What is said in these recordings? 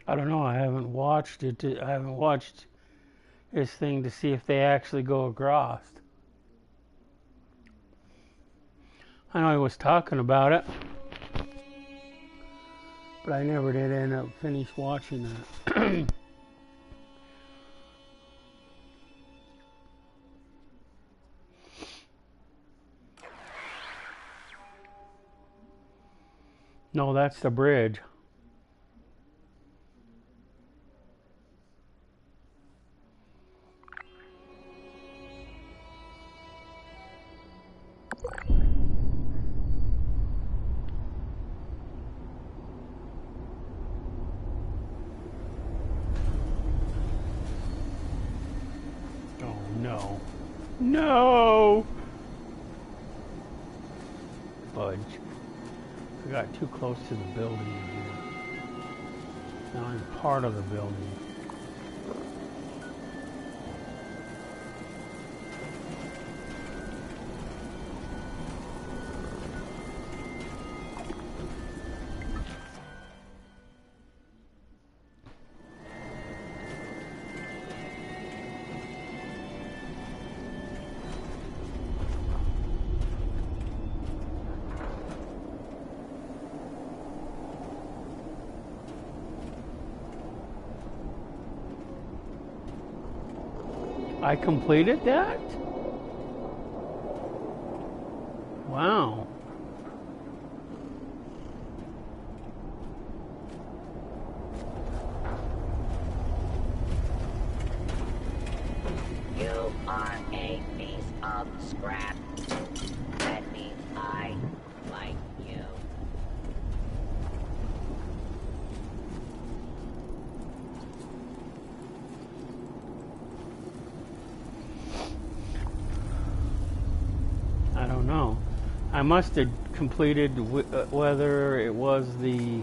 I don't know. I haven't watched it. I haven't watched this thing to see if they actually go across. I know he was talking about it, but I never did end up finish watching that. No, that's the bridge. Oh no. No! Fudge. I got too close to the building again. Now I'm part of the building. I completed that? Wow. You are a piece of scrap. That means I like you. I don't know. I must have completed whether it was the.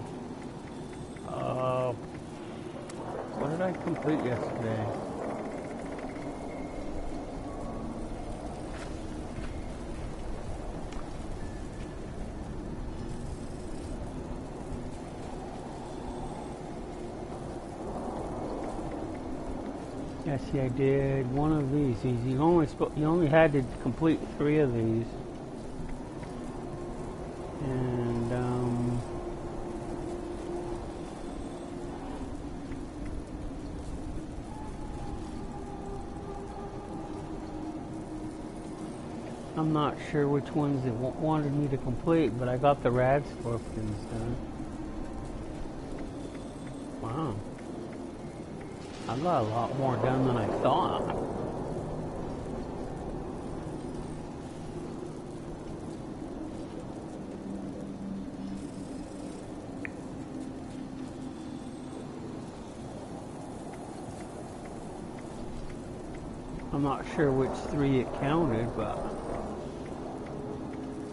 What did I complete yesterday? Yes, I did one of these. You only had to complete 3 of these, and I'm not sure which ones it wanted me to complete, but I got the rad scorpions done. Wow. I got a lot more done than I thought. I'm not sure which 3 it counted, but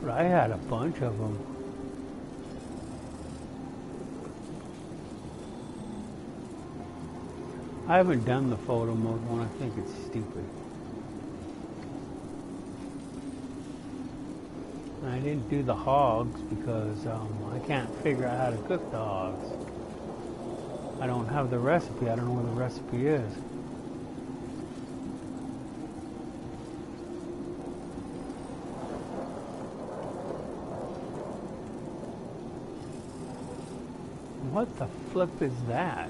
I had a bunch of them. I haven't done the photo mode one. I think it's stupid. And I didn't do the hogs because I can't figure out how to cook the hogs. I don't have the recipe. I don't know where the recipe is. What the flip is that?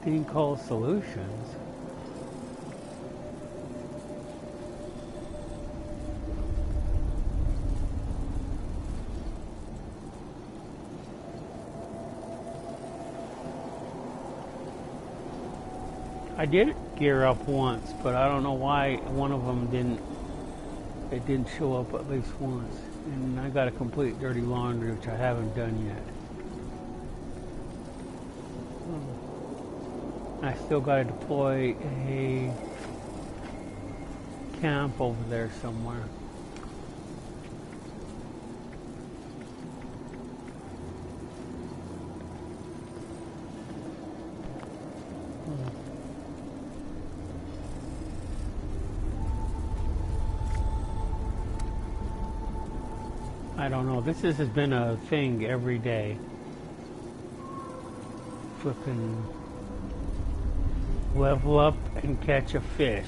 Steam Coal Solutions. I did gear up once, but I don't know why one of them didn't. It didn't show up at least once, and I got to complete dirty laundry, which I haven't done yet. I still got to deploy a camp over there somewhere. I don't know. This has been a thing every day. Flipping level up and catch a fish.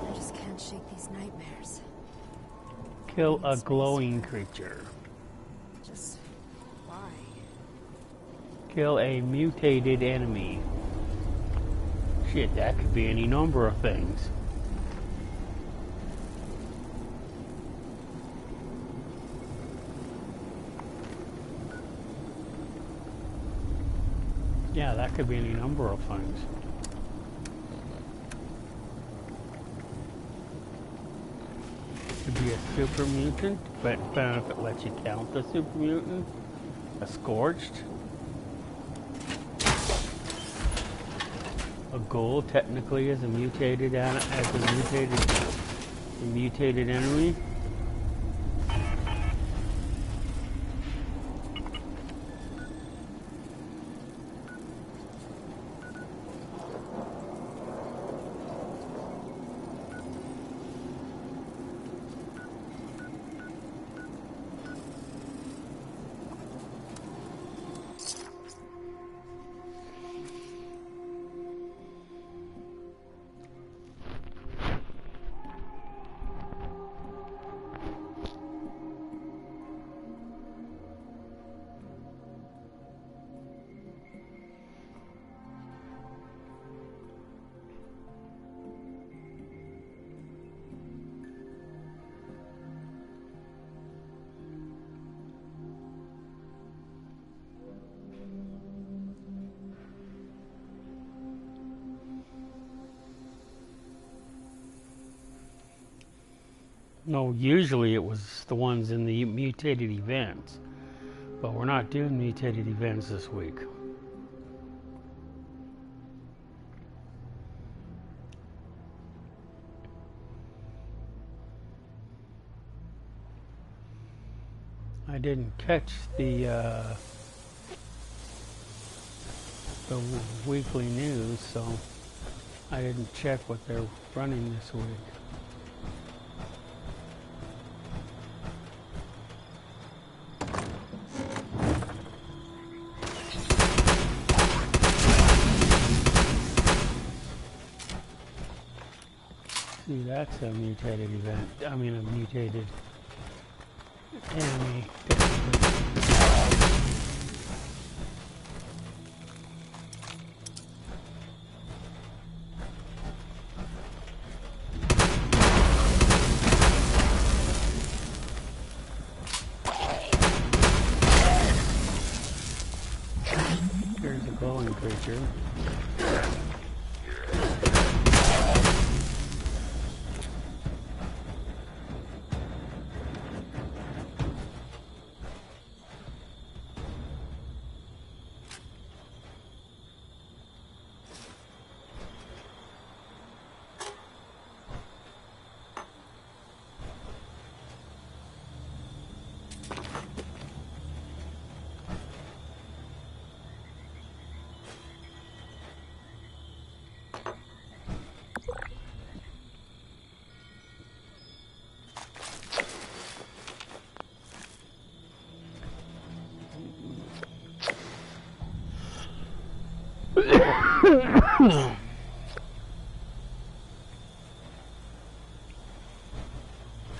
I just can't shake these nightmares. Kill a glowing creature. Just why? Kill a mutated enemy. Shit, that could be any number of things. Yeah, that could be any number of things. Could be a super mutant, but if it lets you count the super mutant, a scorched, a ghoul technically is a mutated mutated enemy. No, usually it was the ones in the mutated events, but we're not doing mutated events this week. I didn't catch the weekly news, so I didn't check what they're running this week. See, that's a mutated event. I mean, a mutated enemy. Here's a glowing creature.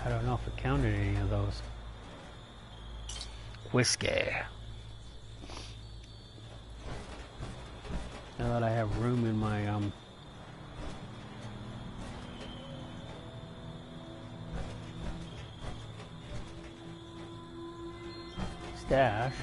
I don't know if it counted any of those. Whiskey. Now that I have room in my stash.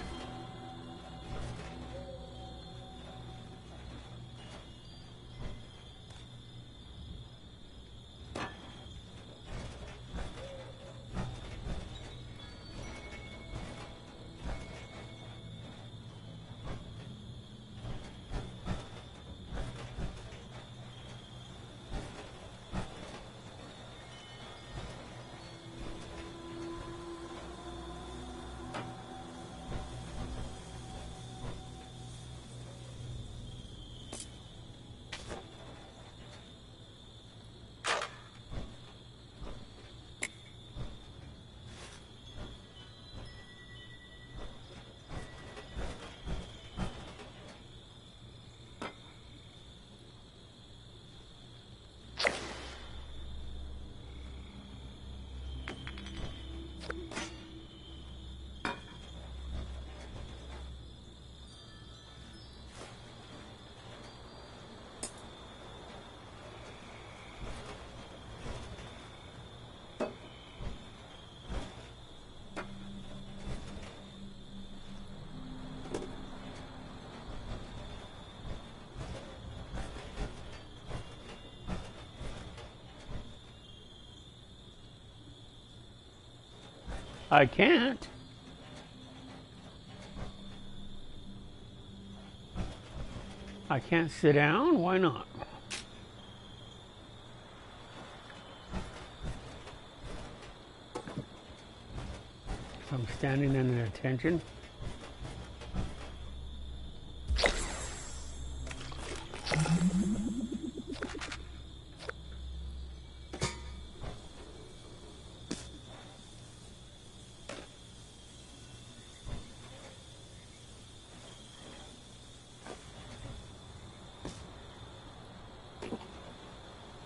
I can't. I can't sit down? Why not? If I'm standing in attention.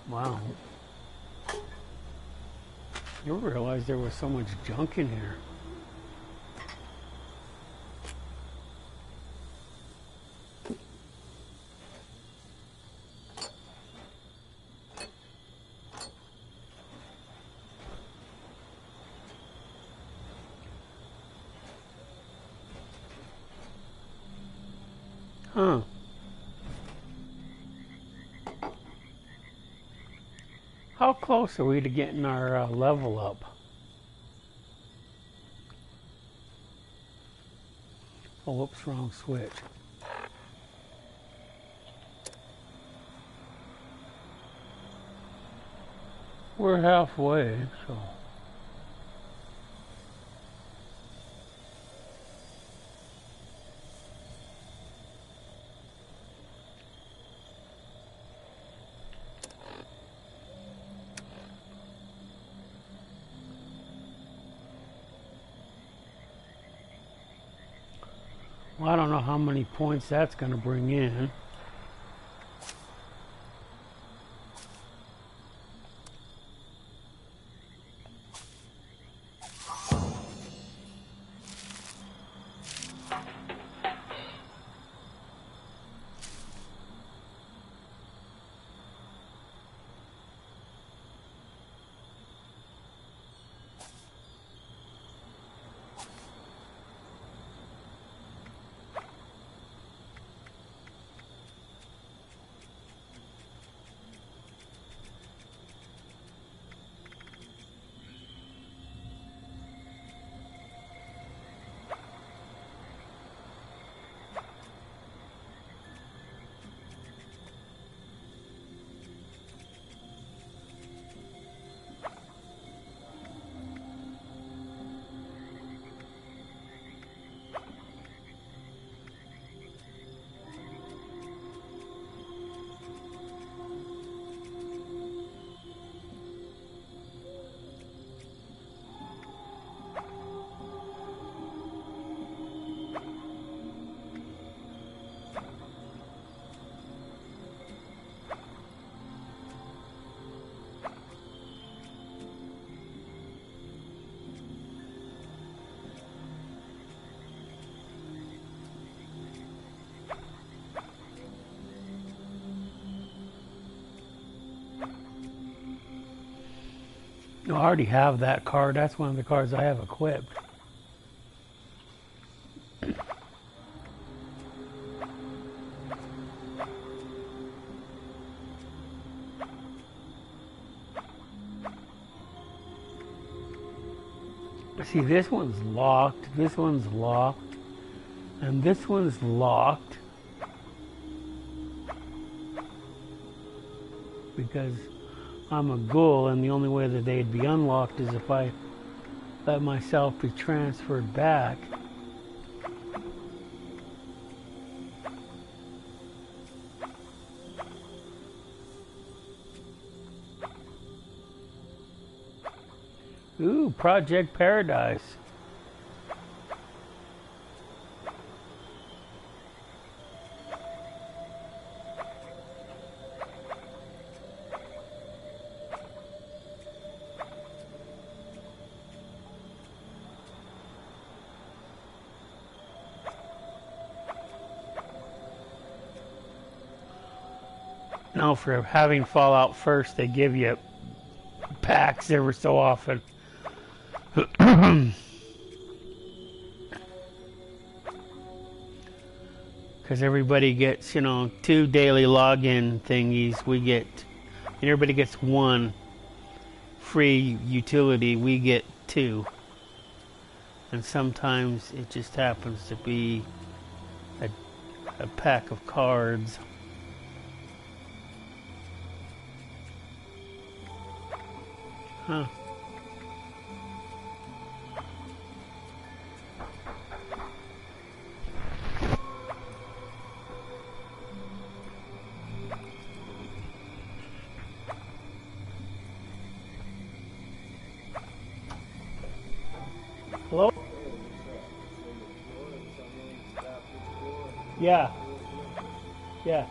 Wow. You realize there was so much junk in here. Huh. How close are we to getting our level up? Oh, whoops, wrong switch. We're halfway, so. Well, I don't know how many points that's going to bring in. No, I already have that card. That's one of the cards I have equipped. See, this one's locked, this one's locked, and this one's locked. Because I'm a ghoul, and the only way that they'd be unlocked is if I let myself be transferred back. Ooh, Project Paradise. Now, for having Fallout first, they give you packs every so often. Because everybody gets, 2 daily login thingies. We get, and everybody gets 1 free utility. We get 2. and sometimes it just happens to be a pack of cards. Huh. Hello? Yeah. Yeah.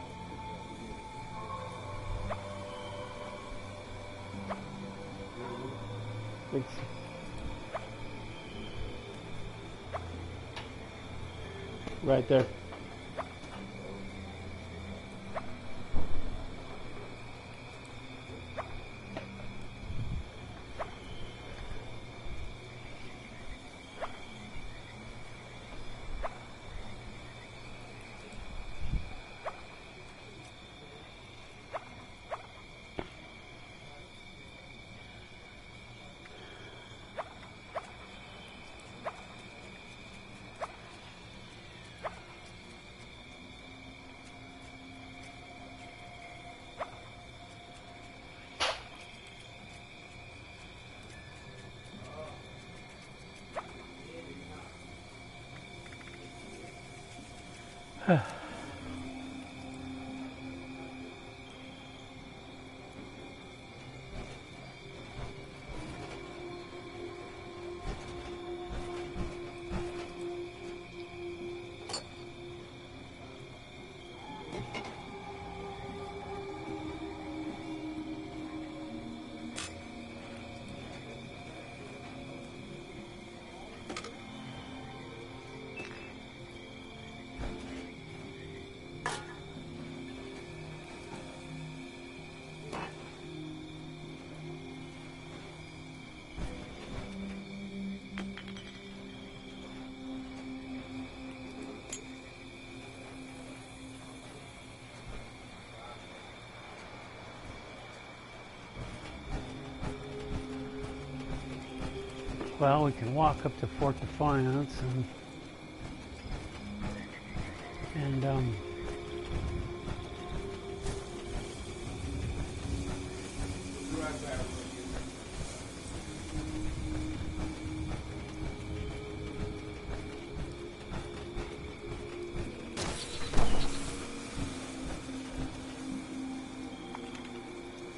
It's right there. Well, we can walk up to Fort Defiance and I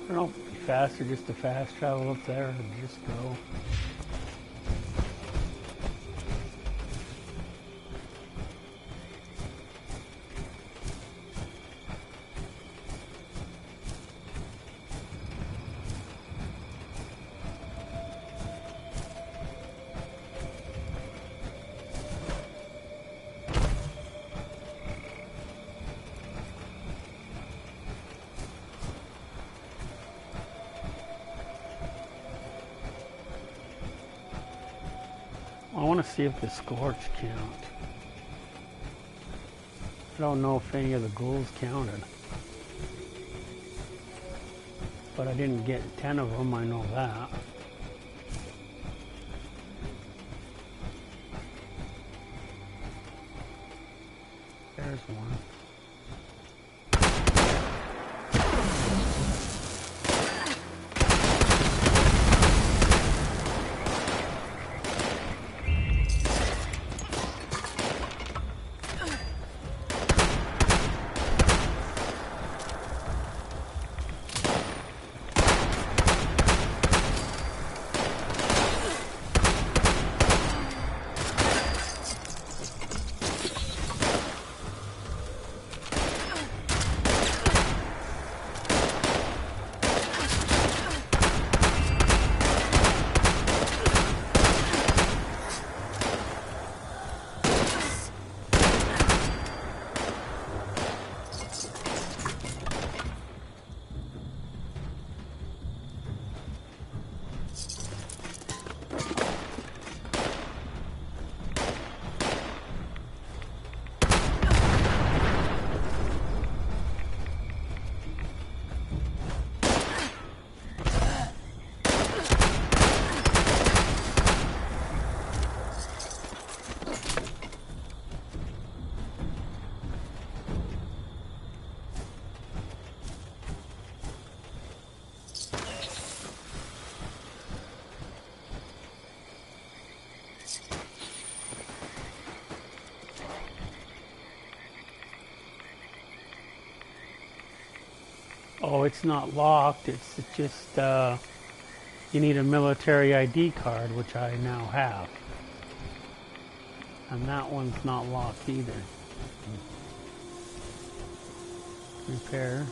don't know if it'd be faster just to fast travel up there and just go. I want to see if the scores count. I don't know if any of the ghouls counted. But I didn't get 10 of them, I know that. There's one. Oh, it's not locked. It's just you need a military ID card, which I now have. And that one's not locked either. Repair.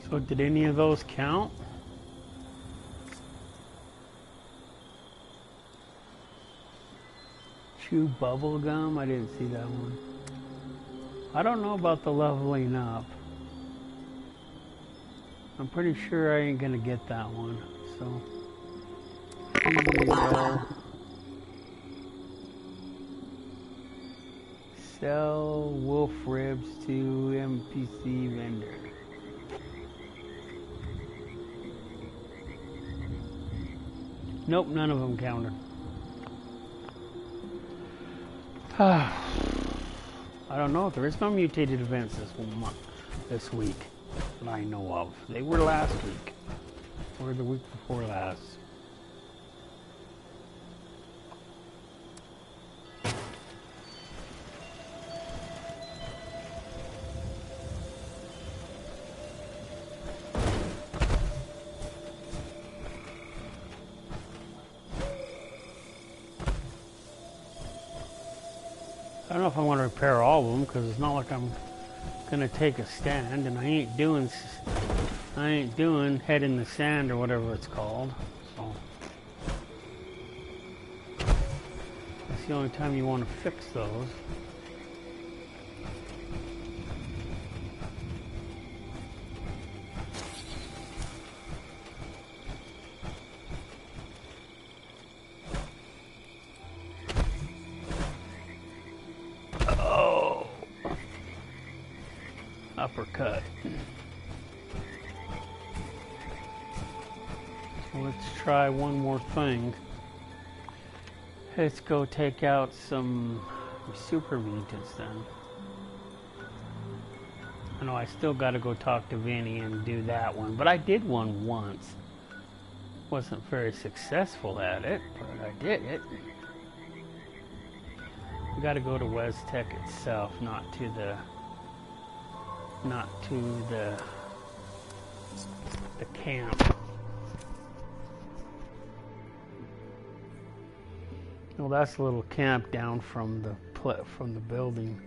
So did any of those count? Chew bubble gum? I didn't see that one. I don't know about the leveling up. I'm pretty sure I ain't gonna get that one. So here we go. Sell wolf ribs to NPC vendor. Nope, none of them counted. I don't know. There is no mutated events this week that I know of. They were last week, or the week before last. I don't know if I want to repair all of them because it's not like I'm gonna take a stand, and I ain't doing head in the sand or whatever it's called. So that's the only time you want to fix those. Uppercut. So let's try one more thing. Let's go take out some super mutants then. I know I still got to go talk to Vinny and do that one, but I did one once. Wasn't very successful at it, but I did it. We got to go to Westech itself, not to the camp. Well, that's a little camp down from the building.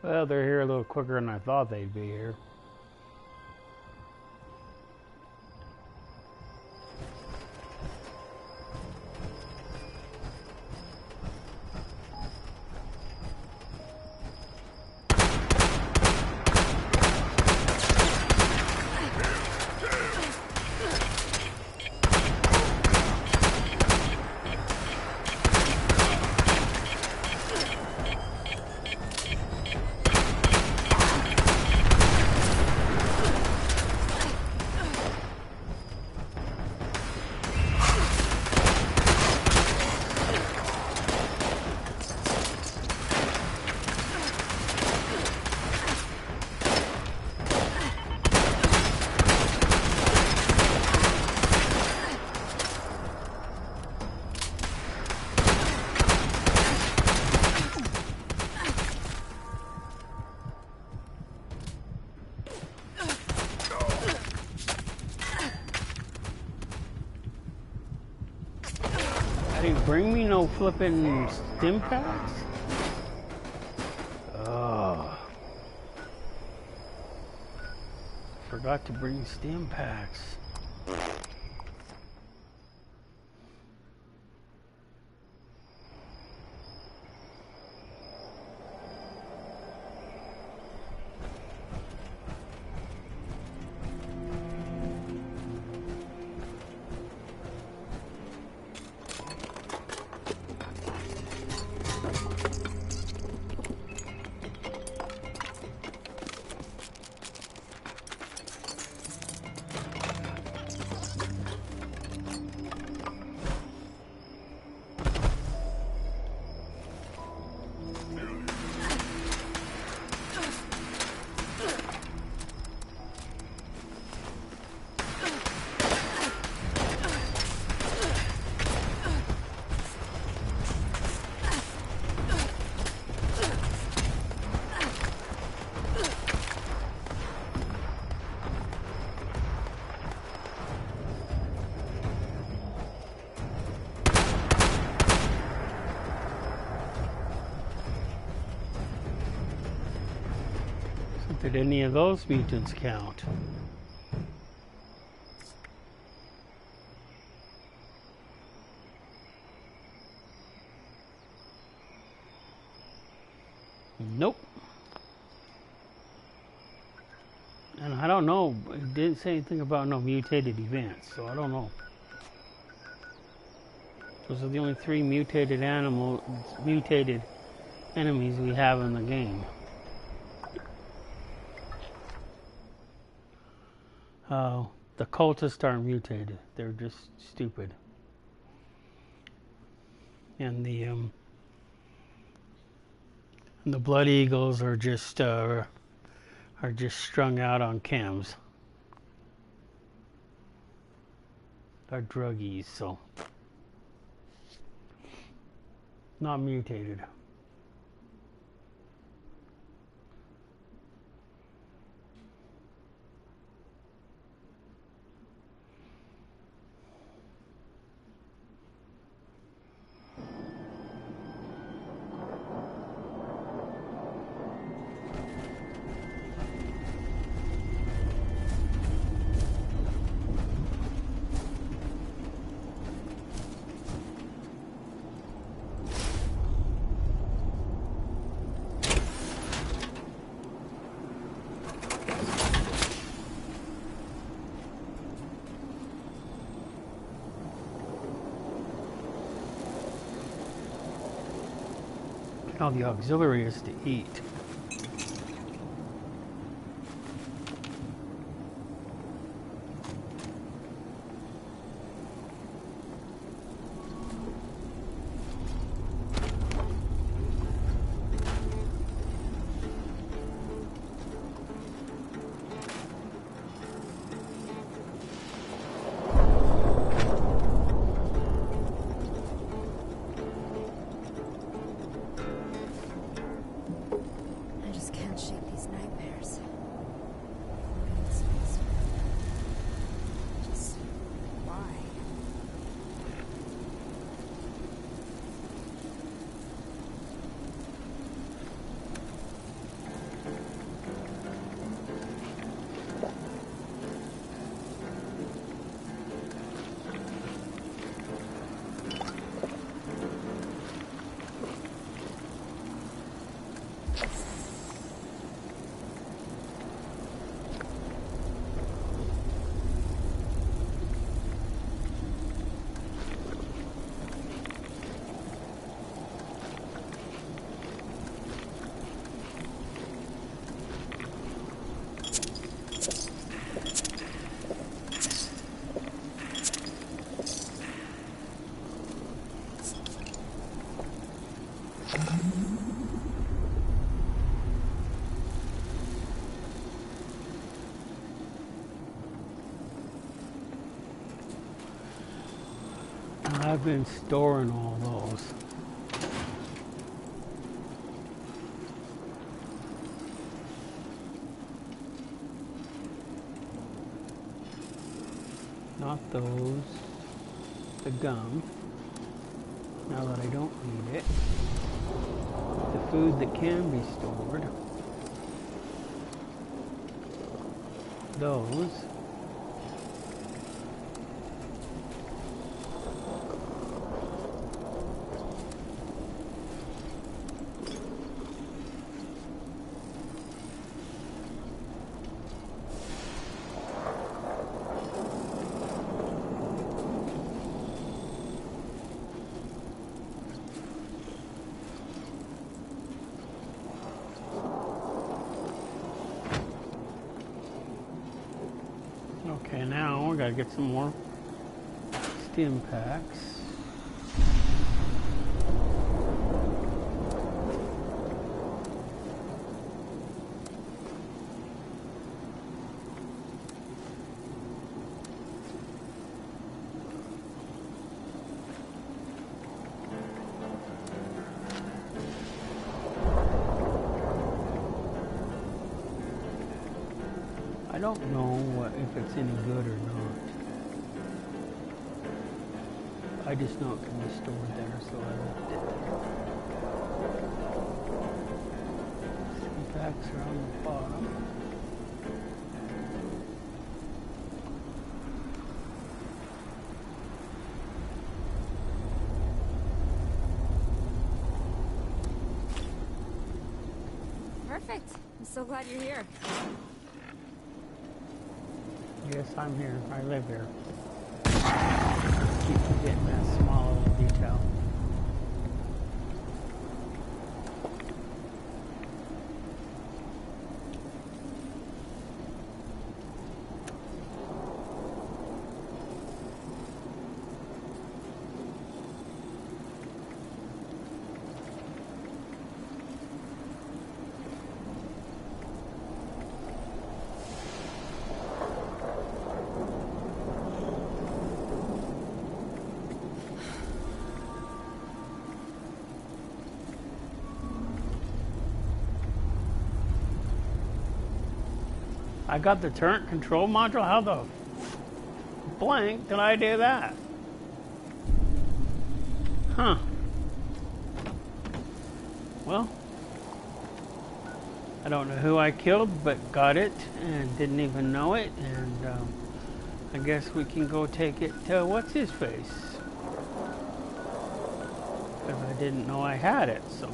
Well, they're here a little quicker than I thought they'd be here. Bring me no flippin' stim packs? Oh. Forgot to bring stim packs. Did any of those mutants count? Nope. And I don't know. It didn't say anything about no mutated events, so I don't know. Those are the only 3 mutated enemies we have in the game. The cultists aren't mutated. They're just stupid. And the blood eagles are just strung out on chems. They're druggies, so not mutated. All the auxiliary is to eat. I've been storing all those. Not those. The gum. Now that I don't need it. The food that can be stored. those. Okay, now we gotta get some more stim packs. I don't know if it's any good or not. I just know it can be stored there, so I left it there. Some packs are on the bottom. Perfect. I'm so glad you're here. Yes, I'm here. I live here. Keep forgetting that small little detail. I got the turret control module. How the blank did I do that? Huh. Well, I don't know who I killed, but got it and didn't even know it. And I guess we can go take it to what's his face, because I didn't know I had it. So.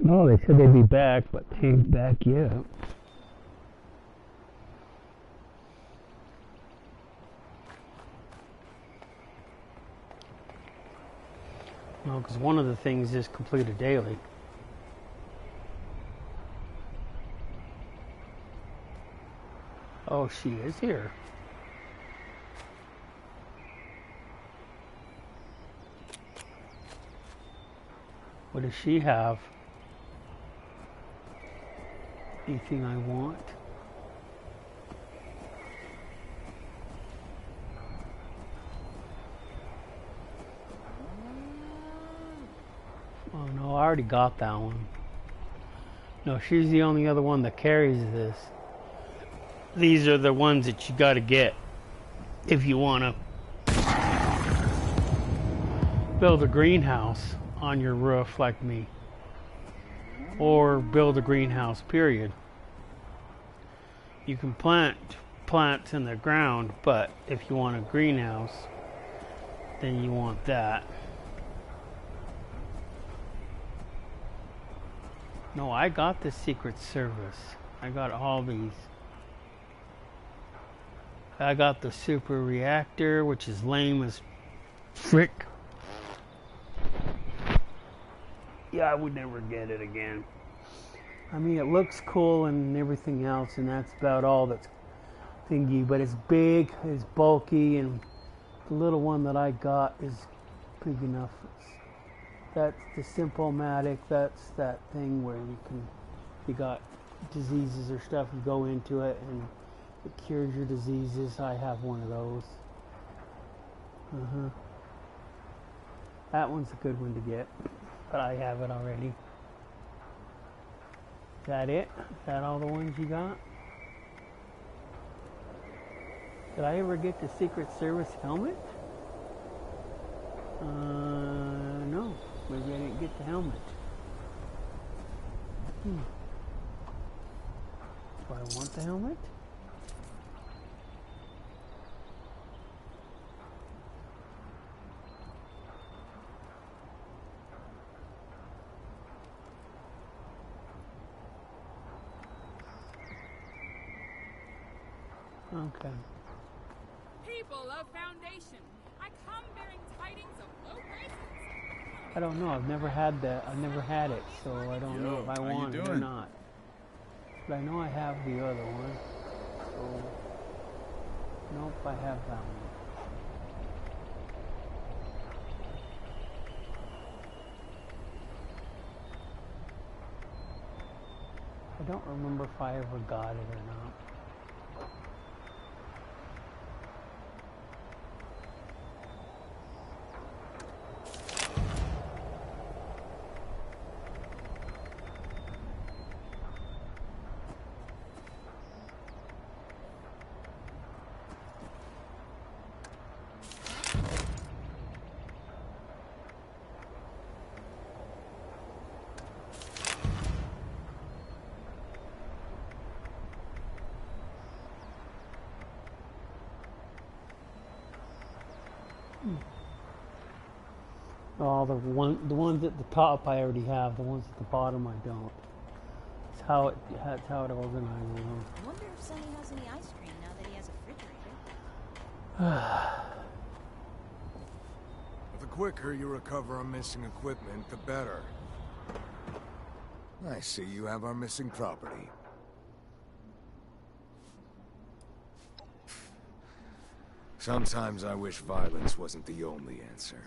No, they said they'd be back, but they ain't back yet. No, because one of the things is completed daily. Oh, she is here. What does she have? Anything I want? Oh no, I already got that one. No, she's the only other one that carries this. These are the ones that you gotta get if you wanna. build a greenhouse on your roof like me, or build a greenhouse period. You can plant plants in the ground, but if you want a greenhouse, then you want that. No, I got the Secret Service. I got all these. I got the super reactor, which is lame as frick. Yeah, I would never get it again. I mean, it looks cool and everything else, and that's about all that's thingy. But it's big, it's bulky, and the little one that I got is big enough. That's the Simple-Matic. That's that thing where you got diseases or stuff, you go into it and it cures your diseases. I have one of those. That one's a good one to get, but I have it already. Is that it? Is that all the ones you got? Did I ever get the Secret Service helmet? No. Maybe I didn't get the helmet. Do I want the helmet? Okay. People of Foundation, I come bearing tidings of low prices. I don't know. I've never had that. I've never had it, so I don't know if I want it or not. But I know I have the other one. So, nope, I have that one. I don't remember if I ever got it or not. Oh, the ones at the top I already have. The ones at the bottom I don't. That's how it organizes them. I wonder if Sonny has any ice cream now that he has a refrigerator. The quicker you recover our missing equipment, the better. I see you have our missing property. Sometimes I wish violence wasn't the only answer.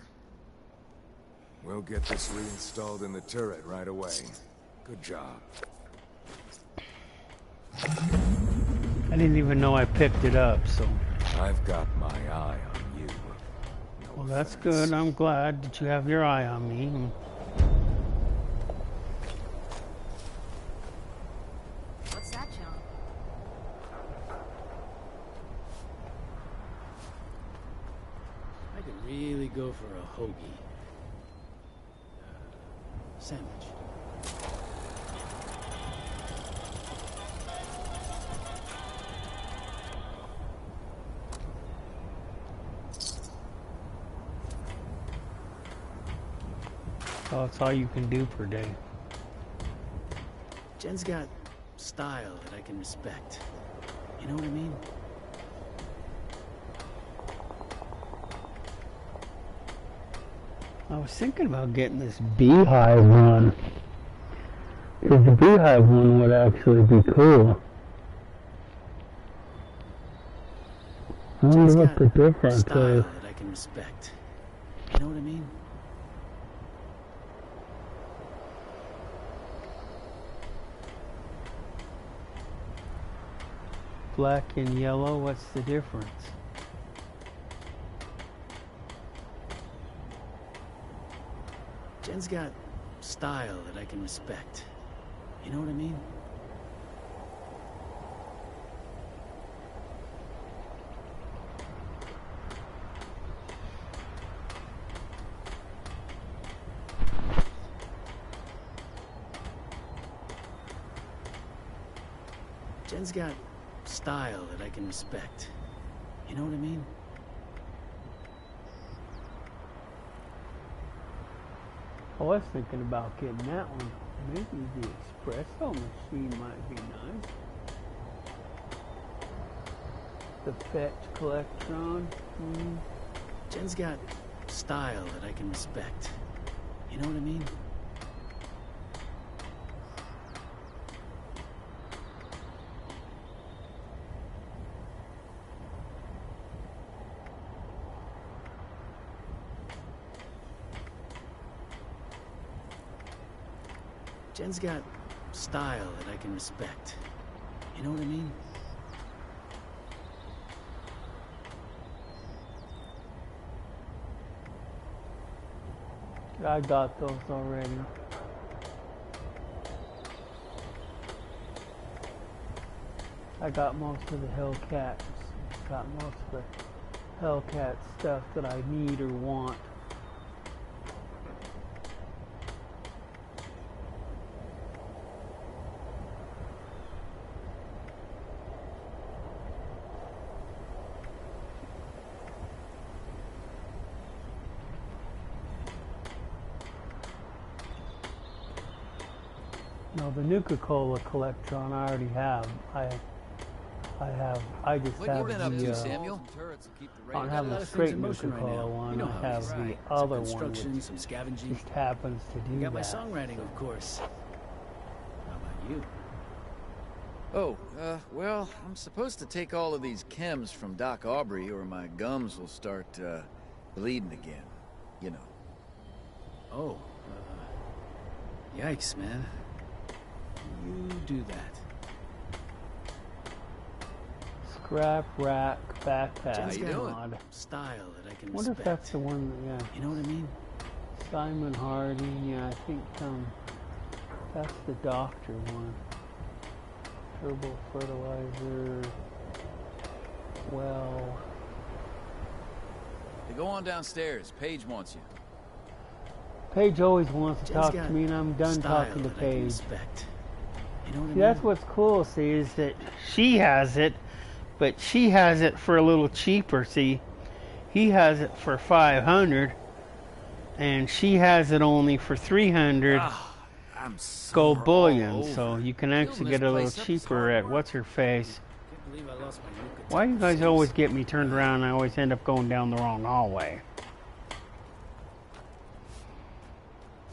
We'll get this reinstalled in the turret right away. Good job. I didn't even know I picked it up, so. I've got my eye on you. No Well, that's offense. good. I'm glad that you have your eye on me. What's that, John? I could really go for a hoagie. Sandwich. Oh, that's all you can do per day. Jen's got style that I can respect. You know what I mean? I was thinking about getting this beehive one. Because the beehive one would actually be cool. I wonder what the difference style is. that I can respect. You know what I mean? Black and yellow, what's the difference? Jen's got style that I can respect. You know what I mean? Jen's got style that I can respect. You know what I mean? I was thinking about getting that one. Maybe the espresso machine might be nice. The fetch collectron. Jen's got style that I can respect. You know what I mean? Jen's got style that I can respect. You know what I mean? I got those already. I got most of the Hellcats. Got most of the Hellcat stuff that I need or want. No, the Nuka-Cola Collectron I already have. I just What have you been up to, the, Samuel? I don't have the straight Nuka-Cola one. I have the other one which some scavenging. just happens to do Got my that. songwriting, of course. How about you? Oh, well, I'm supposed to take all of these chems from Doc Aubrey or my gums will start, bleeding again. You know. Oh, yikes, man. You do that. Scrap rack backpack. How you doing? mod. Style that I can Wonder if respect. that's the one that, yeah. You know what I mean? Simon Hardy, yeah, I think that's the doctor one. Turbo fertilizer. Well, They go on downstairs. Paige wants you. Paige always wants to Jen's talk to got me, and I'm done style talking to that I can Paige. respect. You know what I See, mean? that's what's cool, see, is that she has it, but she has it for a little cheaper, see. He has it for $500, and she has it only for $300 I'm so gold bullion, all over. so you can actually Building get a this little place up is cheaper hard at work. what's-her-face. Can't believe I lost my Nuka Why do you guys Tech always disease. get me turned around and I always end up going down the wrong hallway?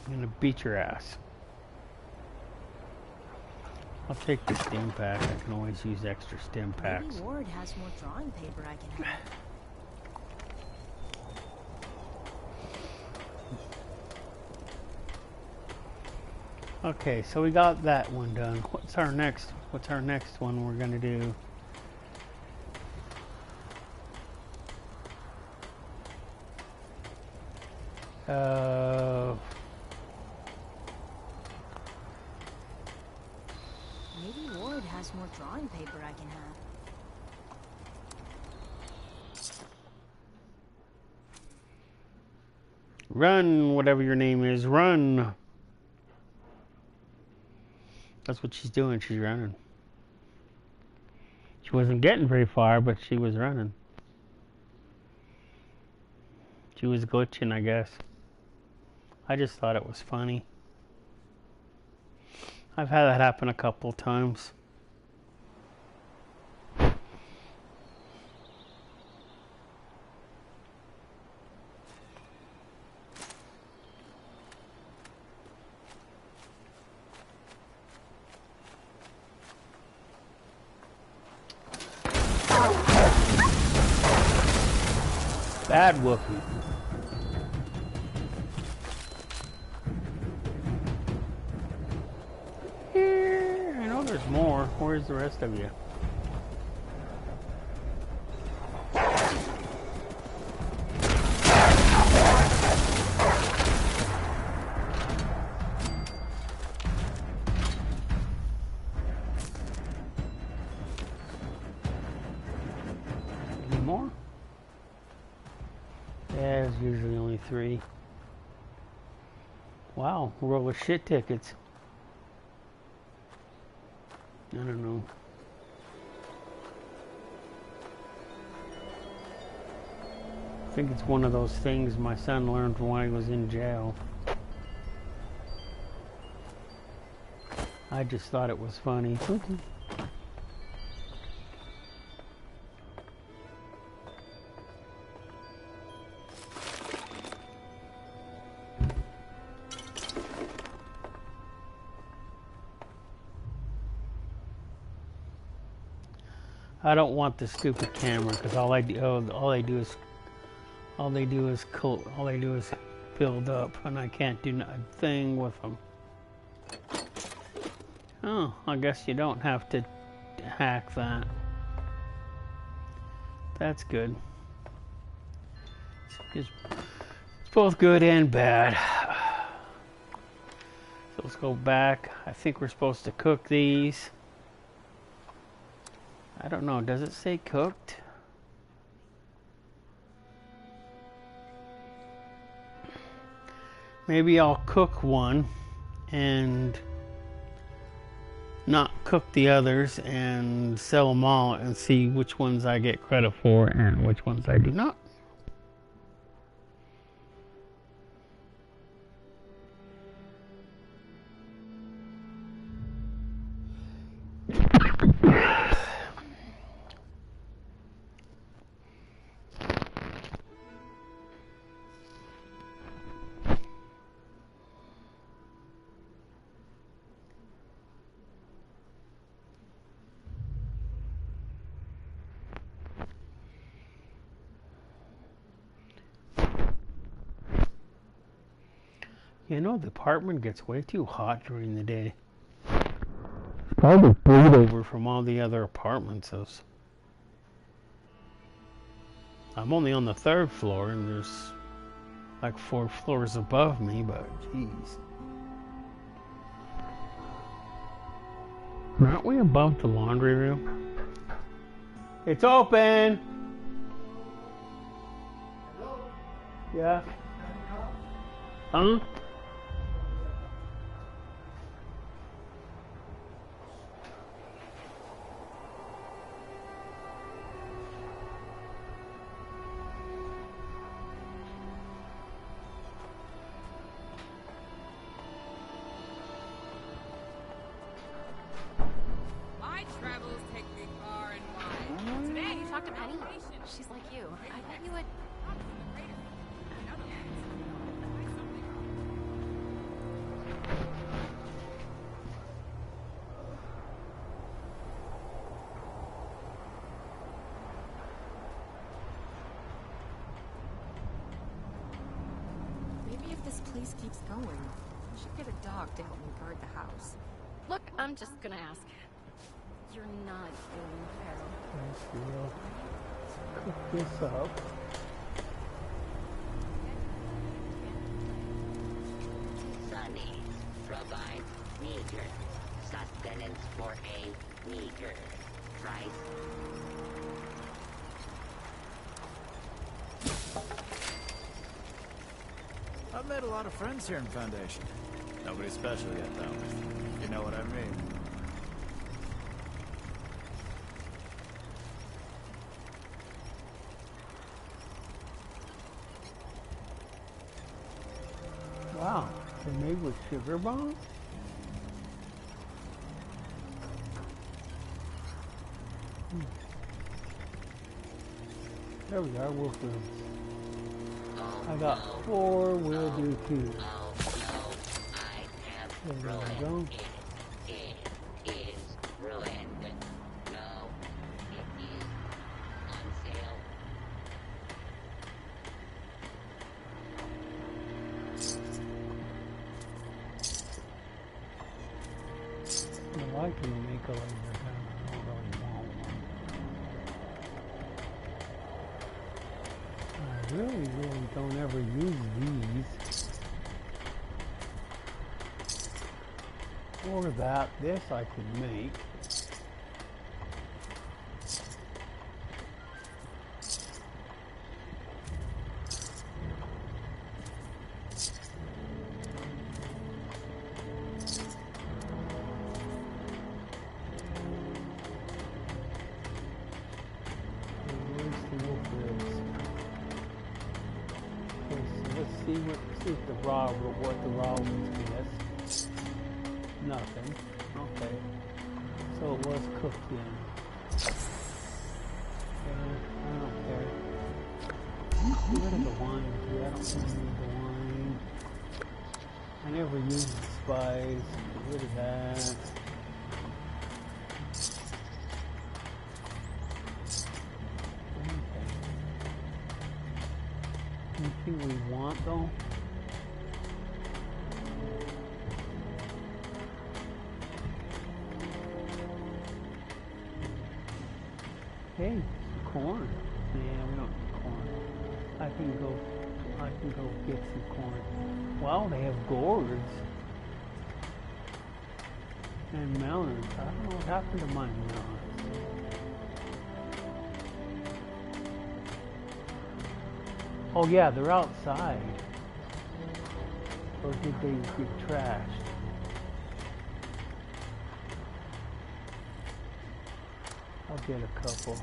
I'm gonna beat your ass. I'll take the stim pack. I can always use extra stim packs. Maybe Ward has more drawing paper I can have. Okay, so we got that one done. What's our next one we're gonna do? Maybe Ward has more drawing paper I can have. Run, whatever your name is, run. That's what she's doing, she's running. She wasn't getting very far, but she was running. She was glitching, I guess. I just thought it was funny. I've had that happen a couple times. Bad whoopee. Here, I know there's more. Where's the rest of you? Any more? Yeah, there's usually only 3. Wow, roll of shit tickets. I don't know. I think it's one of those things my son learned from when he was in jail. I just thought it was funny. I don't want the stupid camera because all they do is build up, and I can't do a thing with them. Oh, I guess you don't have to hack that. That's good. It's both good and bad. So let's go back. I think we're supposed to cook these. I don't know, does it say cooked? Maybe I'll cook one and not cook the others and sell them all and see which ones I get credit for and which ones I do not. You know, the apartment gets way too hot during the day. It's probably bleed over from all the other apartments. I'm only on the 3rd floor, and there's like 4 floors above me, but jeez. Aren't we above the laundry room? It's open! Hello? Yeah? Huh? My travels take me far and wide. Today, You talked to Penny? She's like you. I bet you would. Maybe if this place keeps going, we should get a dog to help me guard the house. Look, I'm just gonna ask. You're not being feral. Cook this up. Sunny provides meager sustenance for a meager price. I've made a lot of friends here in Foundation. Nobody special yet, though. You know what I mean. Wow, they're made with sugar bombs? There we are, wolf rooms. I got 4, we'll do 2. There we go. It is ruined. No, it is on sale. Well, I can make a laser gun. I don't really want one. I really don't ever use these. Or that. This I can make. Where's the wolf ribs? see if the what the raw ones guess. Nothing. Okay. So it was cooked in. Okay, I don't care. Get rid of the wine too. I don't really need the wine. I never use the spice. Get rid of that. Okay. Anything we want though? Hey, some corn. Yeah, we don't need corn. I can go get some corn. Wow, they have gourds and melons. I don't know what happened to my melons. Oh yeah, they're outside. Or did they get trashed? I'll get a couple.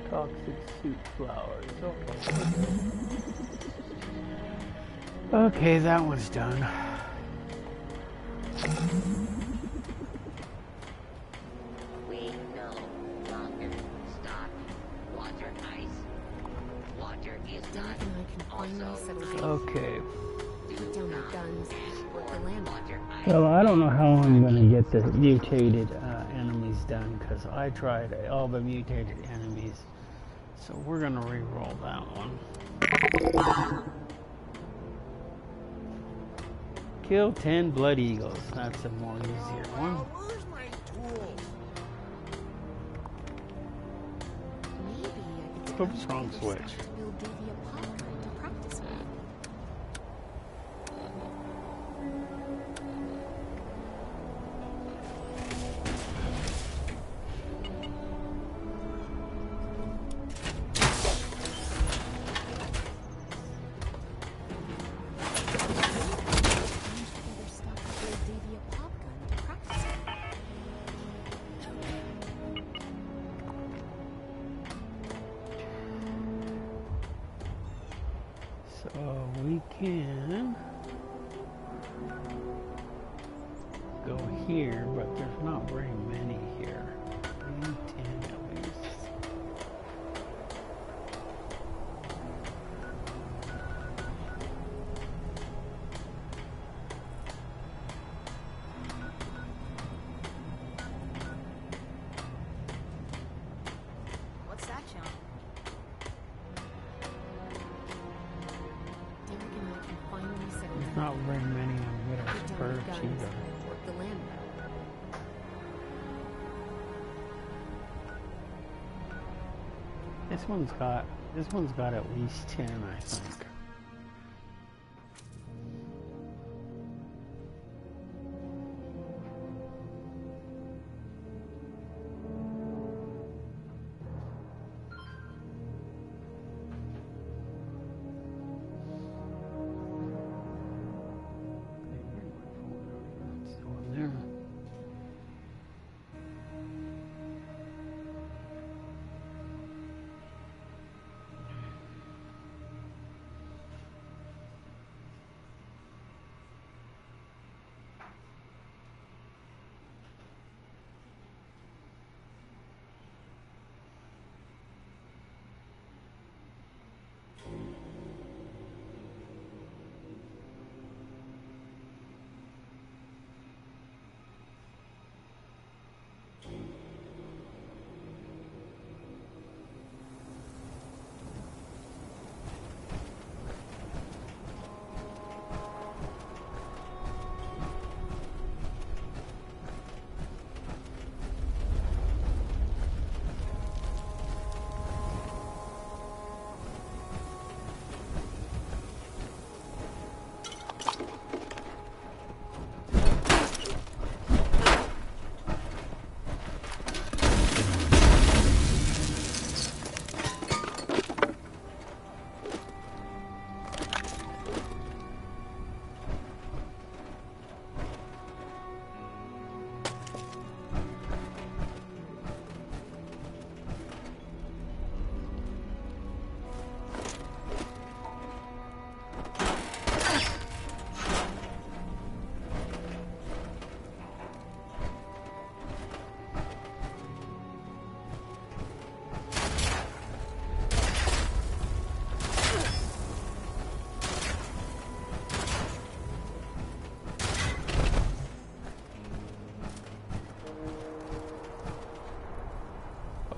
Toxic soup flowers. Okay. Okay, that one's done. We no longer stock water ice. Water is Derek not and I can finally settle down. Okay. Put down our guns, work the land. Well, I don't know how I'm going to get the mutated enemies done, because I tried all the mutated enemies. So we're going to re-roll that one. Kill 10 blood eagles. That's a more easier one. Where's my tools? Maybe I could Oops, wrong switch. build Davy a pop gun to practice with. So we can go here, but there's not very many here. We need 10 at least. What's that, John? Derek and I can finally settle There's down. not very many on Put Widow's down our Perch guns, either. work the land. This one's got at least 10, I think. It's still in there.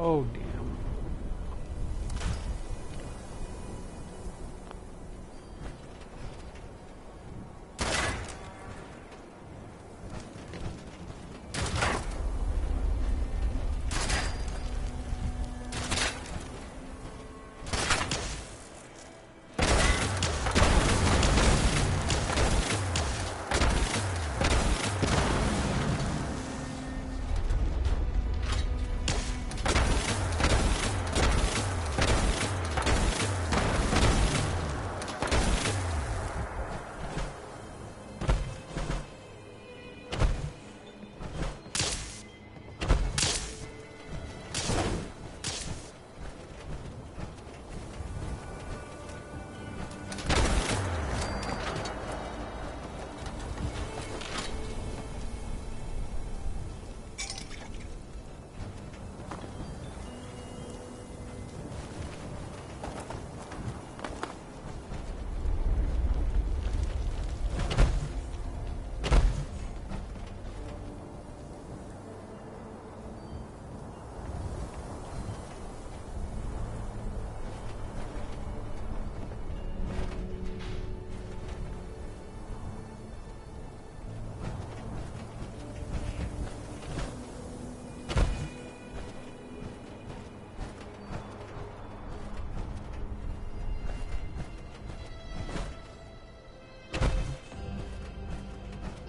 Oh, damn.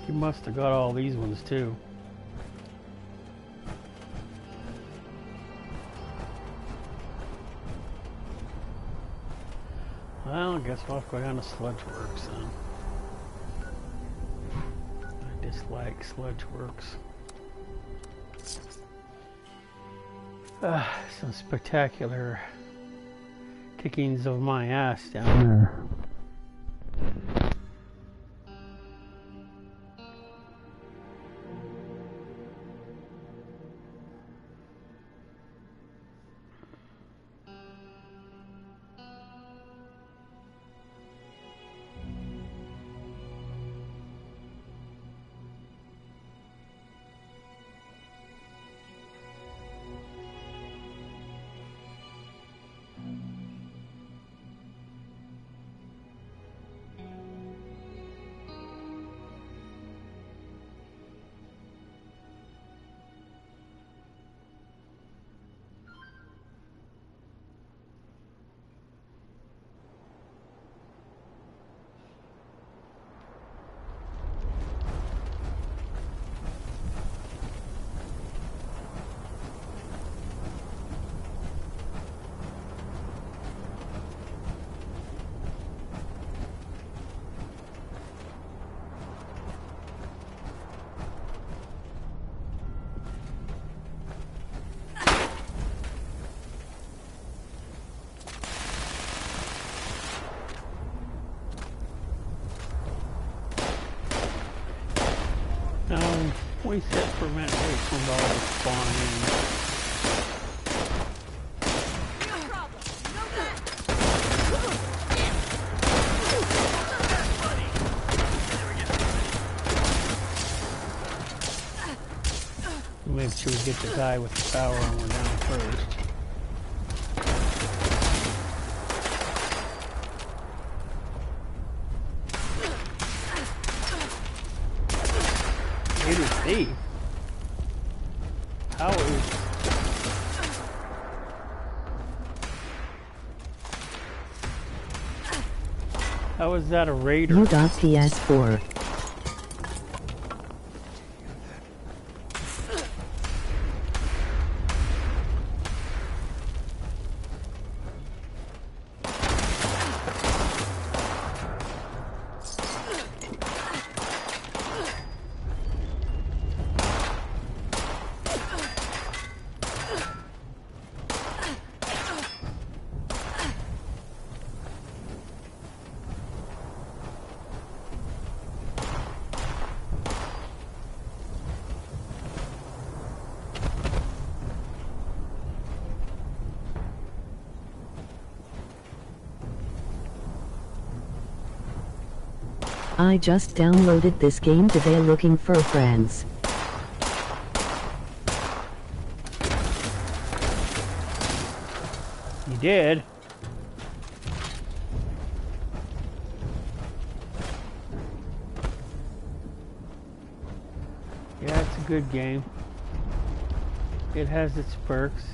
You must have got all these ones too. Well, I guess we'll have to go down to Sludge Works then. I dislike Sludge Works. Some spectacular kickings of my ass down there. We set prevent wait from all the spawning. Make sure we get the guy with the power armor down first. Thief. How is that a raider? You got PS4. I just downloaded this game today looking for friends. did. Yeah, it's a good game. It has its perks.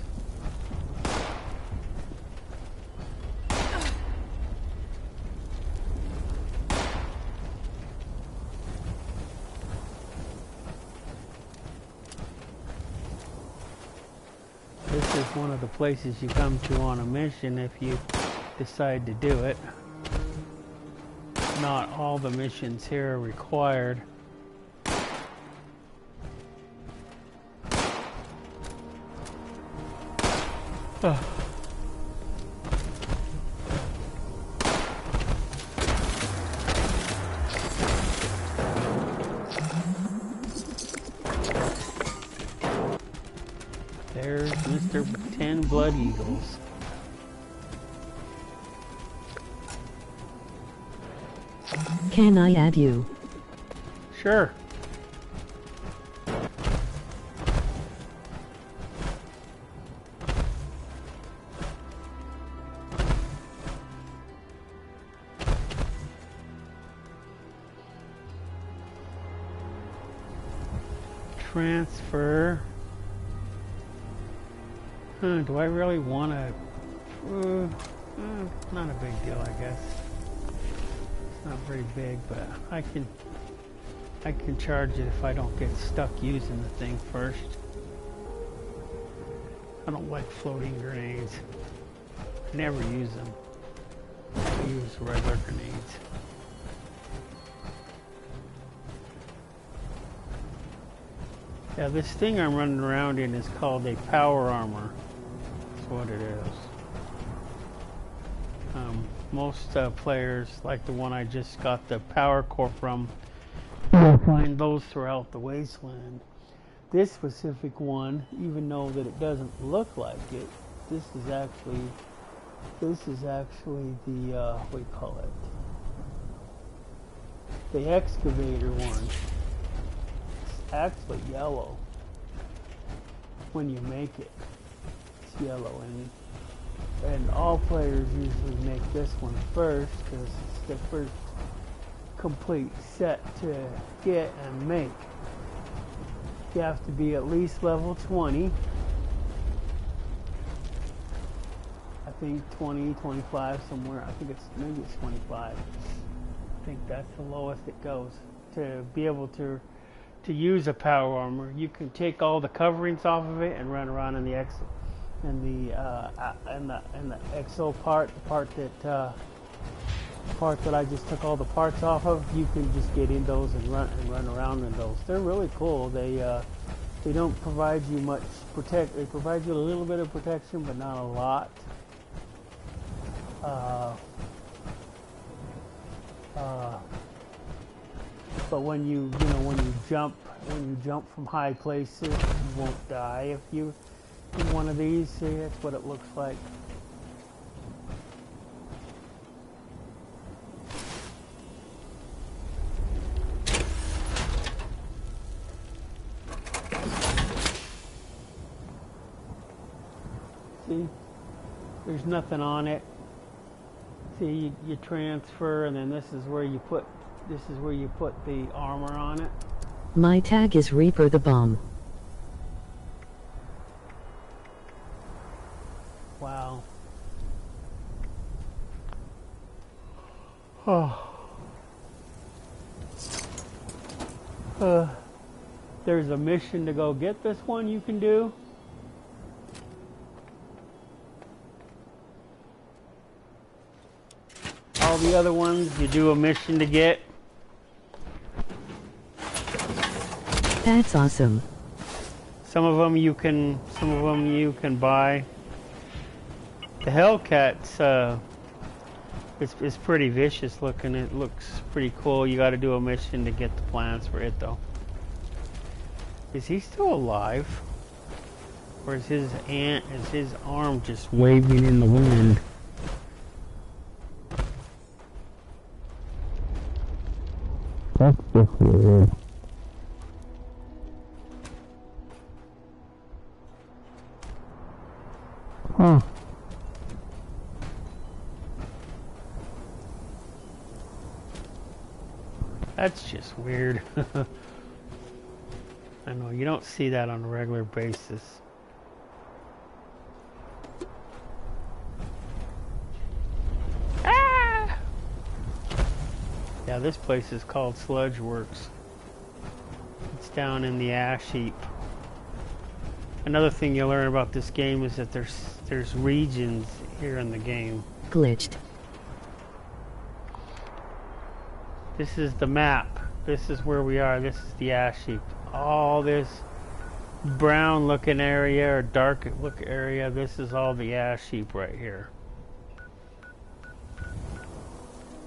This is one of the places you come to on a mission if you decide to do it. Not all the missions here are required. There's Mr. 10 Blood Eagles. Can I add you? Sure. Transfer. Do I really want to? Not a big deal, I guess. It's not very big, but I can charge it if I don't get stuck using the thing first. I don't like floating grenades. I never use them. I use regular grenades. Yeah, this thing I'm running around in is called a power armor. That's what it is. Most players, like the one I just got the power core from, you'll find those throughout the wasteland. This specific one, even though that it doesn't look like it, this is actually the what do you call it? The excavator one. It's actually yellow when you make it. It's yellow, and all players usually make this one first because it's the first complete set to get and make. You have to be at least level 20. I think 20, 25 somewhere. I think maybe it's 25. I think that's the lowest it goes to be able to use a power armor. You can take all the coverings off of it and run around in the exo part, the part that I just took all the parts off of. You can just get in those and run around in those. They're really cool. They don't provide you much They provide you a little bit of protection, but not a lot. But when you jump from high places, you won't die if you in one of these. See, that's what it looks like. See, there's nothing on it. See, you transfer, and then this is where you put the armor on it. My tag is Reaper the Bomb. Wow. There's a mission to go get this one you can do. All the other ones you do a mission to get. That's awesome. Some of them you can buy. The Hellcat's it's pretty vicious looking. It looks pretty cool. You got to do a mission to get the plans for it though. Is he still alive? Or is his arm just waving in the wind? That's just weird. Huh. That's just weird. I know, you don't see that on a regular basis. Ah! Yeah, this place is called Sludge Works. It's down in the ash heap. Another thing you'll learn about this game is that there's regions here in the game. Glitched. This is the map. This is where we are. This is the ash heap. All this brown looking area or dark look area, this is all the ash heap right here.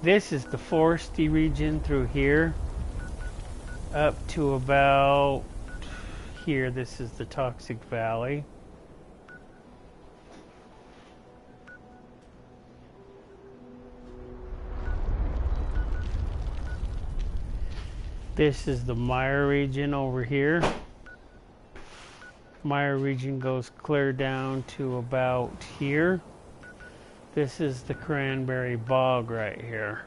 This is the foresty region through here up to about here. This is the Toxic Valley. This is the Mire region over here. Mire region goes clear down to about here. This is the Cranberry Bog right here.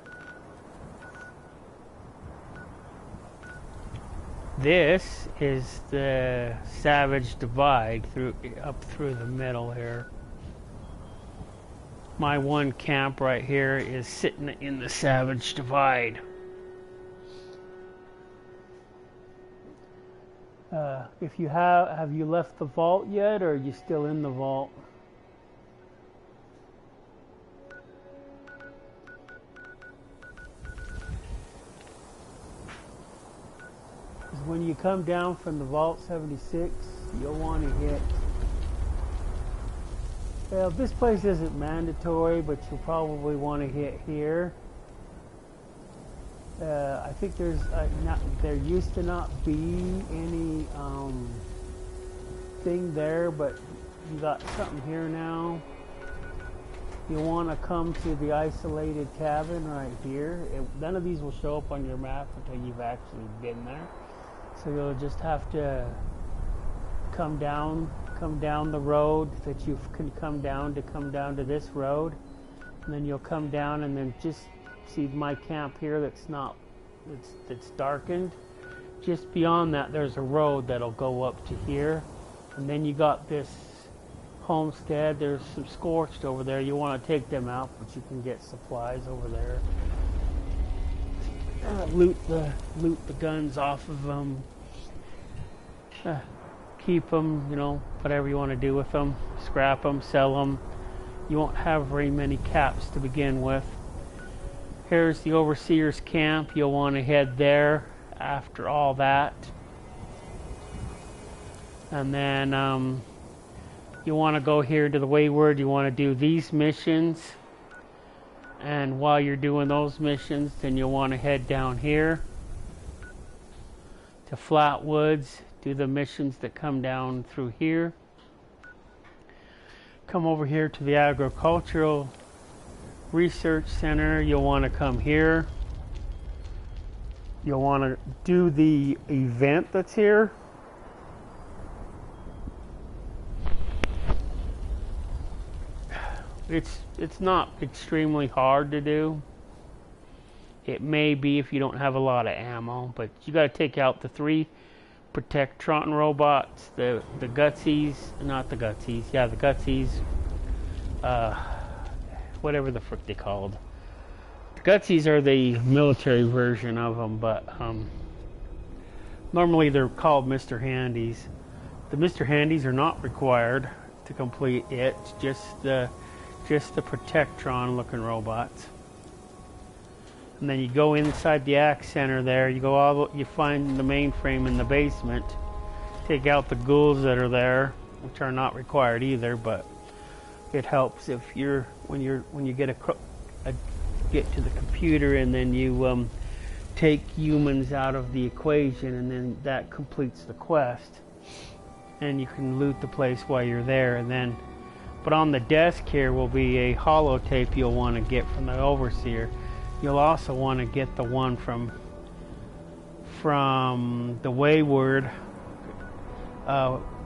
This is the Savage Divide up through the middle here. My one camp right here is sitting in the Savage Divide. If you have you left the vault yet, or are you still in the vault? When you come down from the Vault 76, you'll want to hit... Well, this place isn't mandatory, but you'll probably want to hit here. I think there used to not be any thing there, but you got something here now. You want to come to the isolated cabin right here. None of these will show up on your map until you've actually been there. So you'll just have to come down the road that you can come down to this road, and then you'll come down and then just see my camp here that's darkened. Just beyond that there's a road that'll go up to here, and then you got this homestead. There's some scorched over there. You want to take them out, but you can get supplies over there. Loot the guns off of them. Keep them, you know, whatever you want to do with them. Scrap them, sell them. You won't have very many caps to begin with. Here's the Overseer's camp. You'll want to head there after all that. And then you want to go here to the Wayward. You want to do these missions. And while you're doing those missions, then you'll want to head down here to Flatwoods. Do the missions that come down through here. Come over here to the Agricultural Research Center. You'll want to come here. You'll want to do the event that's here. It's not extremely hard to do. It may be if you don't have a lot of ammo, but you got to take out the 3 Protectron robots, the Gutsies, not the Gutsies, yeah, the Gutsies, whatever the frick they called. The Gutsies are the military version of them, but normally they're called Mr. Handies. The Mr. Handies are not required to complete it, just the Protectron looking robots. And then you go inside the Axe Center there, you find the mainframe in the basement, take out the ghouls that are there, which are not required either, but it helps if when you get to the computer, and then you take humans out of the equation, and then that completes the quest, and you can loot the place while you're there. And then, but on the desk here will be a holotape you'll want to get from the Overseer. You'll also want to get the one from the Wayward.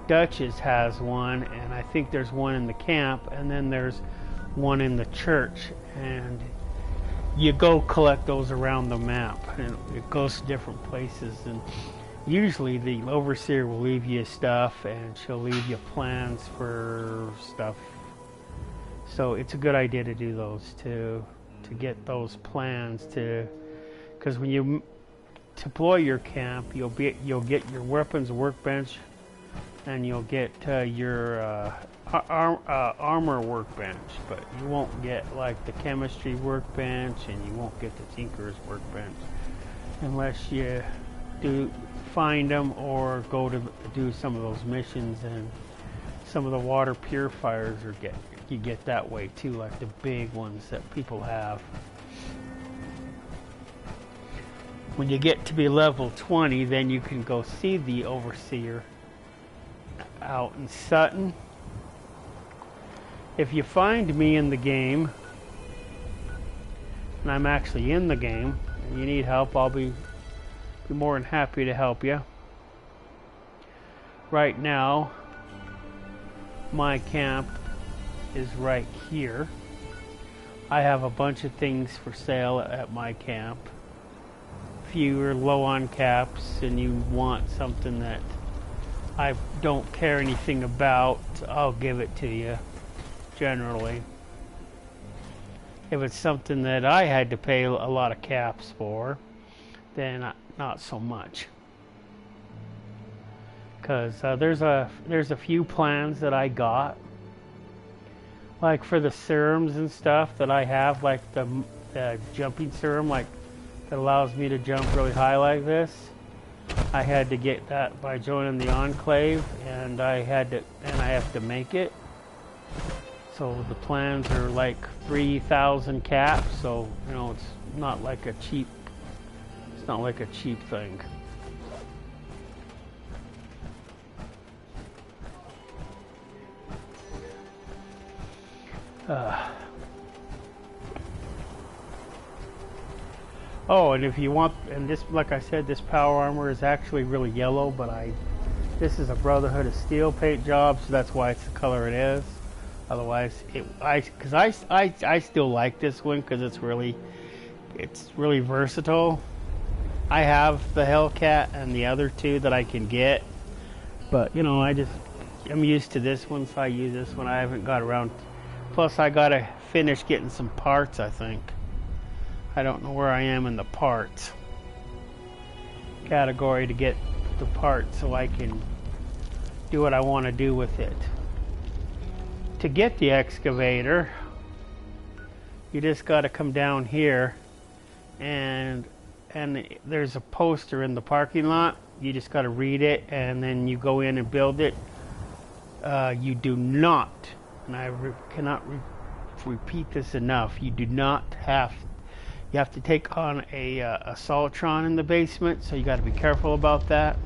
Duchess has one, and I think there's one in the camp, and then there's one in the church. And you go collect those around the map, and it goes to different places. And usually the overseer will leave you stuff, and she'll leave you plans for stuff. So it's a good idea to do those to get those plans because when you deploy your camp, you'll get your weapons workbench, and you'll get your armor workbench, but you won't get like the chemistry workbench, and you won't get the tinker's workbench unless you find them or go to do some of those missions. And some of the water purifiers you get that way too, like the big ones that people have. When you get to be level 20, then you can go see the overseer out in Sutton. If you find me in the game, and I'm actually in the game, and you need help, I'll be more than happy to help you. Right now, my camp is right here. I have a bunch of things for sale at my camp. If you're low on caps and you want something that I don't care anything about, I'll give it to you, generally. If it's something that I had to pay a lot of caps for, then not so much. Because there's a few plans that I got, like for the serums and stuff that I have, like the jumping serum, like that allows me to jump really high like this. I had to get that by joining the Enclave, and I have to make it. So the plans are like 3,000 caps. So you know, it's not like a cheap thing. Oh, and if you want, and this, like I said, this power armor is actually really yellow, but this is a Brotherhood of Steel paint job, so that's why it's the color it is. Otherwise, I still like this one because it's really versatile. I have the Hellcat and the other two that I can get, but you know, I'm used to this one, so I use this one. I haven't got around. Plus, I gotta finish getting some parts, I think. I don't know where I am in the parts category to get the parts so I can do what I want to do with it. To get the excavator, you just gotta come down here, and there's a poster in the parking lot. You just gotta read it, and then you go in and build it. You do not, and I cannot repeat this enough, you have to take on a Solitron in the basement, so you got to be careful about that.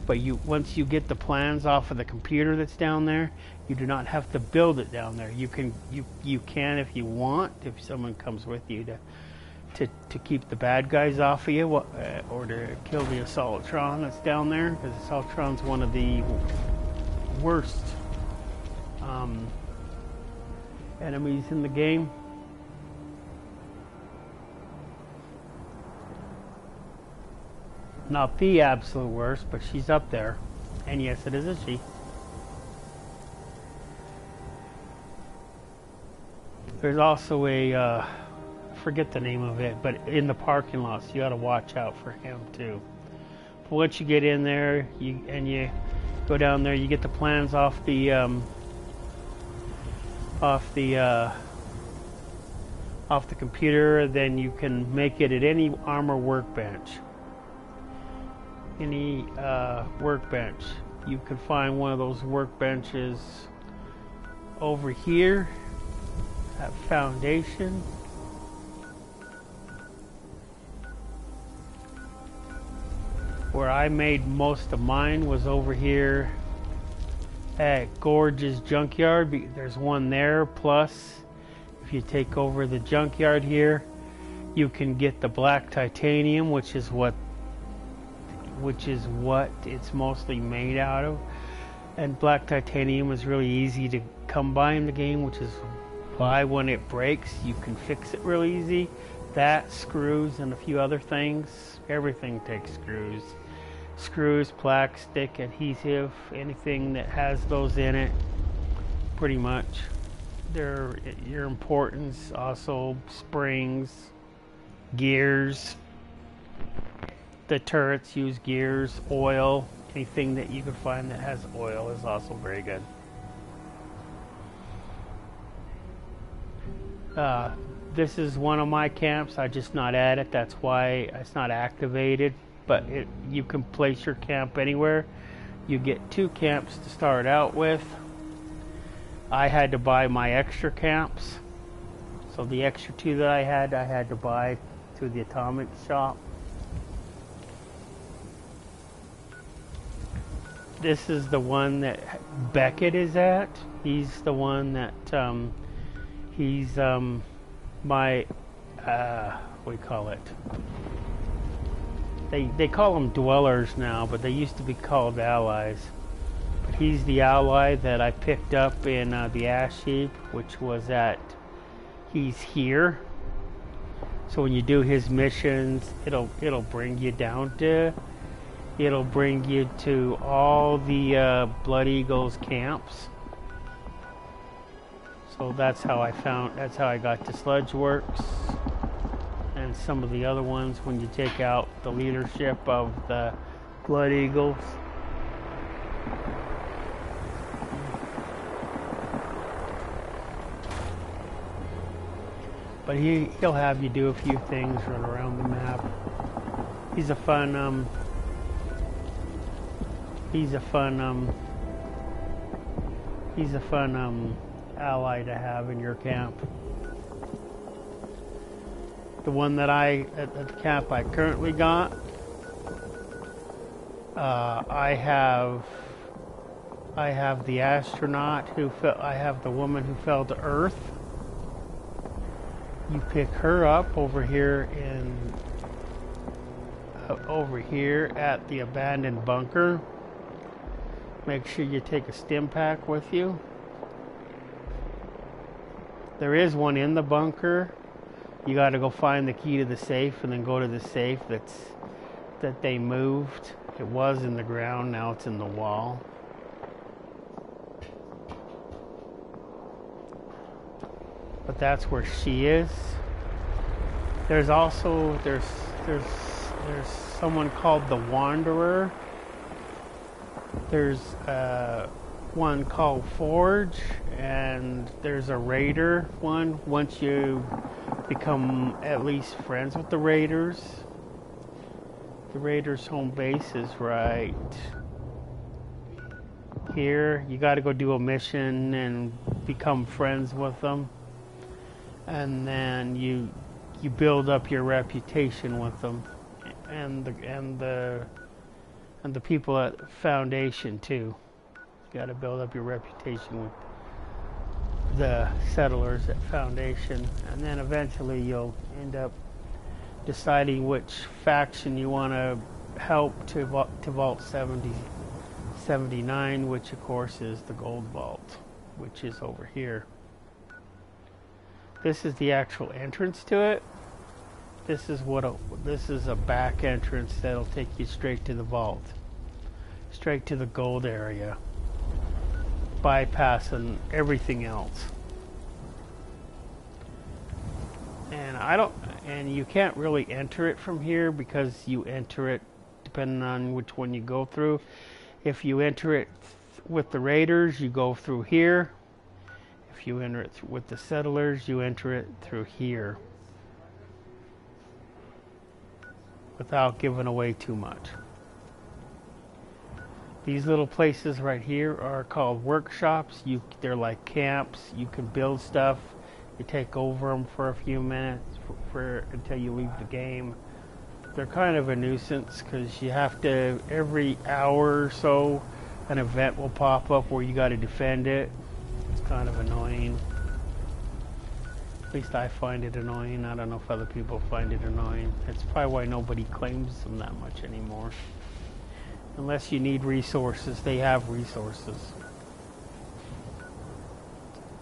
But once you get the plans off of the computer that's down there, you do not have to build it down there. You can if you want, if someone comes with you to keep the bad guys off of you, or to kill the Assaultron that's down there, because the Assaultron's one of the worst enemies in the game. Not the absolute worst, but she's up there. And yes, it is a she. There's also a, forget the name of it, but in the parking lot, so you gotta watch out for him too. But once you get in there, you go down there, you get the plans off the computer, then you can make it at any armor workbench. Workbench. You can find one of those workbenches over here at Foundation. Where I made most of mine was over here at Gorge's Junkyard. There's one there, plus if you take over the junkyard here, you can get the black titanium, which is what it's mostly made out of. And black titanium is really easy to come by in the game, which is why when it breaks you can fix it really easy, That, screws, and a few other things. Everything takes screws. Screws, plastic, adhesive, anything that has those in it, pretty much. They're your importance. Also, springs, gears. The turrets use gears, oil. Anything that you can find that has oil is also very good. This is one of my camps. I just not at it. That's why it's not activated. But you can place your camp anywhere. You get 2 camps to start out with. I had to buy my extra camps. So the extra 2 that I had to buy through the atomic shop. This is the one that Beckett is at. He's the one that he's my what do you call it? They call them dwellers now, but they used to be called allies. But he's the ally that I picked up in the ash heap, which was at, he's here. So when you do his missions, it'll bring you down to, it'll bring you to all the Blood Eagles camps. So that's how I got to Sludge Works and some of the other ones when you take out the leadership of the Blood Eagles. But he'll have you do a few things run around the map. He's a fun ally to have in your camp. The one that at the camp I currently got, I have the astronaut I have the woman who fell to Earth. You pick her up over here at the abandoned bunker. Make sure you take a stim pack with you. There is one in the bunker. You got to go find the key to the safe and then go to the safe that they moved. It was in the ground, now it's in the wall. But that's where she is. There's also there's someone called the Wanderer. There's one called Forge, and there's a Raider one. Once you become at least friends with the Raiders, the Raiders' home base is right here. You got to go do a mission and become friends with them, and then you build up your reputation with them, and the people at Foundation too. You got to build up your reputation with the settlers at Foundation, and then eventually you'll end up deciding which faction you want to help to Vault 79, which of course is the Gold Vault, which is over here. This is the actual entrance to it. This is a back entrance that'll take you straight to the vault, straight to the gold area, bypassing everything else. And you can't really enter it from here because you enter it depending on which one you go through. If you enter it with the Raiders, you go through here. If you enter it with the settlers, you enter it through here, without giving away too much. These little places right here are called workshops. They're like camps. You can build stuff. You take over them for a few minutes until you leave the game. They're kind of a nuisance because you have to, every hour or so, an event will pop up where you got to defend it. It's kind of annoying. At least I find it annoying. I don't know if other people find it annoying. It's probably why nobody claims them that much anymore. Unless you need resources, they have resources.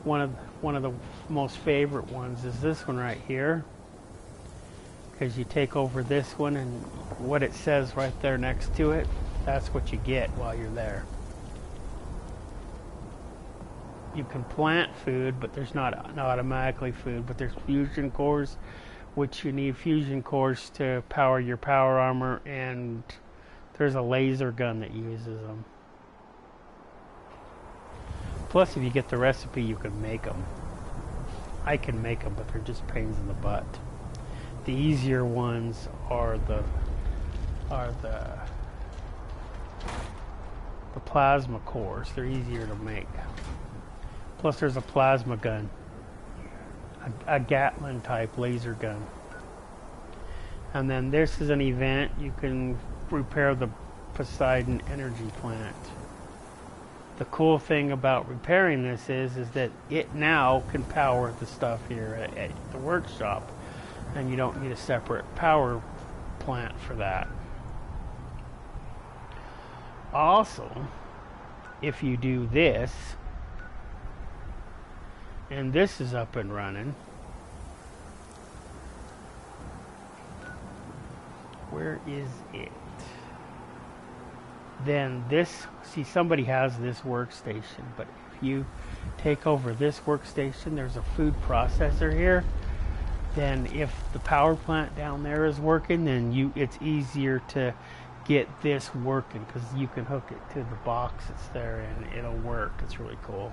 One of the most favorite ones is this one right here. because you take over this one, and what it says right there next to it, that's what you get while you're there. You can plant food, but there's not automatically food, but there's fusion cores, which you need fusion cores to power your power armor, and there's a laser gun that uses them. Plus, if you get the recipe, you can make them. I can make them, but they're just pains in the butt. The easier ones are the plasma cores. They're easier to make. Plus, there's a plasma gun, a Gatling type laser gun. And then this is an event. You can repair the Poseidon energy plant. The cool thing about repairing this is that it now can power the stuff here at the workshop, and you don't need a separate power plant for that. Also, if you do this, and this is up and running, where is it? Then this, see, somebody has this workstation, but if you take over this workstation, there's a food processor here. Then if the power plant down there is working, then it's easier to get this working, because you can hook it to the box that's there and it'll work. It's really cool.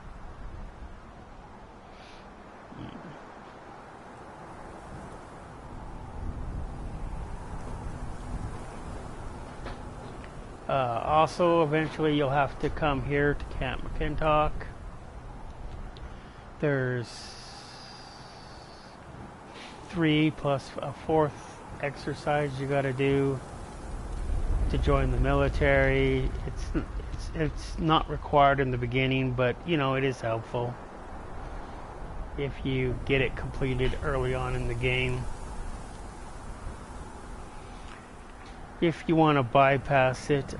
Also, eventually you'll have to come here to Camp McClintock. There's 3 plus a 4th exercise you got to do to join the military. It's not required in the beginning, but you know, it is helpful if you get it completed early on in the game. If you want to bypass it,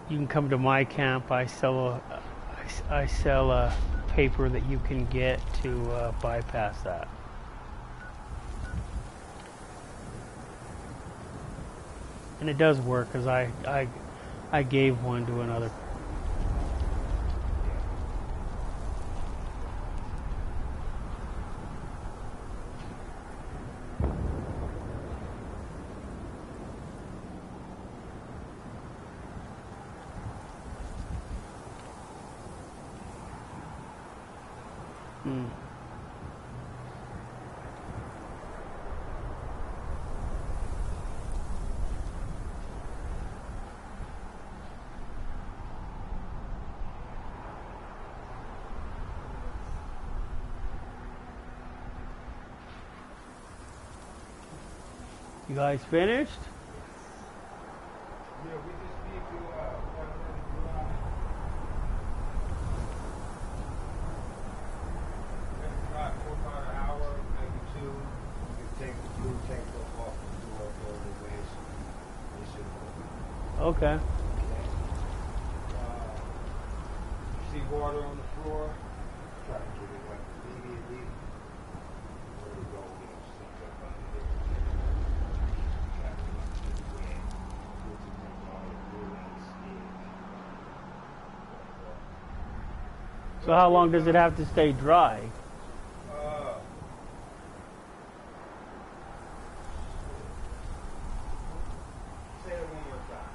you can come to my camp. I sell a paper that you can get to bypass that. And it does work, because I gave one to another. You guys finished? Yeah, we just need to drive for about an hour, maybe 2. You can take the blue tank off the door, go the way it should go. Okay. See water on the floor? Try to get it wet immediately. There we go. So how long does it have to stay dry? Say it one more time.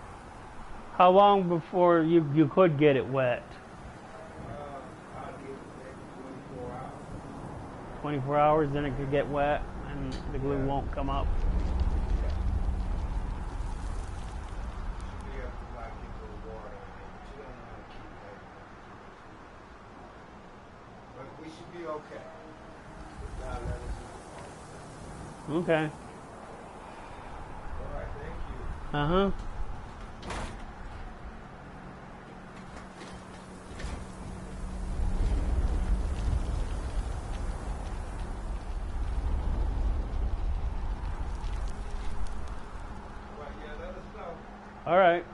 How long before you could get it wet? I'll give it maybe 24 hours. 24 hours, then it could get wet and the glue won't come up. We should be okay. Now let us know. Okay. All right, thank you. Uh-huh. Well, yeah, let us know. All right.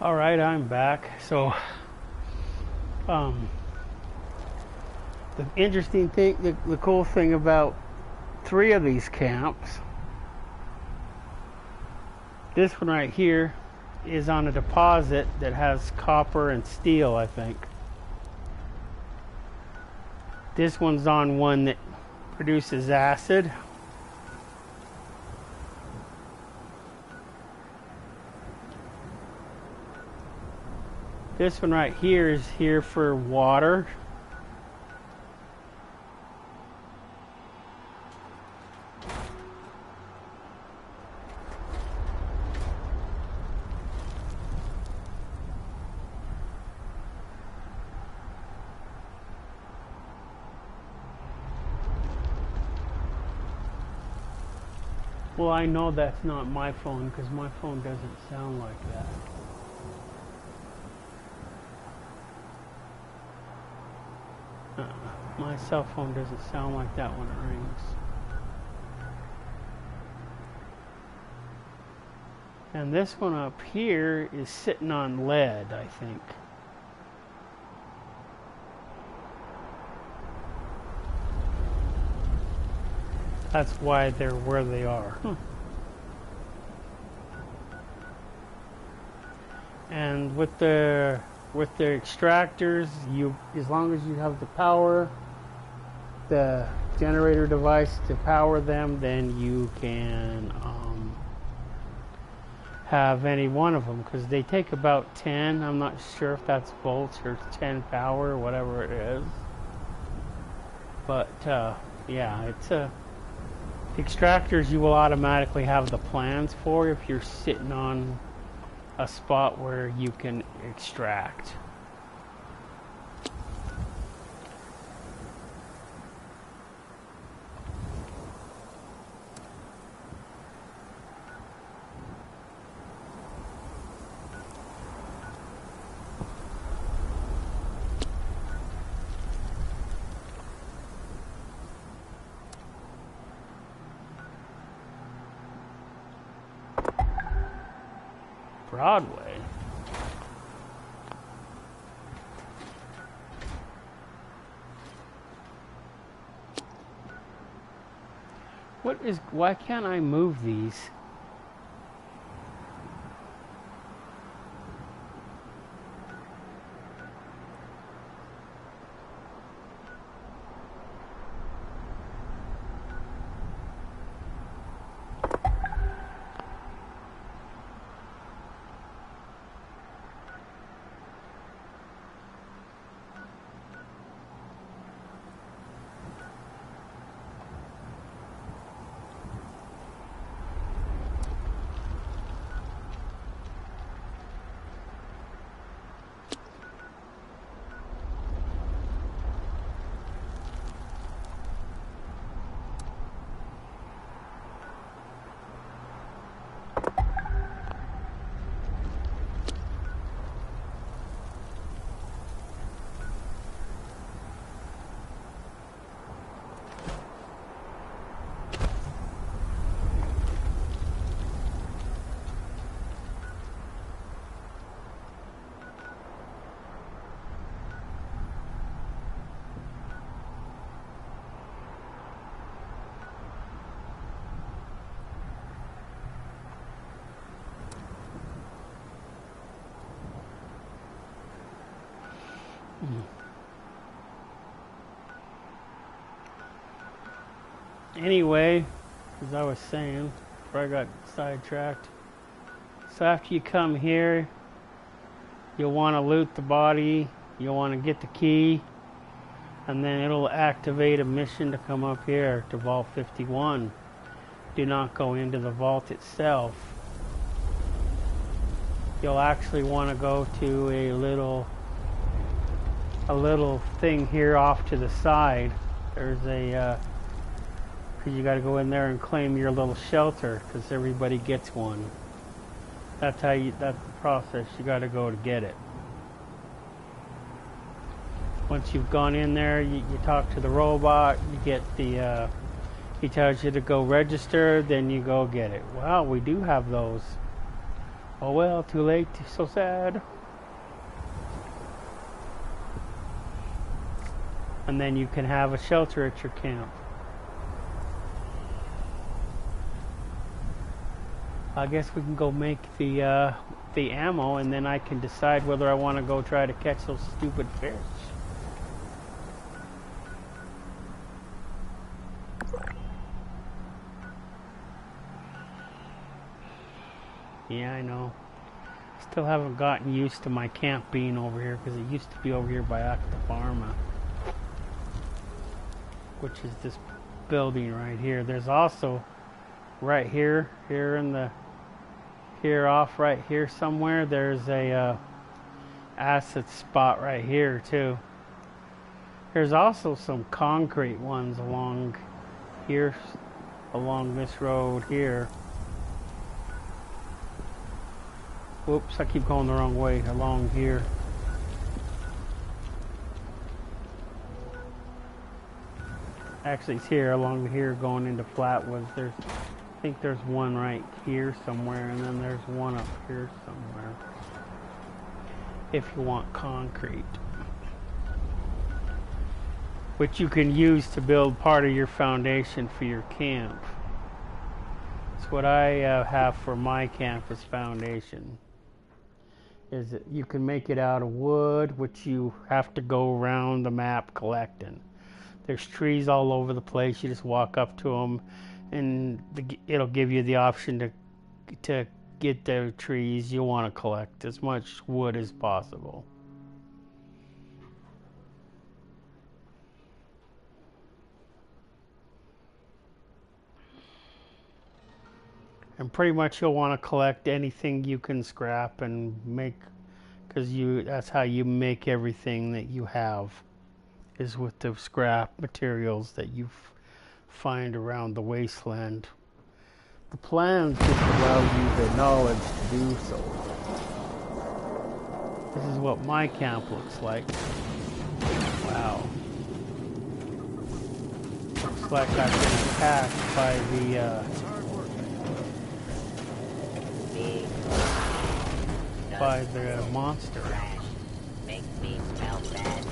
All right, I'm back. So, the interesting thing, the cool thing about 3 of these camps, this one right here is on a deposit that has copper and steel, I think. This one's on one that produces acid. This one right here is here for water. Well, I know that's not my phone because my phone doesn't sound like that. My cell phone doesn't sound like that when it rings. And this one up here is sitting on lead, I think. That's why they're where they are. And with the extractors, as long as you have the power, the generator device to power them, then you can have any one of them, because they take about 10. I'm not sure if that's volts or 10 power or whatever it is. But yeah, it's the extractors you will automatically have the plans for if you're sitting on a spot where you can extract. Broadway. Why can't I move these? Anyway, as I was saying before I got sidetracked, so after you come here, you'll want to loot the body, you'll want to get the key, and then it'll activate a mission to come up here to Vault 51. Do not go into the vault itself. You'll actually want to go to a little thing here off to the side. There's a because you got to go in there and claim your little shelter, because everybody gets one. That's the process. You got to go to get it. Once you've gone in there, you talk to the robot, you get the, he tells you to go register, then you go get it. Wow, we do have those. Oh well, too late, so sad. And then you can have a shelter at your camp. I guess we can go make the ammo, and then I can decide whether I want to go try to catch those stupid fish. Yeah, I know. Still haven't gotten used to my camp being over here, because it used to be over here by Acta Pharma, which is this building right here. There's also right here off right here somewhere, there's a acid spot right here too. There's also some concrete ones along here, along this road here. Whoops, I keep going the wrong way. Along here. Actually, it's here, along here, going into Flatwoods. I think there's one right here somewhere, and then there's one up here somewhere. If you want concrete, which you can use to build part of your foundation for your camp. It's what I have for my campus foundation. Is that you can make it out of wood, which you have to go around the map collecting. There's trees all over the place. You just walk up to them, and it'll give you the option to get the trees you want to collect, as much wood as possible. And pretty much you'll want to collect anything you can scrap and make, because that's how you make everything that you have, is with the scrap materials that you find around the wasteland. The plans just allow you the knowledge to do so. This is what my camp looks like. Wow. Looks like I've been attacked by the monster. Makes me smell bad.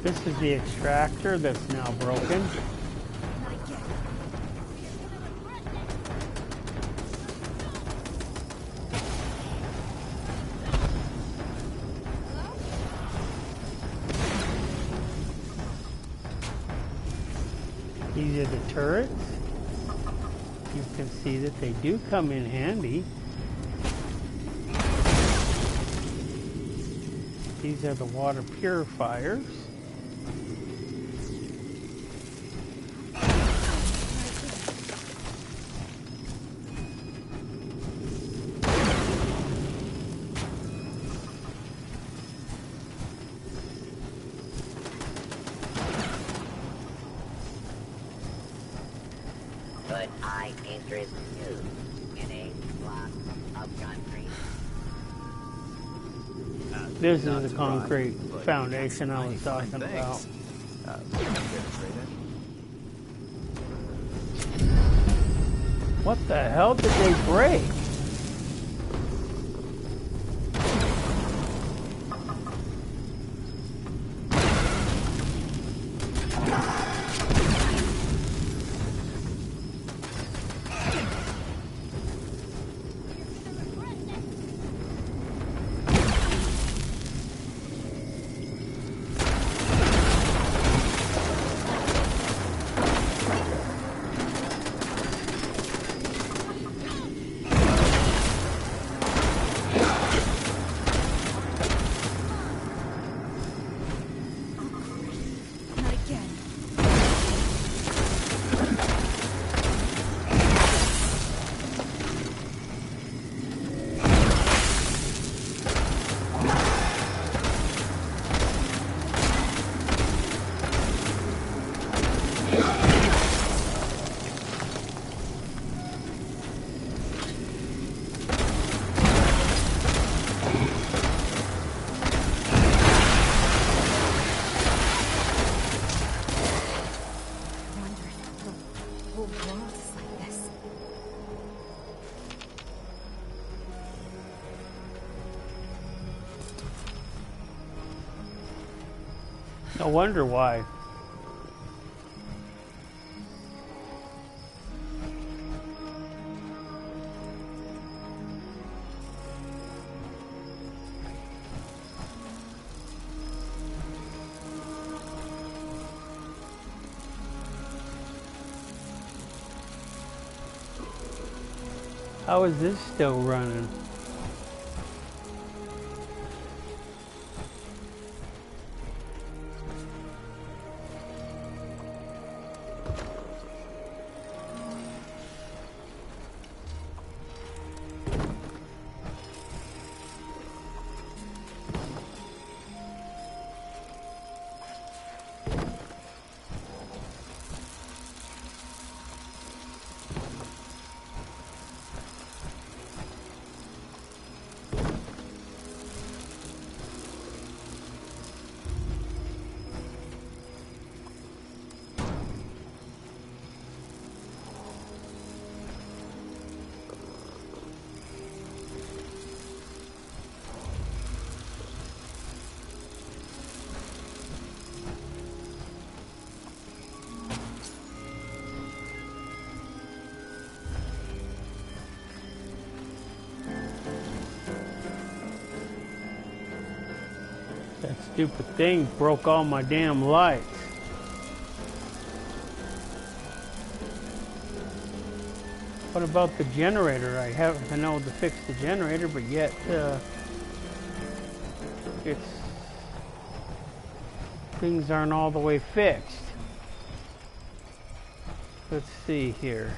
This is the extractor that's now broken. These are the turrets. You can see that they do come in handy. These are the water purifiers. But I interest you in a block of country. This is the concrete foundation I was talking about. What the hell did they break? whole world is like this. No wonder why. How is this still running? That stupid thing broke all my damn lights. What about the generator? I know to fix the generator, but yet things aren't all the way fixed. Let's see here.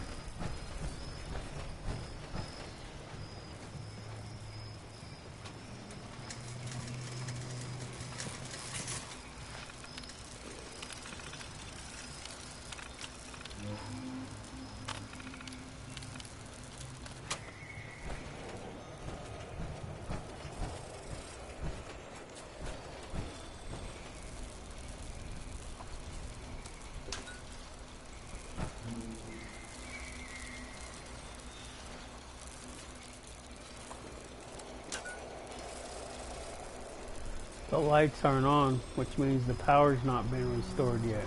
The lights aren't on, which means the power's not been restored yet.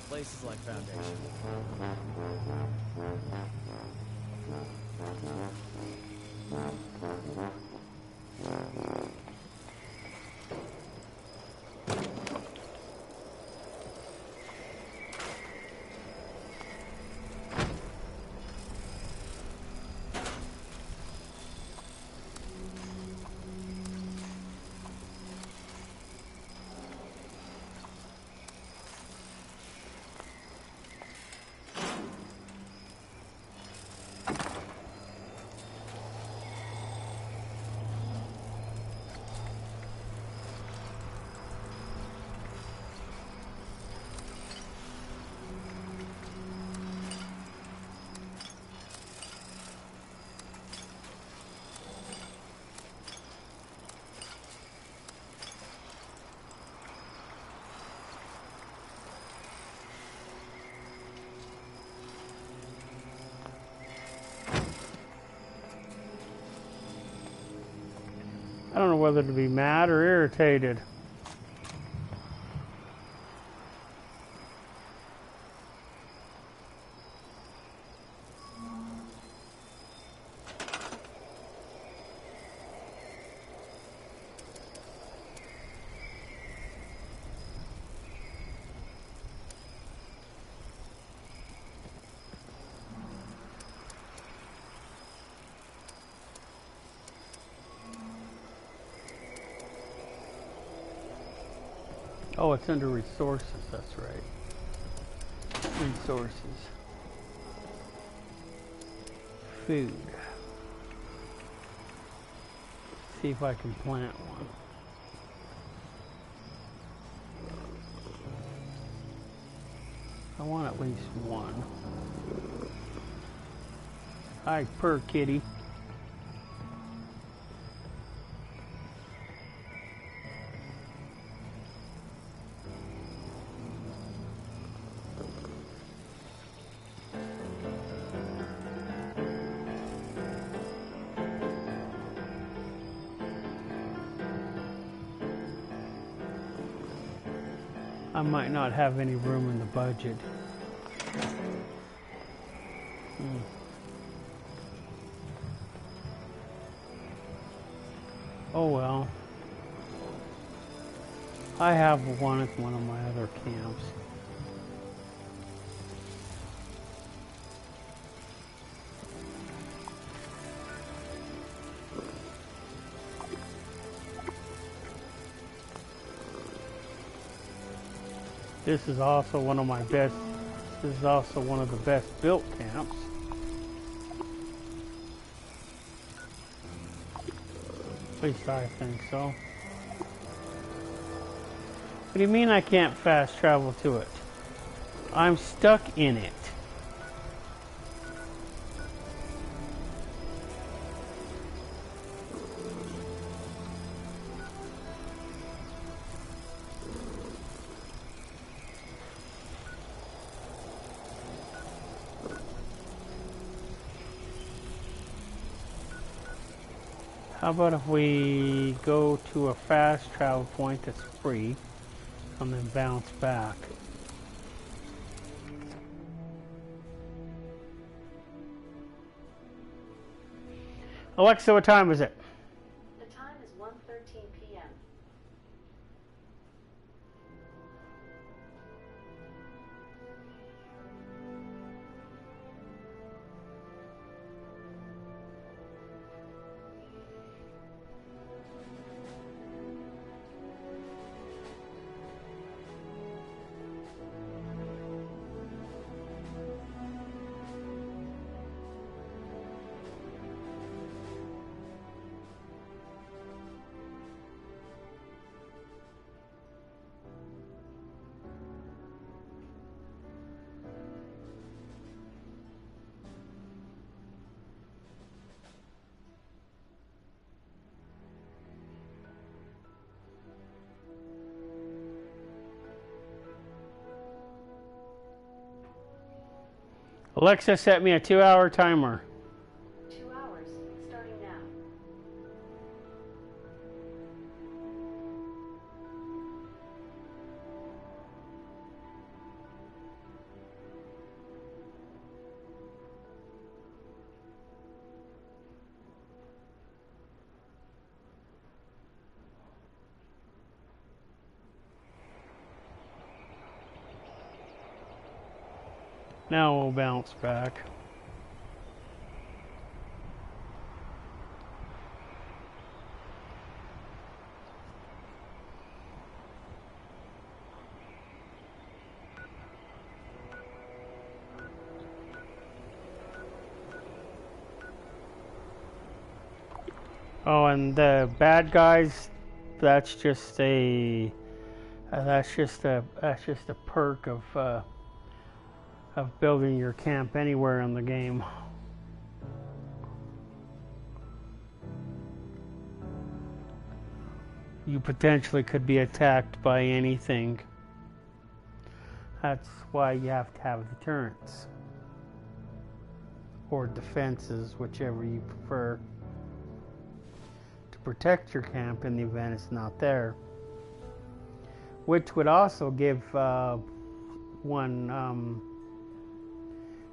Places like Foundation. I don't know whether to be mad or irritated. Oh, it's under resources, that's right. Resources. Food. See if I can plant one. I want at least one. Hi, purr kitty. I might not have any room in the budget. Oh well. I have one at one of my other camps. This is also one of my best, this is also one of the best built camps. At least I think so. What do you mean I can't fast travel to it? I'm stuck in it. How about if we go to a fast travel point that's free and then bounce back? Alexa, what time is it? The time is 1:13 p.m. Alexa, set me a 2-hour timer. 2 hours, starting now. Now we'll bounce back. Oh, and the bad guys, that's just a perk of building your camp anywhere in the game. You potentially could be attacked by anything. That's why you have to have deterrents. Or defenses, whichever you prefer. protect your camp in the event it's not there. Which would also give one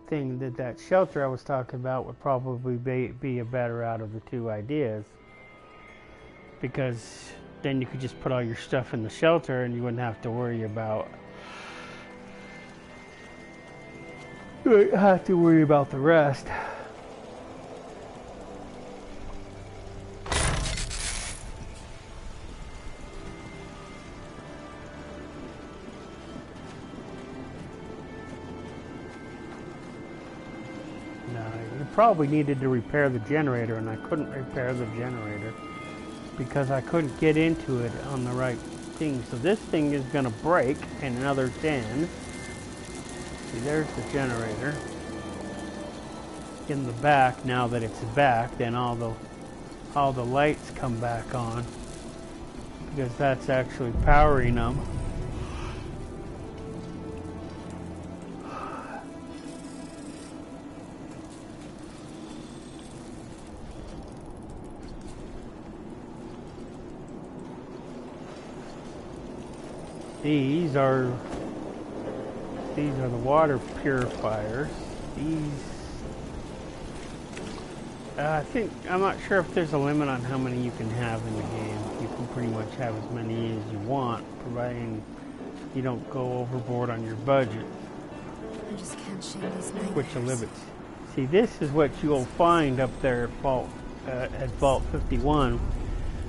thing that shelter I was talking about would probably be a better out of the two ideas. Because then you could just put all your stuff in the shelter and you wouldn't have to worry about the rest. Now, you probably needed to repair the generator, and I couldn't repair the generator because I couldn't get into it on the right thing. So this thing is going to break in another 10. See, there's the generator in the back. Now that it's back, then all the lights come back on because that's actually powering them. These are the water purifiers. I'm not sure if there's a limit on how many you can have in the game. You can pretty much have as many as you want, providing you don't go overboard on your budget. I just can't shake these nightmares. Which limits. See, this is what you'll find up there at Vault 51.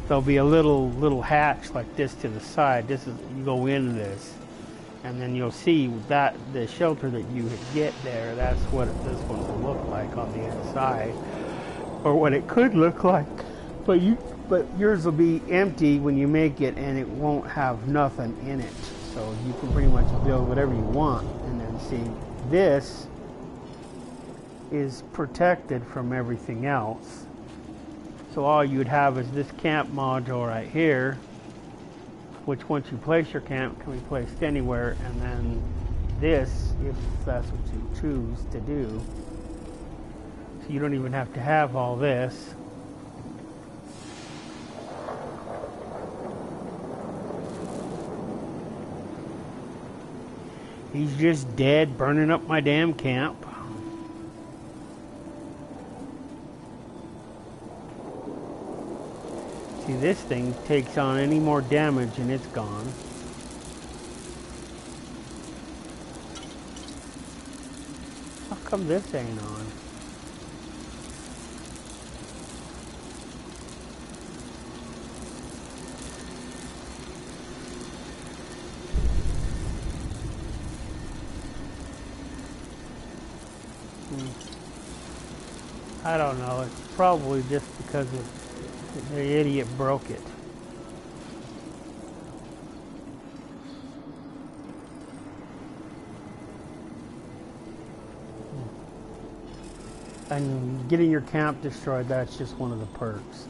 There'll be a little hatch like this to the side. This is, you go into this, and then you'll see that the shelter that you get there. That's what this one will look like on the inside, or what it could look like. But yours will be empty when you make it, and it won't have nothing in it. So you can pretty much build whatever you want. And then see, this is protected from everything else. So all you'd have is this camp module right here, which once you place your camp can be placed anywhere, and then this, if that's what you choose to do. So you don't even have to have all this. He's just dead, burning up my damn camp. See, this thing takes on any more damage and it's gone. How come this ain't on? I don't know. It's probably just because of the idiot broke it. And getting your camp destroyed, that's just one of the perks.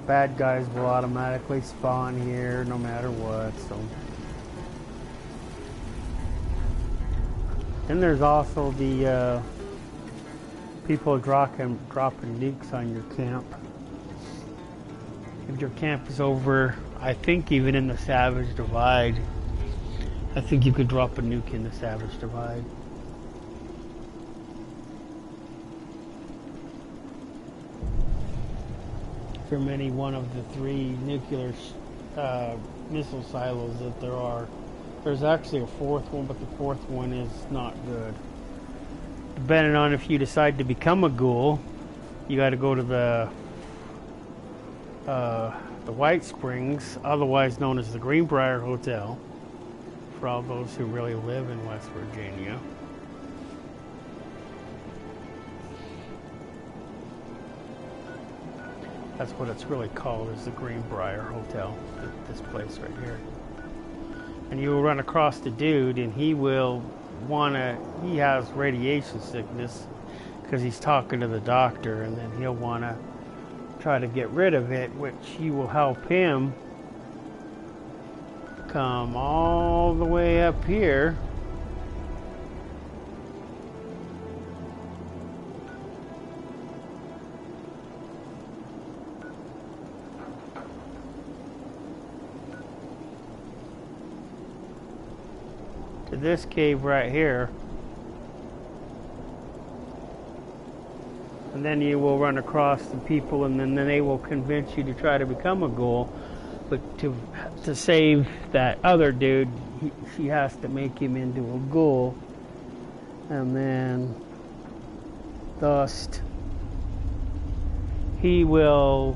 Bad guys will automatically spawn here no matter what, so. Then there's also the people dropping nukes on your camp. If your camp is over, I think even in the Savage Divide, I think you could drop a nuke in the Savage Divide. From any one of the 3 nuclear missile silos that there are. There's actually a 4th one, but the 4th one is not good. Depending on if you decide to become a ghoul, you got to go to the White Springs, otherwise known as the Greenbrier Hotel, for all those who really live in West Virginia. That's what it's really called, is the Greenbrier Hotel, this place right here. And you will run across the dude, and he has radiation sickness because he's talking to the doctor, and then he'll want to try to get rid of it, which you will help him come all the way up here. to this cave right here. And then you will run across the people, and then they will convince you to try to become a ghoul. But to save that other dude, she has to make him into a ghoul. And then thus you will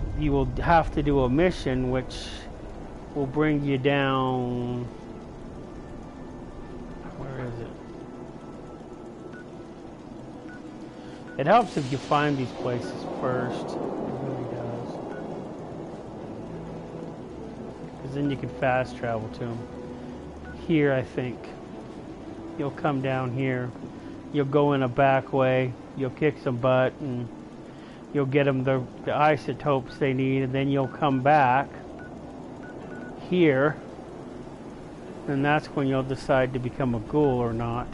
have to do a mission which will bring you down. Where is it? It helps if you find these places first. It really does. Because then you can fast travel to them. Here, I think. You'll come down here. You'll go in a back way. You'll kick some butt and you'll get them the isotopes they need, and then you'll come back here, and that's when you'll decide to become a ghoul or not.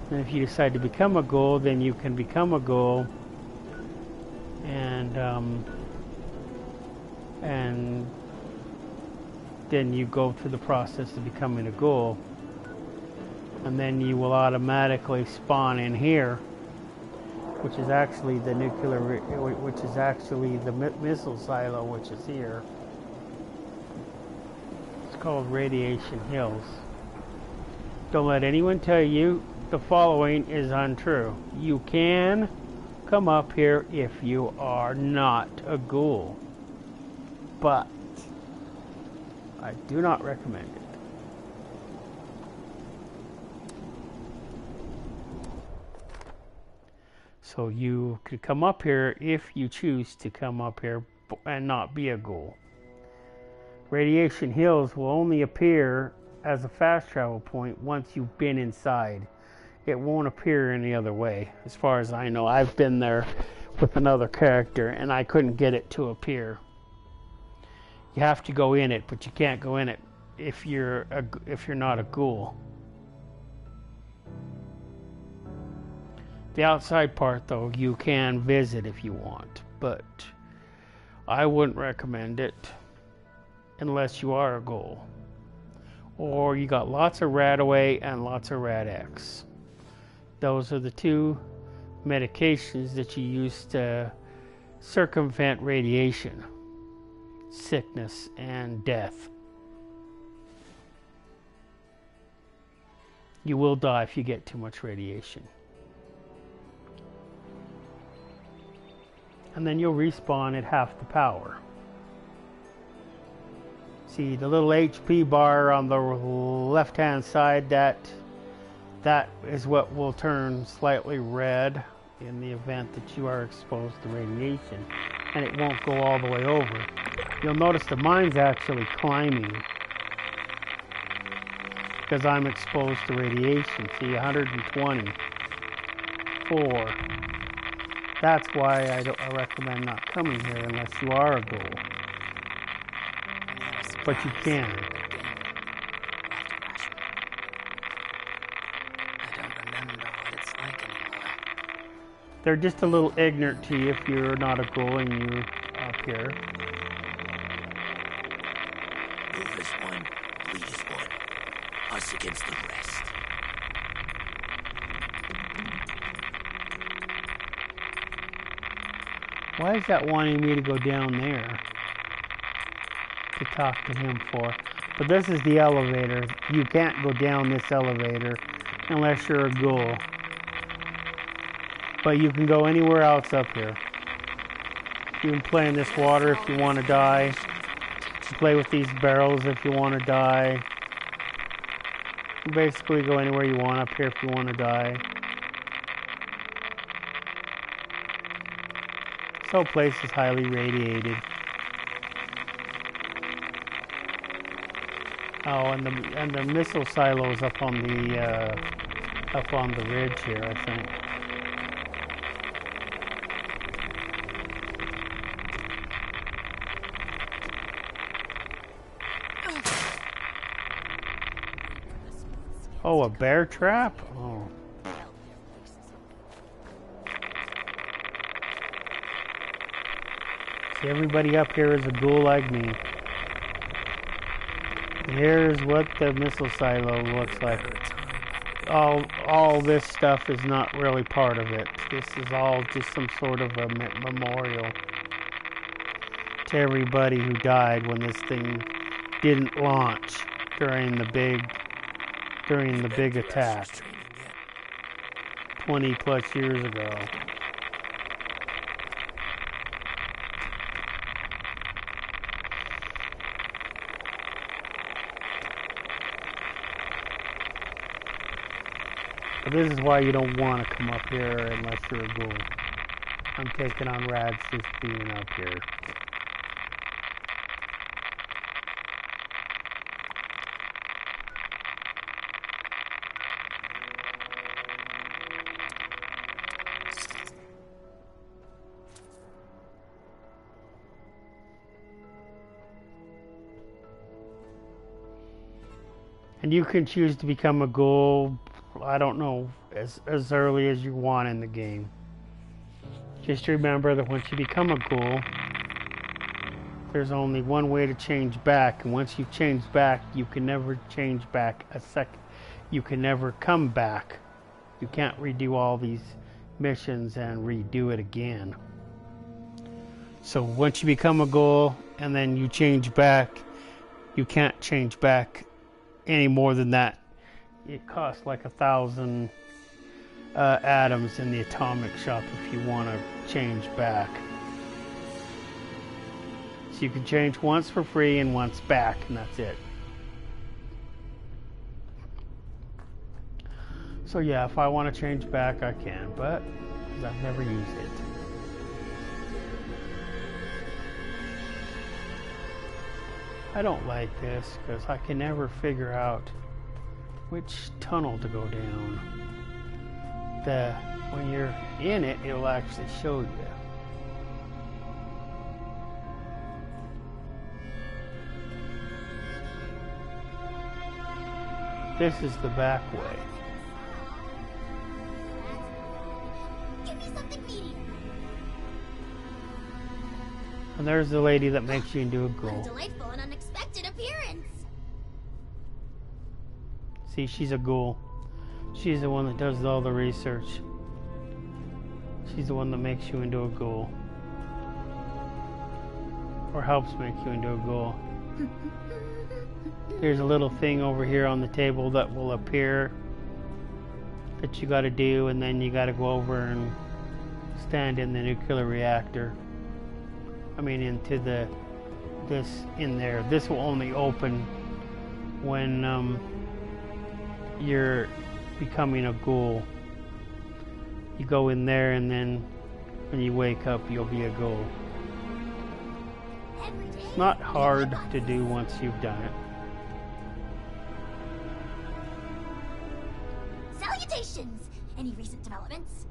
And if you decide to become a ghoul, then you can become a ghoul, and then you go through the process of becoming a ghoul, and then you will automatically spawn in here, which is actually the which is actually the missile silo, which is here. It's called Radiation Hills. Don't let anyone tell you the following is untrue. You can come up here if you are not a ghoul, but I do not recommend it. So you can come up here if you choose to come up here and not be a ghoul. Radiation Hills will only appear as a fast travel point once you've been inside. It won't appear any other way, as far as I know. I've been there with another character and I couldn't get it to appear. You have to go in it, but you can't go in it if you're not a ghoul. The outside part, though, you can visit if you want, but I wouldn't recommend it unless you are a ghoul. Or you got lots of Radaway and lots of Rad-X. Those are the two medications that you use to circumvent radiation, sickness, and death. You will die if you get too much radiation. And then you'll respawn at half the power. See the little HP bar on the left hand side, that is what will turn slightly red in the event that you are exposed to radiation, and it won't go all the way over. You'll notice the mine's actually climbing because I'm exposed to radiation. See, 120, 4. That's why I recommend not coming here unless you are a ghoul. But you can. I don't remember what it's like anymore. They're just a little ignorant to you if you're not a ghoul and you up here. Move as one, bleed as one. Us against the rest. Why is that wanting me to go down there to talk to him for? But this is the elevator. You can't go down this elevator unless you're a ghoul. But you can go anywhere else up here. You can play in this water if you want to die. You can play with these barrels if you want to die. You basically go anywhere you want up here if you want to die. This whole place is highly radiated. Oh, and the missile silos up on the ridge here, I think. Oh, a bear trap? Oh. See, everybody up here is a ghoul like me. Here's what the missile silo looks like. All this stuff is not really part of it. This is all just some sort of a memorial to everybody who died when this thing didn't launch during the big attack 20 plus years ago. But this is why you don't want to come up here unless you're a ghoul. I'm taking on Rads just being up here. And you can choose to become a ghoul, I don't know, as early as you want in the game. Just remember that once you become a ghoul, there's only one way to change back. And once you've changed back, you can never change back a second. You can never come back. You can't redo all these missions and redo it again. So once you become a ghoul and then you change back, you can't change back any more than that. It costs like 1,000 atoms in the atomic shop if you want to change back. So you can change once for free and once back, and that's it. So yeah, if I want to change back, I can, but because I've never used it. I don't like this because I can never figure out which tunnel to go down. When you're in it, it'll actually show you. This is the back way. Give me something meaty. And there's the lady that makes you into a ghoul. What a delightful and unexpected appearance. See, she's a ghoul. She's the one that does all the research. She's the one that makes you into a ghoul. Or helps make you into a ghoul. There's a little thing over here on the table that will appear that you gotta do, and then you gotta go over and stand in the nuclear reactor. I mean, into this in there. This will only open when you're becoming a ghoul. You go in there, and then when you wake up, you'll be a ghoul. It's not hard to do once you've done it. Salutations! Any recent developments?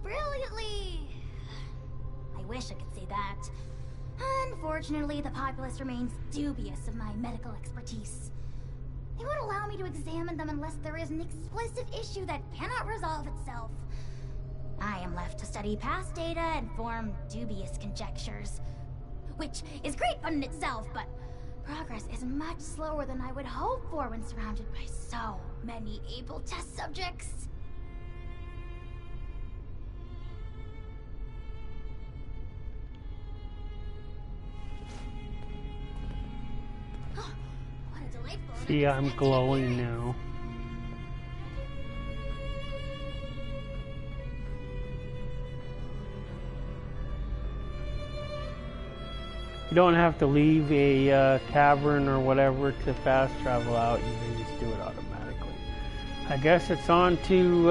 Brilliantly! I wish I could say that. Unfortunately, the populace remains dubious of my medical expertise. They won't allow me to examine them unless there is an explicit issue that cannot resolve itself. I am left to study past data and form dubious conjectures. Which is great fun in itself, but progress is much slower than I would hope for when surrounded by so many able test subjects. See, I'm glowing now. You don't have to leave a cavern or whatever to fast travel out. You can just do it automatically. I guess it's on to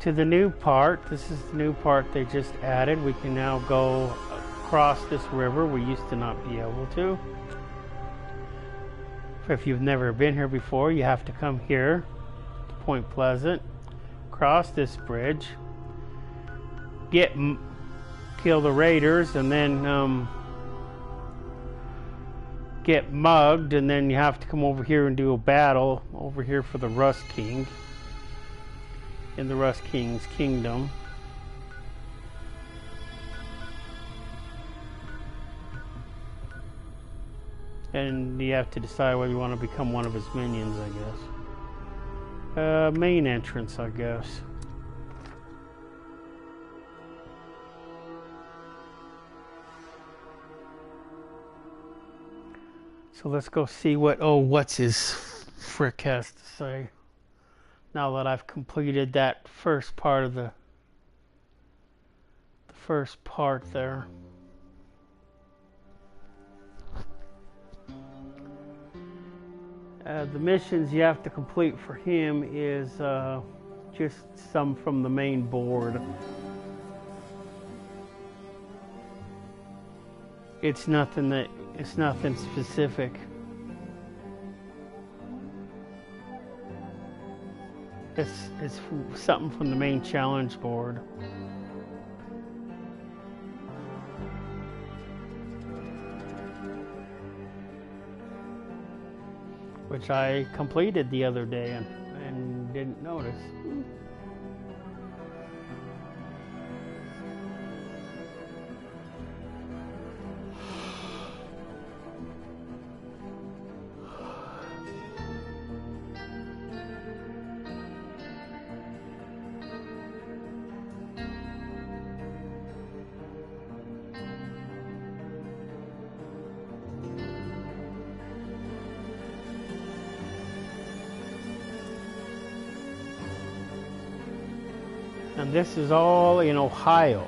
the new part. This is the new part they just added. We can now go across this river. We used to not be able to. If you've never been here before, you have to come here to Point Pleasant, cross this bridge, kill the raiders, and then get mugged, and then you have to come over here and do a battle over here for the Rust King in the Rust King's kingdom. And you have to decide whether you want to become one of his minions, I guess. Main entrance, I guess. So let's go see what's his frick has to say. Now that I've completed that first part of the first part there. The missions you have to complete for him is just some from the main board. It's nothing specific. It's something from the main challenge board. Which I completed the other day and didn't notice. And this is all in Ohio.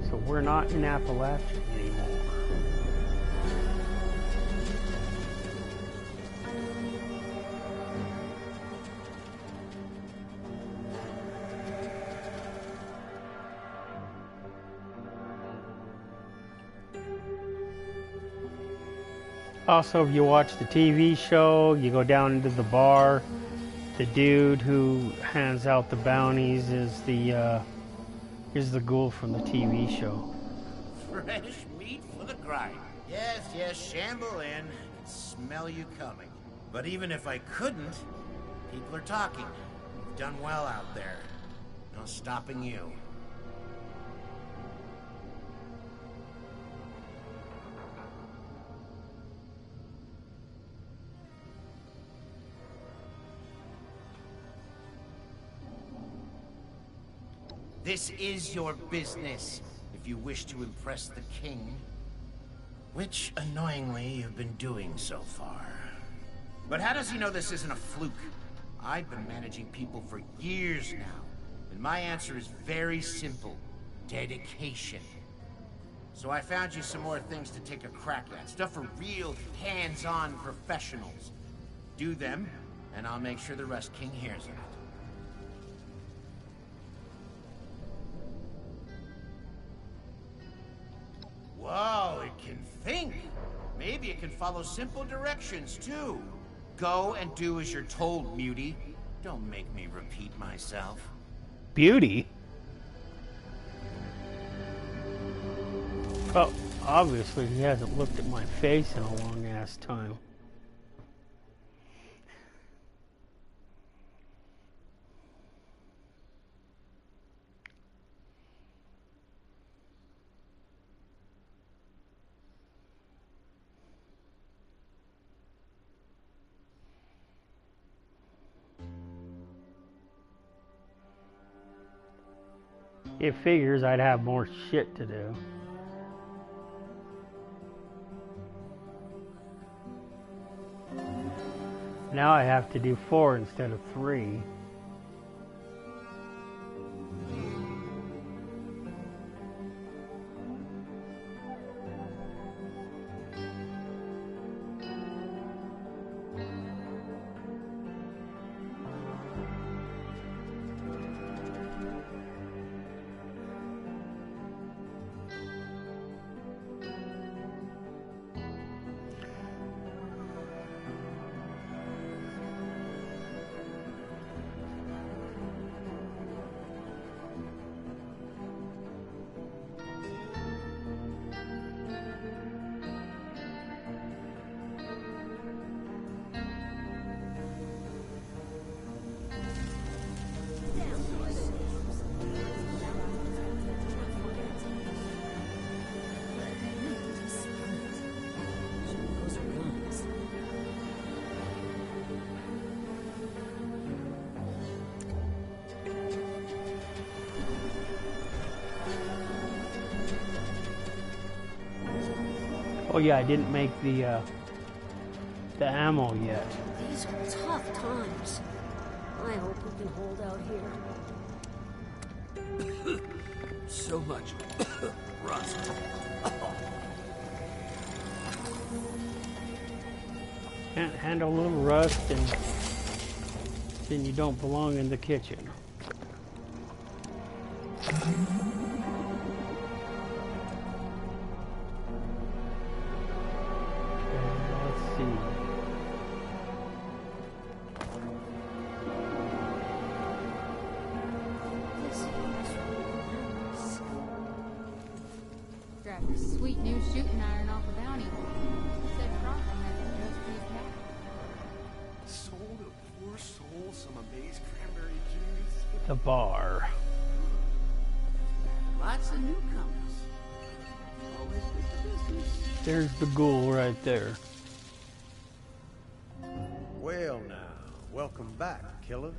So we're not in Appalachia anymore. Also, if you watch the TV show, you go down into the bar. The dude who hands out the bounties is the ghoul from the TV show. Fresh meat for the grind. Yes, shamble in. I can smell you coming. But even if I couldn't, people are talking. You've done well out there. No stopping you. This is your business, if you wish to impress the king. Which, annoyingly, you've been doing so far. But how does he know this isn't a fluke? I've been managing people for years now, and my answer is very simple. Dedication. So I found you some more things to take a crack at. Stuff for real, hands-on professionals. Do them, and I'll make sure the rest King hears of it. Whoa, it can think. Maybe it can follow simple directions, too. Go and do as you're told, Muty. Don't make me repeat myself. Beauty? Well, obviously he hasn't looked at my face in a long-ass time. It figures I'd have more shit to do. Now I have to do 4 instead of 3. Oh yeah, I didn't make the ammo yet. These are tough times. I hope we can hold out here. So much rust. Can't handle a little rust, and then you don't belong in the kitchen. Grab a sweet new shooting iron off a bounty. Said Crocker had it just for his cat. Sold a poor soul some amazed cranberry juice. The bar. Lots of newcomers. Always good for business. There's the ghoul right there. Well now, welcome back, killer.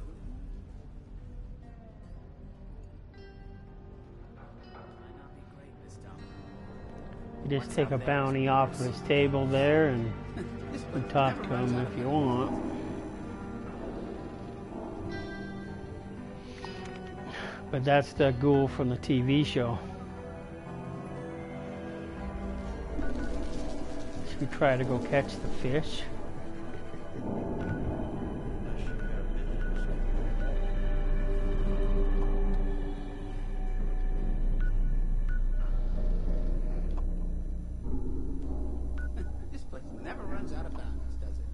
You just take a bounty off of his table there and you talk to him if you want. But that's the ghoul from the TV show. Should we try to go catch the fish? This place never runs out of bounties, does it?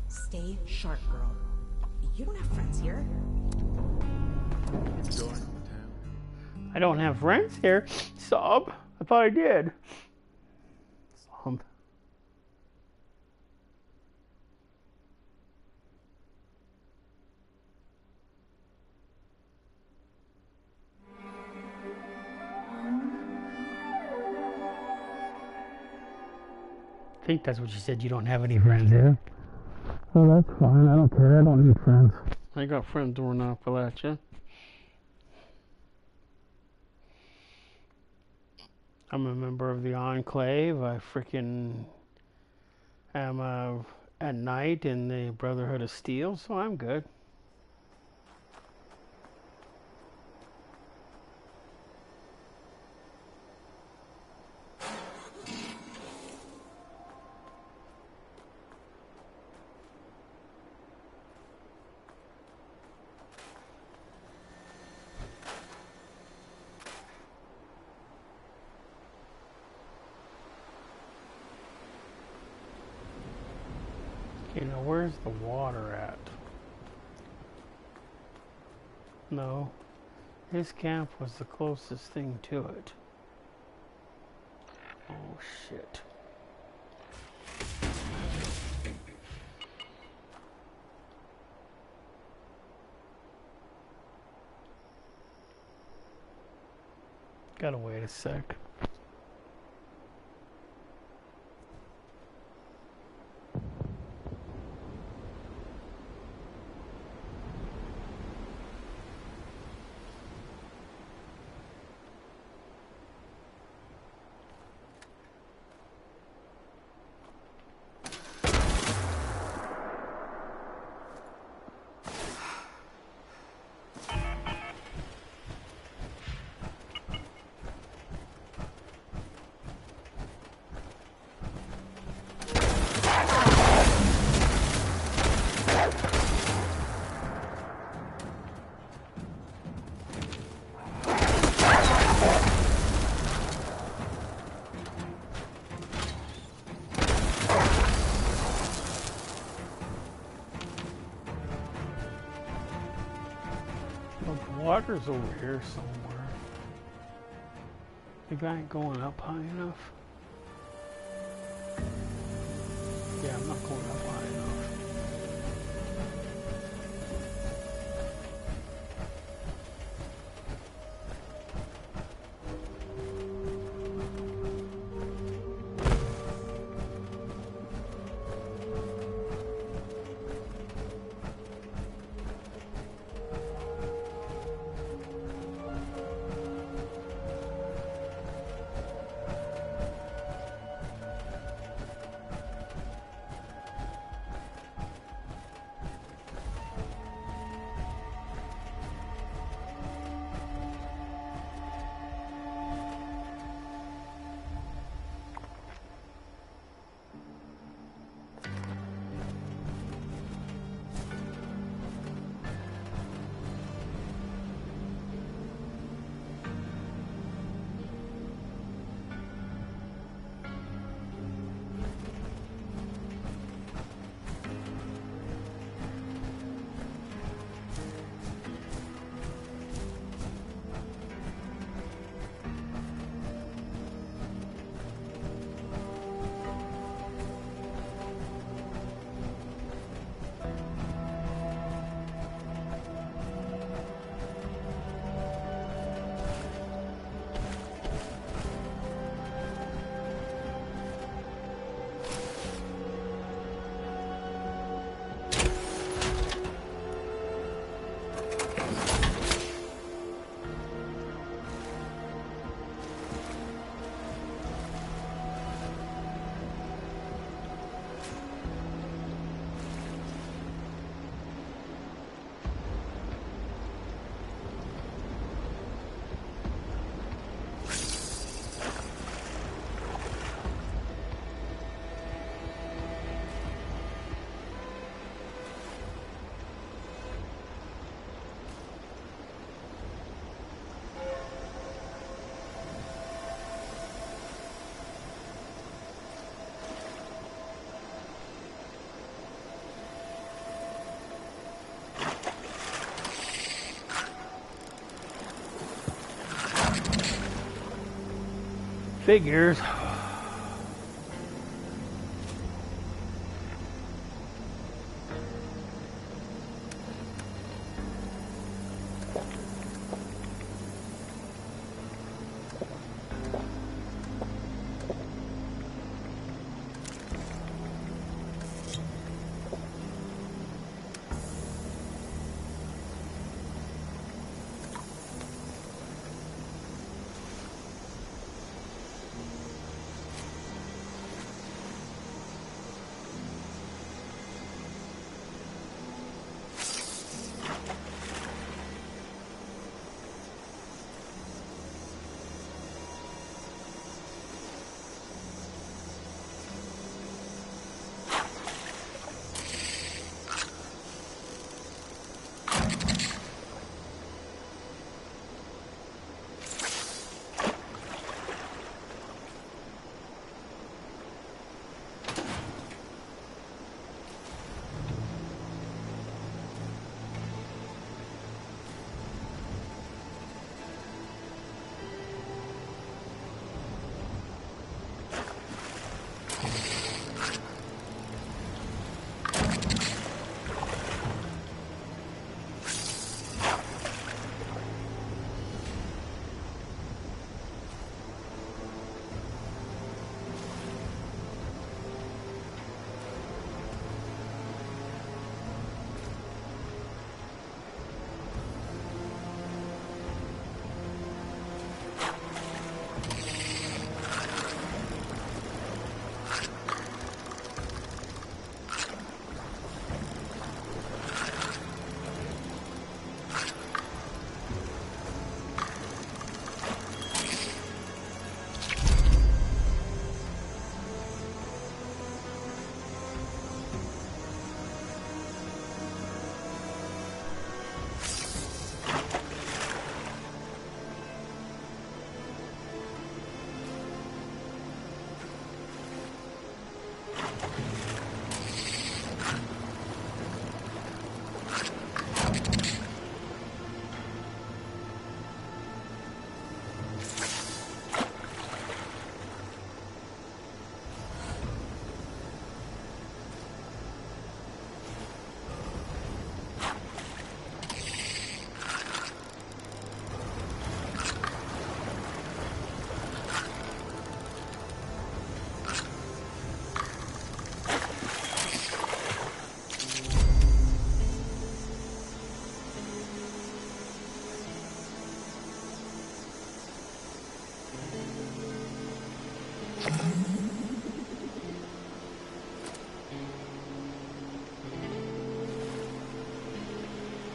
Stay sharp, girl. You don't have friends here. I don't have friends here. Sob. I thought I did. Sob. I think that's what you said. You don't have any friends here. Oh, that's fine. I don't care. I don't need friends. I got friends doing Appalachia. I'm a member of the Enclave. I freaking am at night in the Brotherhood of Steel, so I'm good. You know, where's the water at? No, his camp was the closest thing to it. Oh shit. Gotta wait a sec. Water's over here somewhere. Maybe I ain't going up high enough. Yeah, I'm not going up high enough. Figures.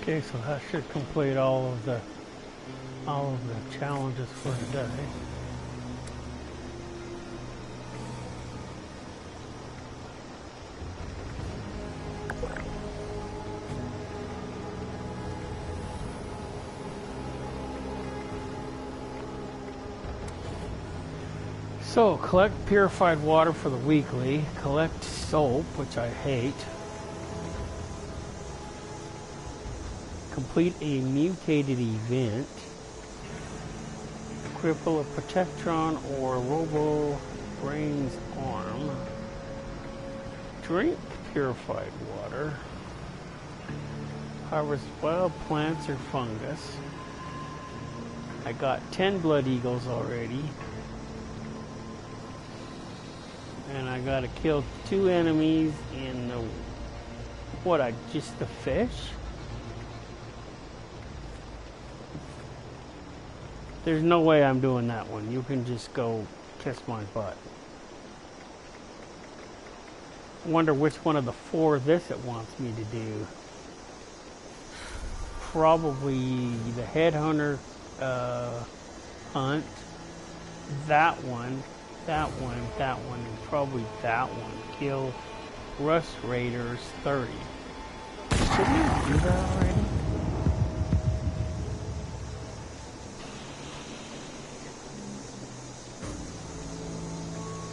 Okay, so that should complete all of the challenges for today. So, collect purified water for the weekly, collect soap, which I hate, complete a mutated event, cripple a Protectron or Robo Brain's arm, drink purified water, harvest wild plants or fungus. I got 10 blood eagles already. And I gotta kill 2 enemies in the, just the fish? There's no way I'm doing that one. You can just go kiss my butt. I wonder which one of the 4 this it wants me to do. Probably the headhunter hunt, that one, and probably that one. Kill Rust Raiders 30. Shouldn't I do that already?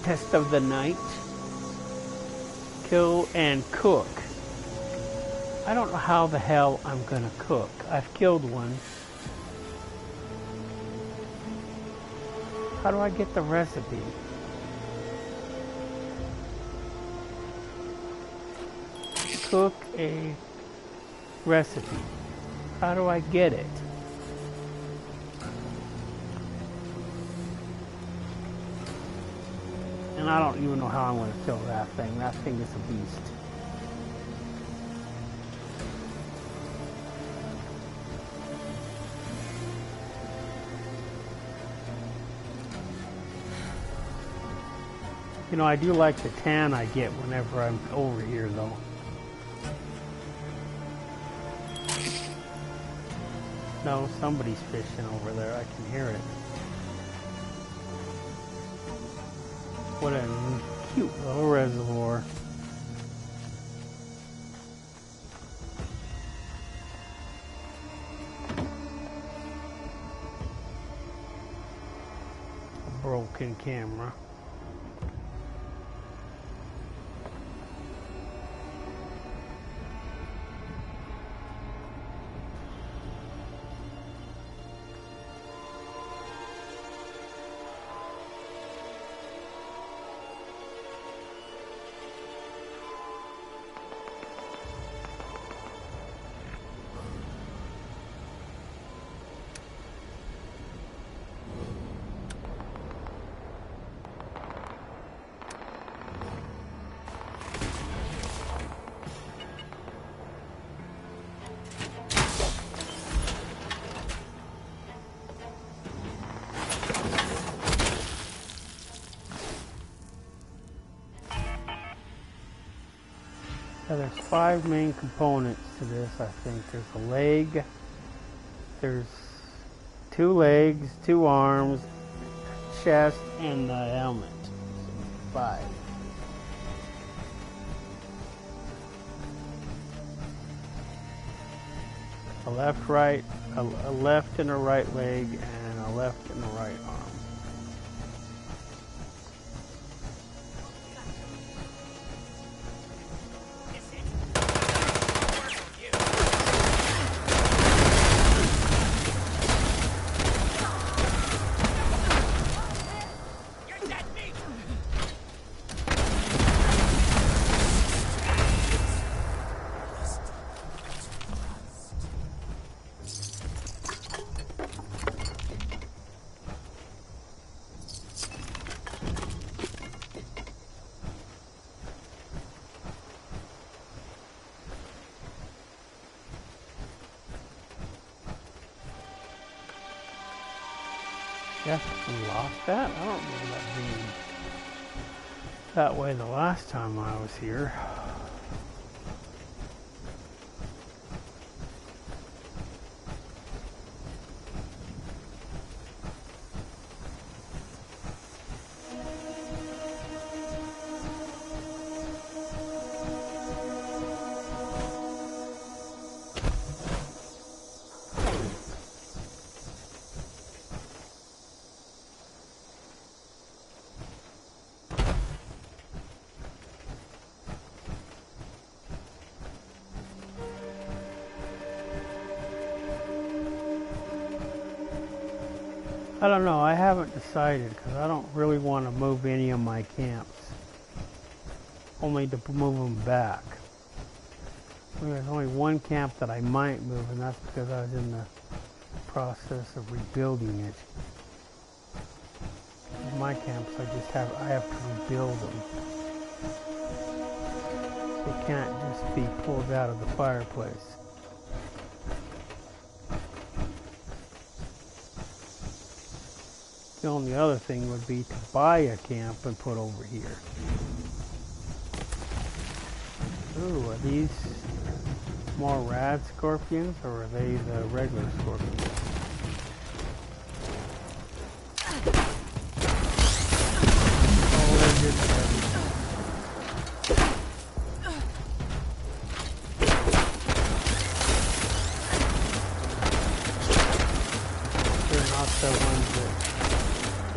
Test of the night. Kill and cook. I don't know how the hell I'm gonna cook. I've killed one. How do I get the recipe? Cook a recipe. How do I get it? And I don't even know how I'm going to kill that thing. That thing is a beast. You know, I do like the tan I get whenever I'm over here, though. No, somebody's fishing over there. I can hear it. What a cute little reservoir. A broken camera. So there's 5 main components to this, I think. There's a leg, there's 2 legs, 2 arms, chest, and the helmet. 5. A left, right, a left and a right leg, and a left and a right arm. Guess we lost that? I don't remember that being that way the last time I was here. I don't know, I haven't decided because I don't really want to move any of my camps. Only to move them back. There's only one camp that I might move, and that's because I was in the process of rebuilding it. My camps, I have to rebuild them. They can't just be pulled out of the fireplace. The only other thing would be to buy a camp and put over here. Ooh, are these more rad scorpions or are they the regular scorpions? Oh, they're just they're not the ones that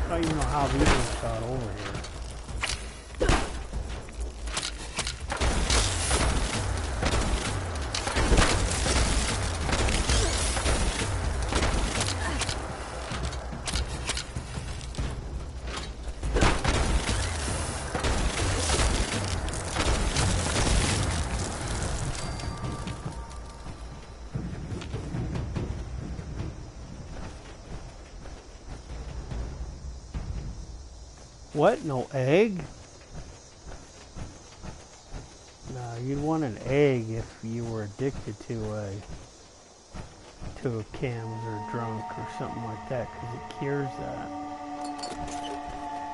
I don't even know how these ones got over here. What? No egg? No, you'd want an egg if you were addicted to chems or drunk or something like that, because it cures that.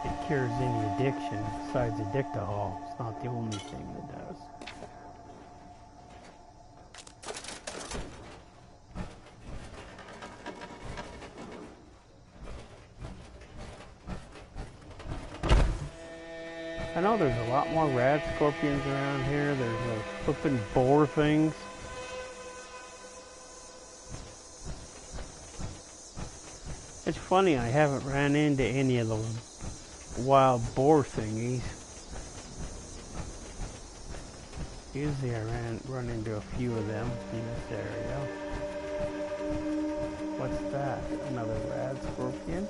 It cures any addiction besides addictahol. It's not the only thing that does. I know there's a lot more rad scorpions around here. There's those flipping boar things. It's funny, I haven't ran into any of those wild boar thingies. Usually I run into a few of them in this area. What's that? Another rad scorpion?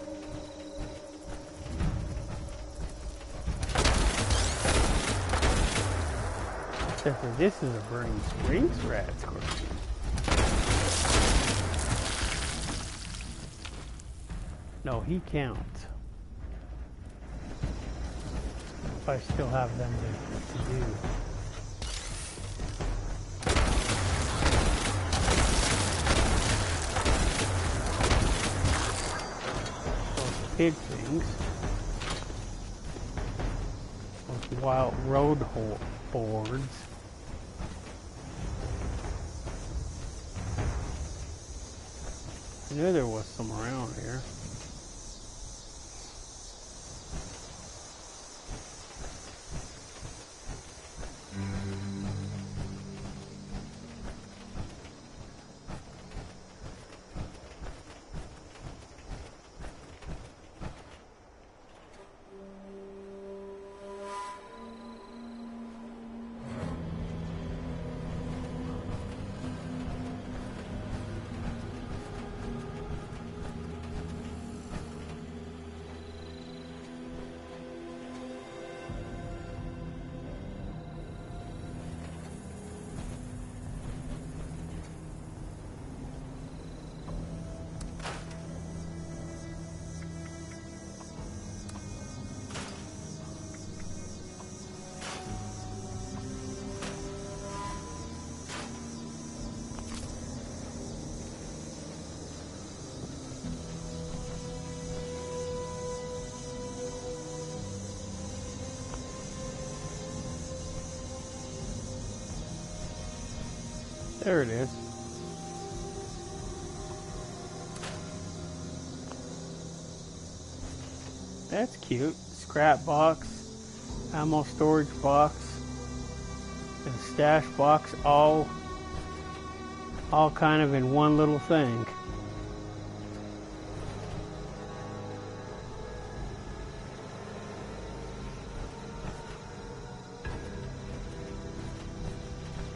Except for this is a Burning Springs rad scorpion. No, he counts. If I still have them to do. Those pig things. Those wild road boards. I knew there was some around here. There it is. That's cute. Scrap box, ammo storage box, and stash box, all kind of in one little thing.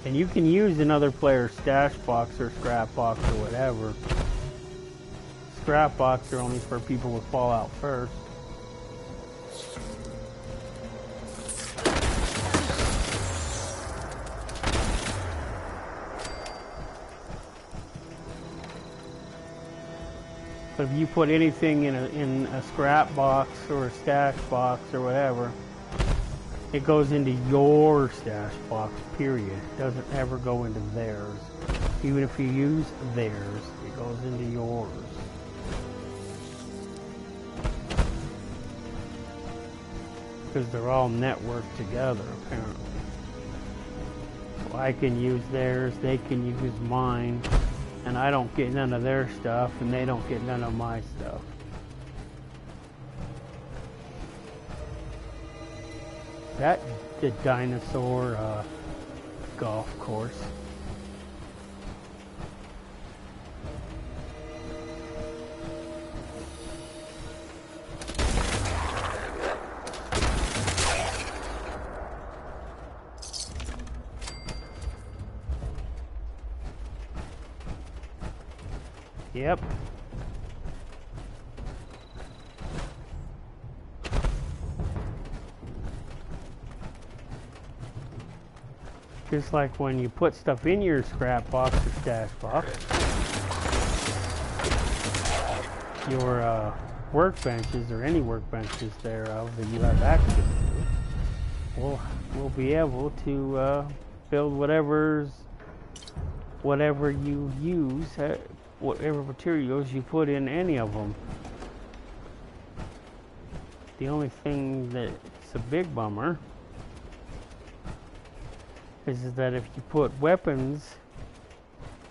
And you can use another player's stash box or scrap box or whatever. Scrap box are only for people with Fallout First. But if you put anything in a scrap box or a stash box or whatever, it goes into your stash box, period. It doesn't ever go into theirs. Even if you use theirs, it goes into yours. Because they're all networked together, apparently. So I can use theirs, they can use mine, and I don't get none of their stuff, and they don't get none of my stuff. That the dinosaur golf course. Yep. Just like when you put stuff in your scrap box or stash box, your workbenches or any workbenches thereof that you have access to, we'll be able to build whatever you use, whatever materials you put in any of them. The only thing that's a big bummer is that if you put weapons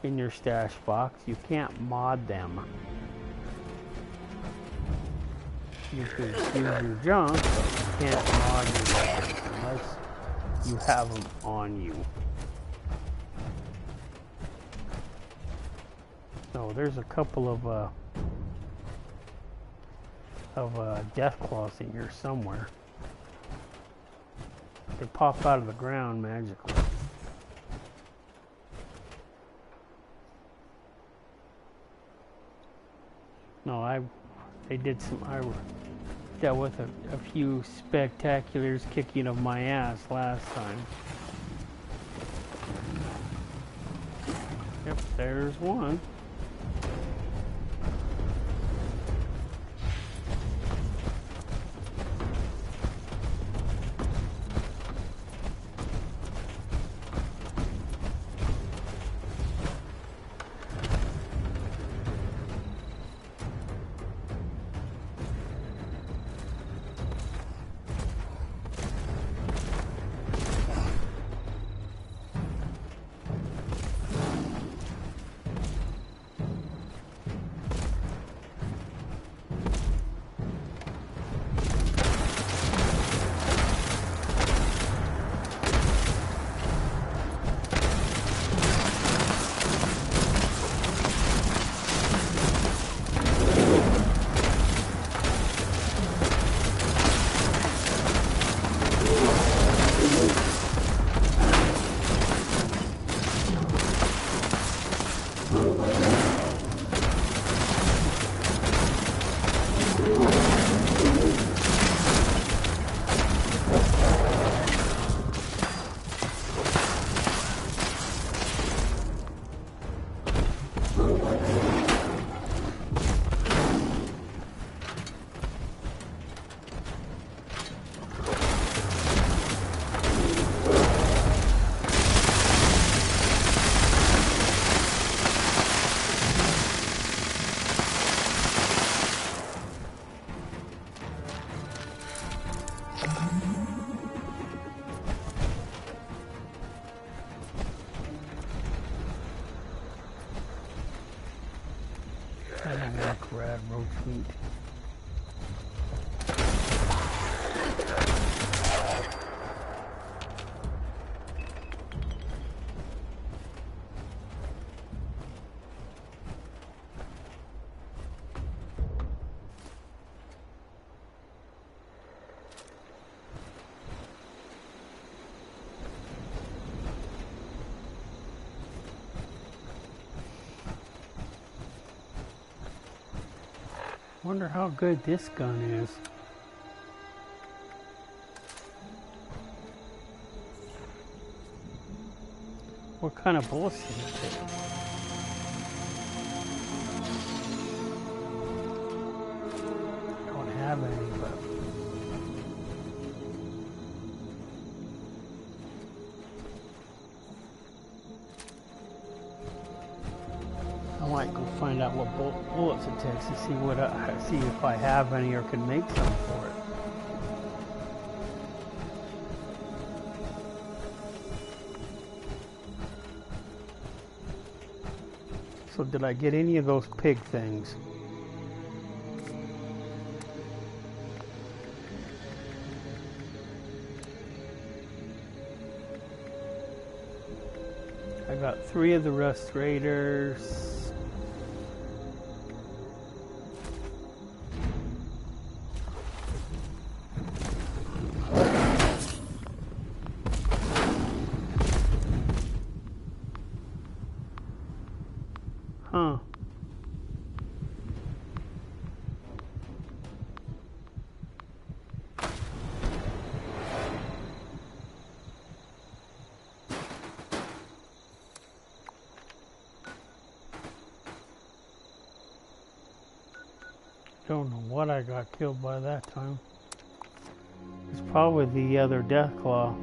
in your stash box, you can't mod them. You can use your junk, but you can't mod your weapons unless you have them on you. So there's a couple of death claws in here somewhere. They pop out of the ground magically. No, I dealt with a few spectaculars kicking of my ass last time. Yep, there's one. Wonder how good this gun is. What kind of bullets does it take? Don't have any, but I might go find out what bullets it takes to see if I have any or can make some for it. So did I get any of those pig things? I got 3 of the restorators. Huh. Don't know what I got killed by that time. It's probably the other Deathclaw.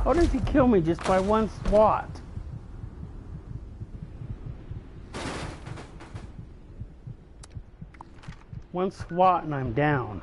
How did he kill me just by one swat? One swat and I'm down.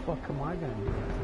What am I gonna do?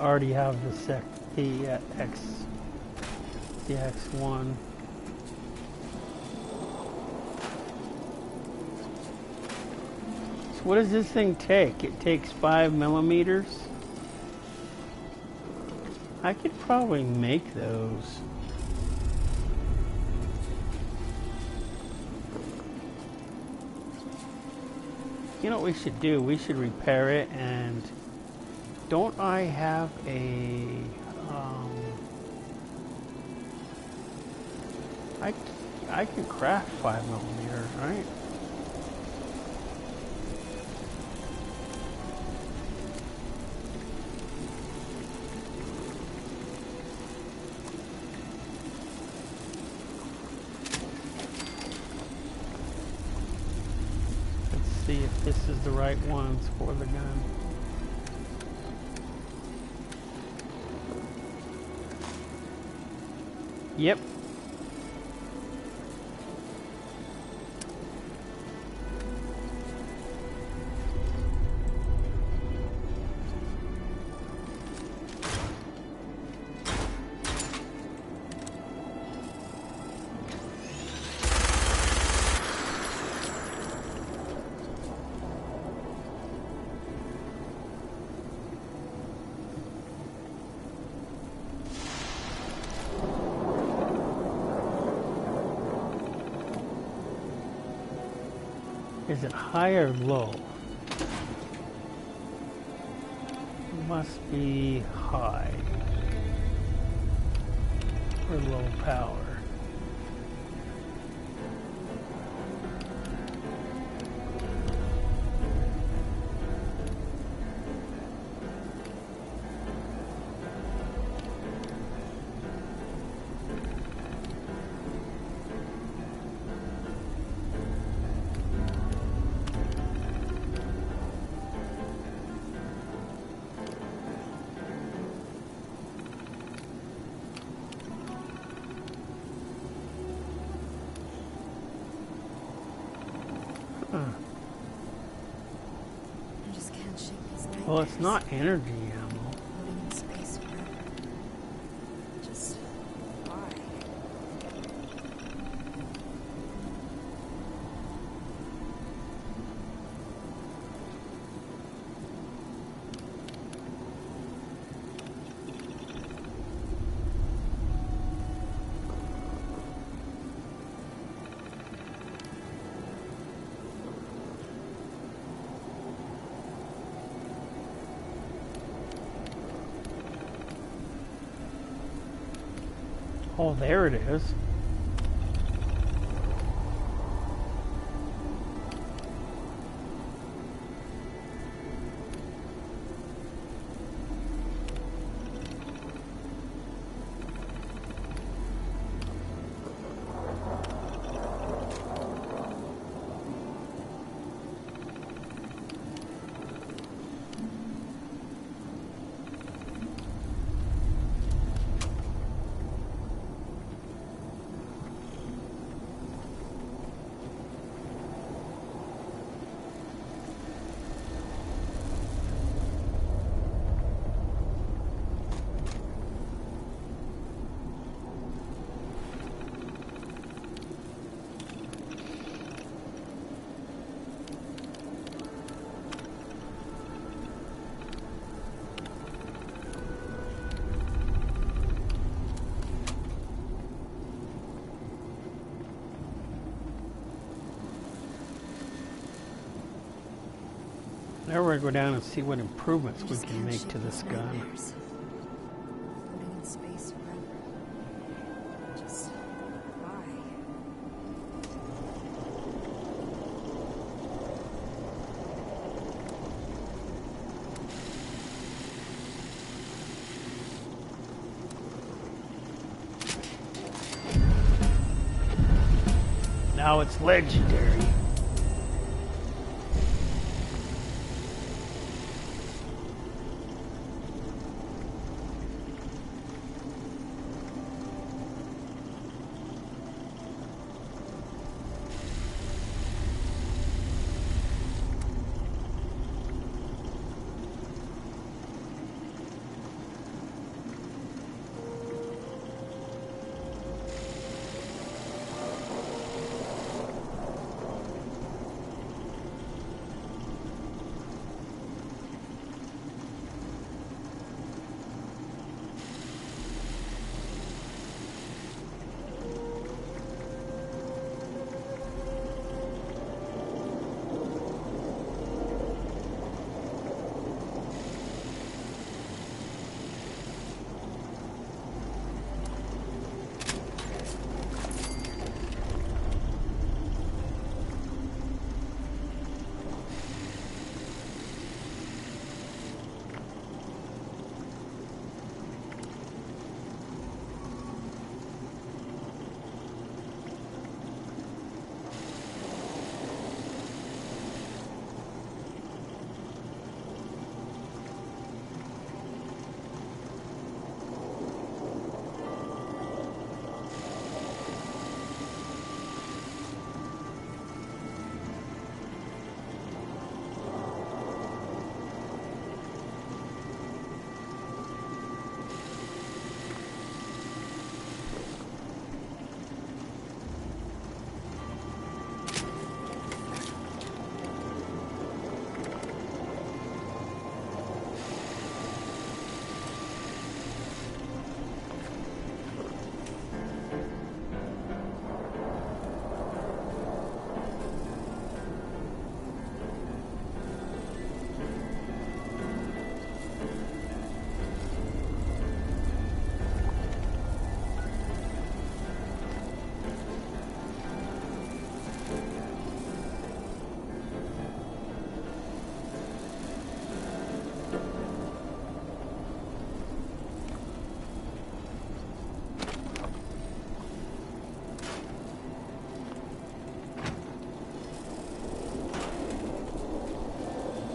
already have the X1. So what does this thing take? It takes 5 millimeters. I could probably make those. You know what we should do? We should repair it, and don't I have a I can craft 5 millimeter, right? Let's see if this is the right ones for the gun. Yep. Is it high or low? It must be high or low power. I just can't shake these nightmares. Well, it's not energy ammo. Floating in space forever. Just why? Oh, there it is. Now we're going to go down and see what improvements we can make to this gun. Floating in space forever. Just why? Now it's legendary.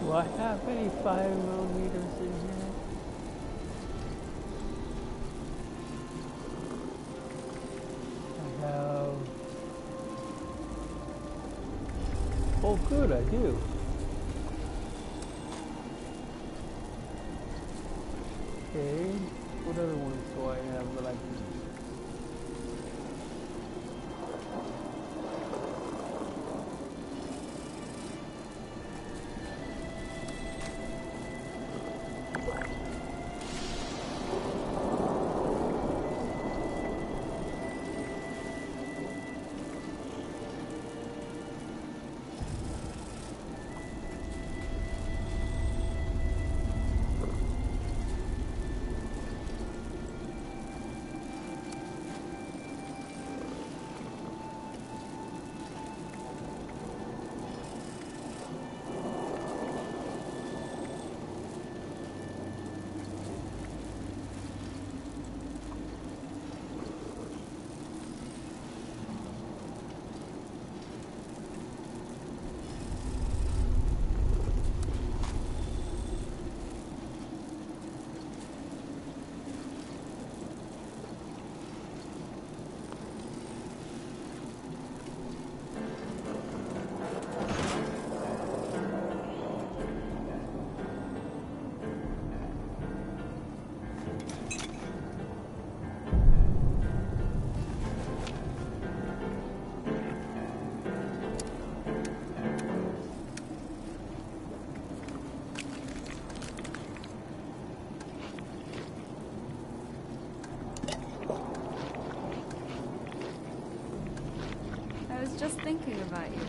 Do I have any 5mm in here? I have... Oh good, I do. Okay, what other ones do I have that I can... I was just thinking about you.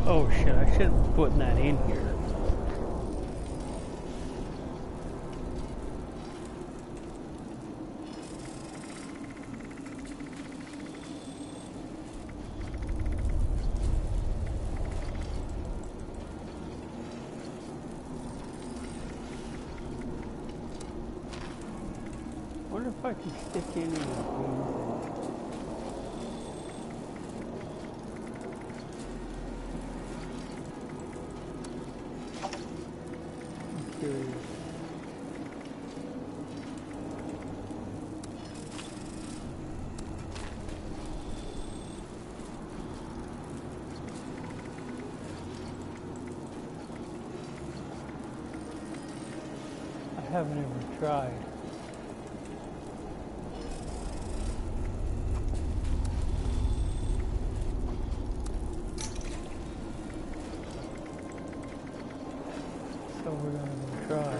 Oh shit, I shouldn't be putting that in here. I wonder if I can stick any of these. I haven't ever tried. So we're going to try.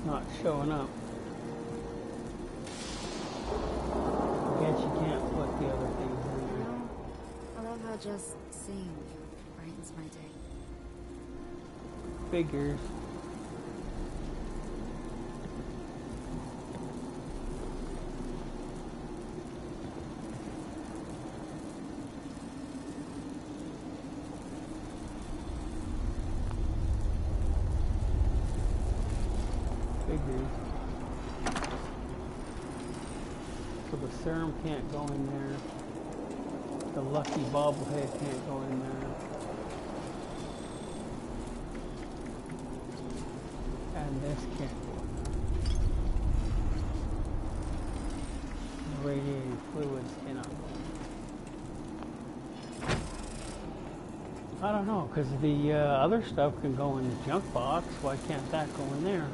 Not showing up. I guess you can't put the other things in there. I love how just seeing you brightens my day. Figures. dude. So the serum can't go in there. The lucky bobblehead can't go in there. And this can't go in there. The radiating fluids cannot go in there. I don't know, because the other stuff can go in the junk box. Why can't that go in there?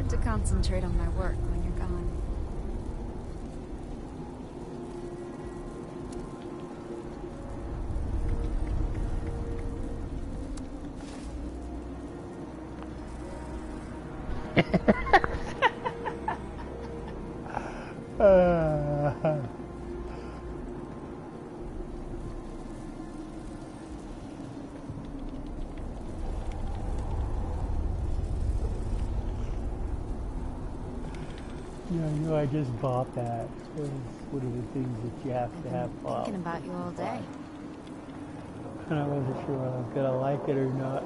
To concentrate on my work when you're gone. Yeah, I know I just bought that. It was one of the things that you have to have bought. Thinking about you all day. And I wasn't sure whether I was gonna like it or not.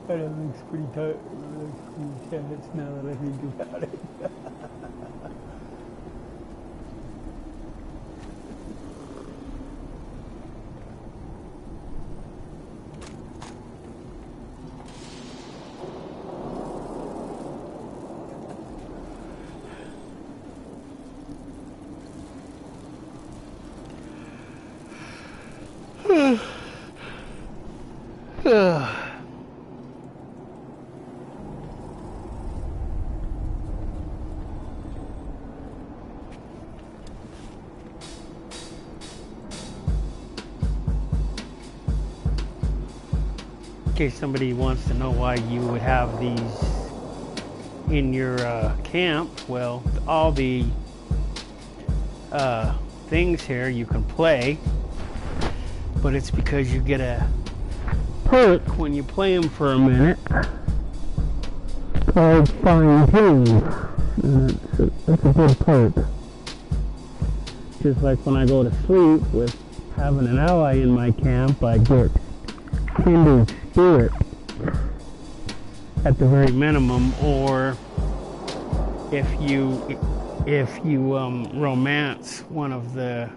But it looks pretty tight. It looks pretty intense now that I think about it. In case somebody wants to know why you would have these in your camp, well, all the things here you can play, but it's because you get a perk when you play them for a minute called Fine Tunes. That's a good perk. just like when I go to sleep with having an ally in my camp, I get kindred spirit at the very minimum. Or if you romance one of the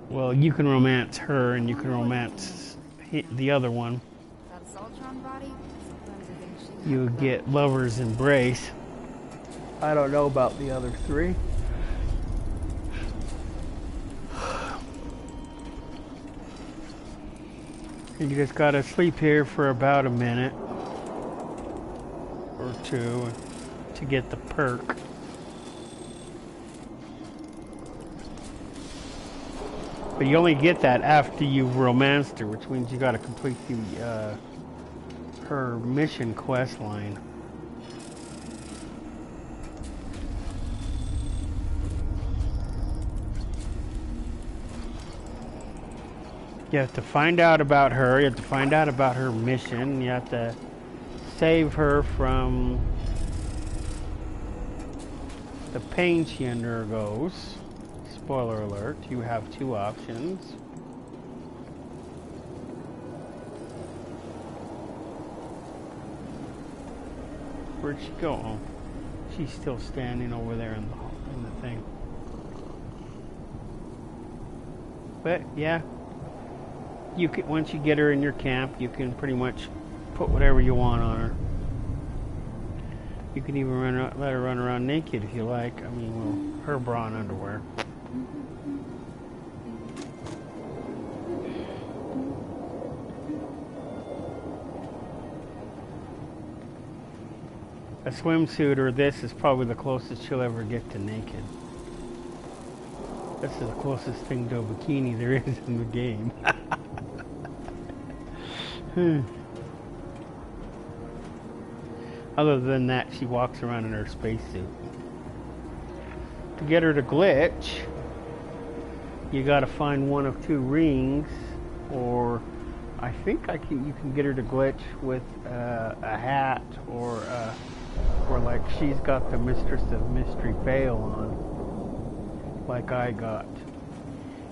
well, you can romance her and you can romance the other one. That Soltron body? Sometimes I think she You get lover's embrace. I don't know about the other three. And you just gotta sleep here for about a minute or two to get the perk. But you only get that after you've romanced her, which means you gotta complete the her mission quest line. You have to find out about her, you have to find out about her mission, you have to save her from the pain she undergoes. Spoiler alert, you have two options. Where'd she go? Oh, she's still standing over there in the thing. But yeah, you can, once you get her in your camp, you can pretty much put whatever you want on her. You can even let her run around naked if you like. I mean, well, her bra and underwear. A swimsuit or this is probably the closest she'll ever get to naked. This is the closest thing to a bikini there is in the game. Other than that, she walks around in her spacesuit. To get her to glitch, you gotta find one of two rings, or I think you can get her to glitch with a hat, or like she's got the Mistress of Mystery veil on, like I got.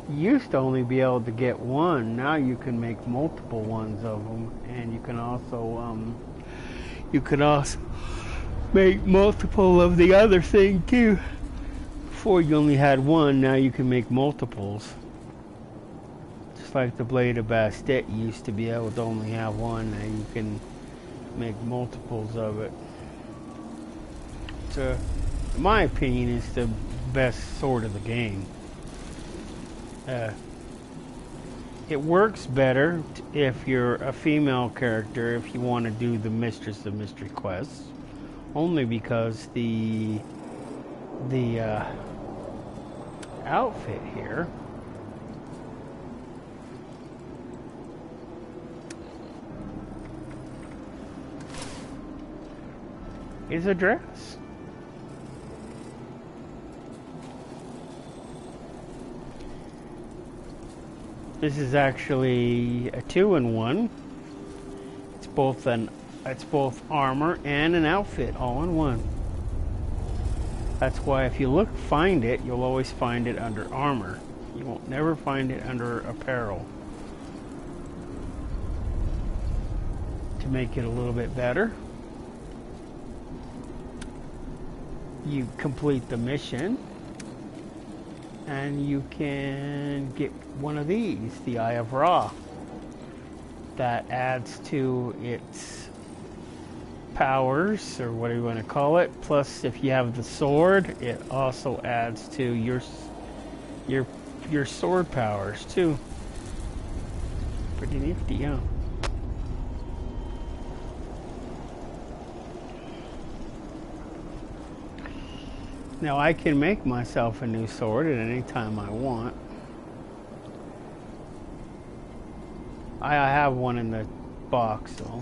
You used to only be able to get one. Now you can make multiple ones of them, and you can also make multiple of the other thing too. Before you only had one, now you can make multiples. Just like the Blade of Bastet, you used to be able to only have one, now you can make multiples of it. So, in my opinion, it's the best sword of the game. It works better if you're a female character, if you want to do the Mistress of Mystery quests, only because the outfit here is a dress. This is actually a 2-in-1. It's both armor and an outfit all in one. That's why if you find it, you'll always find it under armor. You won't never find it under apparel. To make it a little bit better, you complete the mission and you can get one of these, the Eye of Ra. That adds to its powers, or what do you want to call it. Plus, if you have the sword, it also adds to your sword powers too. Pretty nifty, yeah. Now I can make myself a new sword at any time I want. I have one in the box though.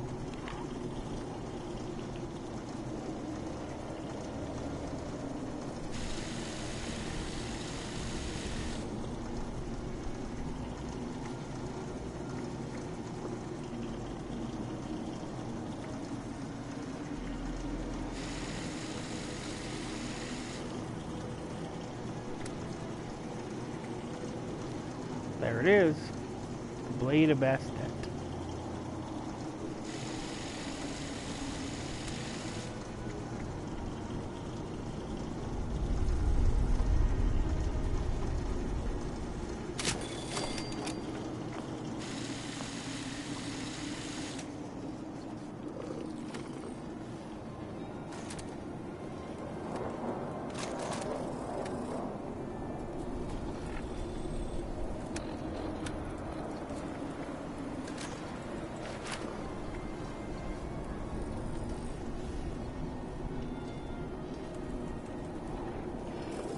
There it is. The blade of Bastet.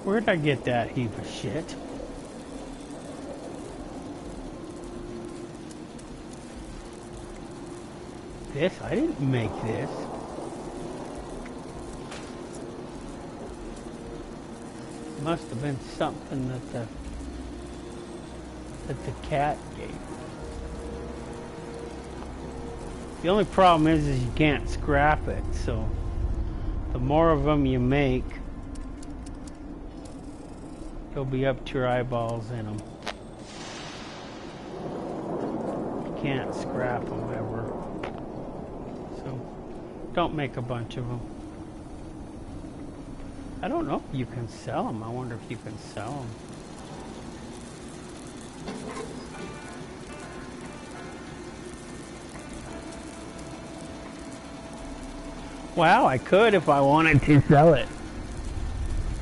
Where'd I get that heap of shit? This? I didn't make this. Must have been something that the cat gave. The only problem is you can't scrap it, so the more of them you make, you'll be up to your eyeballs in them. You can't scrap them ever. So don't make a bunch of them. I don't know if you can sell them. I wonder if you can sell them. Wow, I could if I wanted to sell it.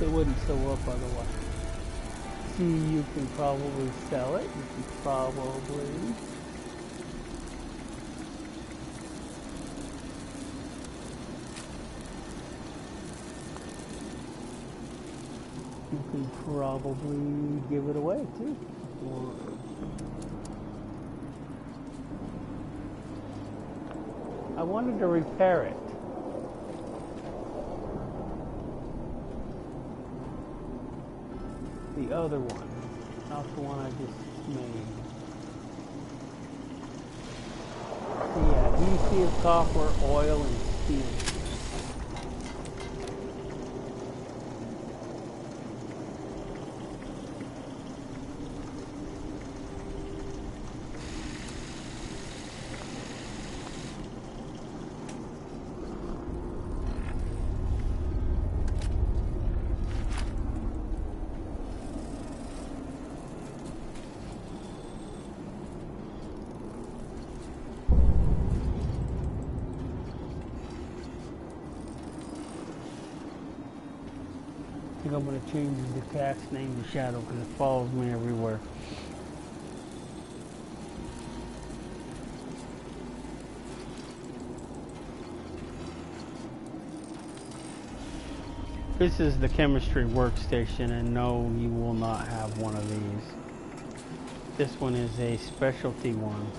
It wouldn't show up otherwise. See, you can probably sell it. You can probably... You can probably give it away too. Or I wanted to repair it. The other one, not the one I just made. So yeah, adhesive, copper, oil, and steel. I think I'm going to change the cat's name to Shadow because it follows me everywhere. This is the chemistry workstation, and no, you will not have one of these. This one is a specialty one.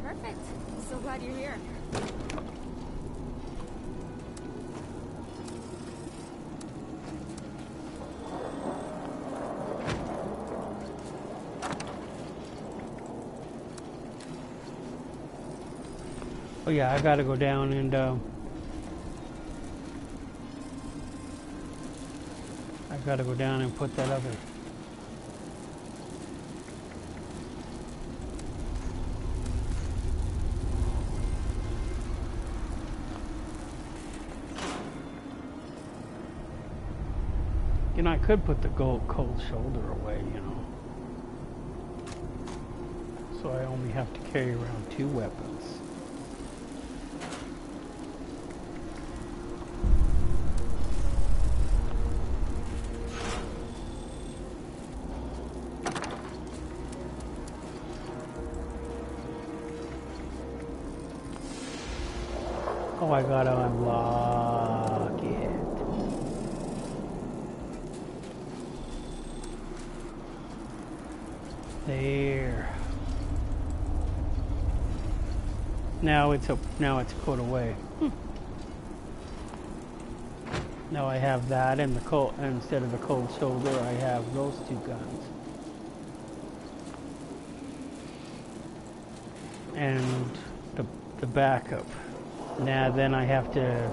Perfect. So glad you're here. Oh yeah, I gotta go down and I gotta go down and put that other. You know, I could put the cold shoulder away, you know. So I only have to carry around 2 weapons. Oh, I gotta unlock it. There. Now it's put away. Now I have that and the cold, instead of the cold shoulder, I have those two guns. And the backup. Now then I have to,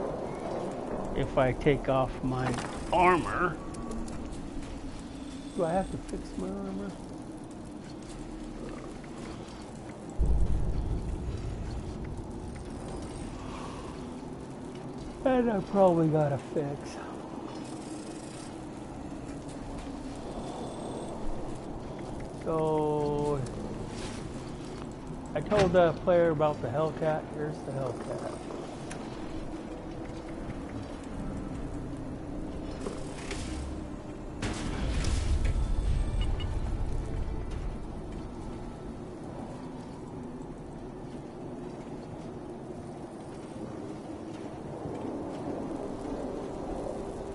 if I take off my armor, do I have to fix my armor? And I probably got to fix. So I told the player about the Hellcat. Here's the Hellcat.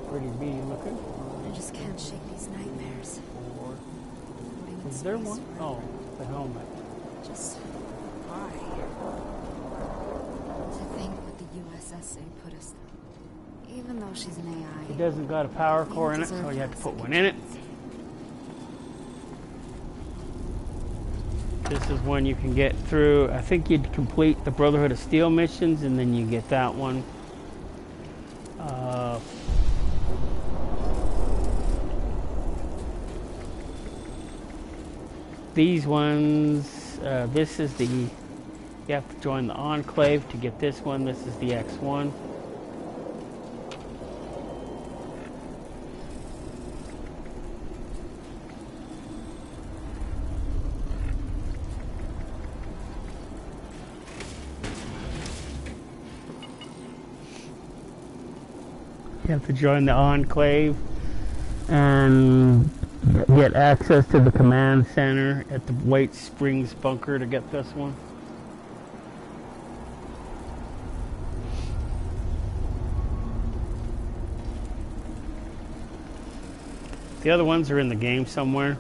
Pretty mean looking. I just can't shake these nightmares. Is there one? Oh, the helmet. Just why? To think what the USSA put us through. Even though she's an AI. It doesn't got a power core in it, so you have to put one in it. This is one you can get through. I think you'd complete the Brotherhood of Steel missions, and then you get that one. These ones, this is the, you have to join the Enclave to get this one. This is the X1. You have to join the Enclave and get access to the command center at the White Springs bunker to get this one. The other ones are in the game somewhere.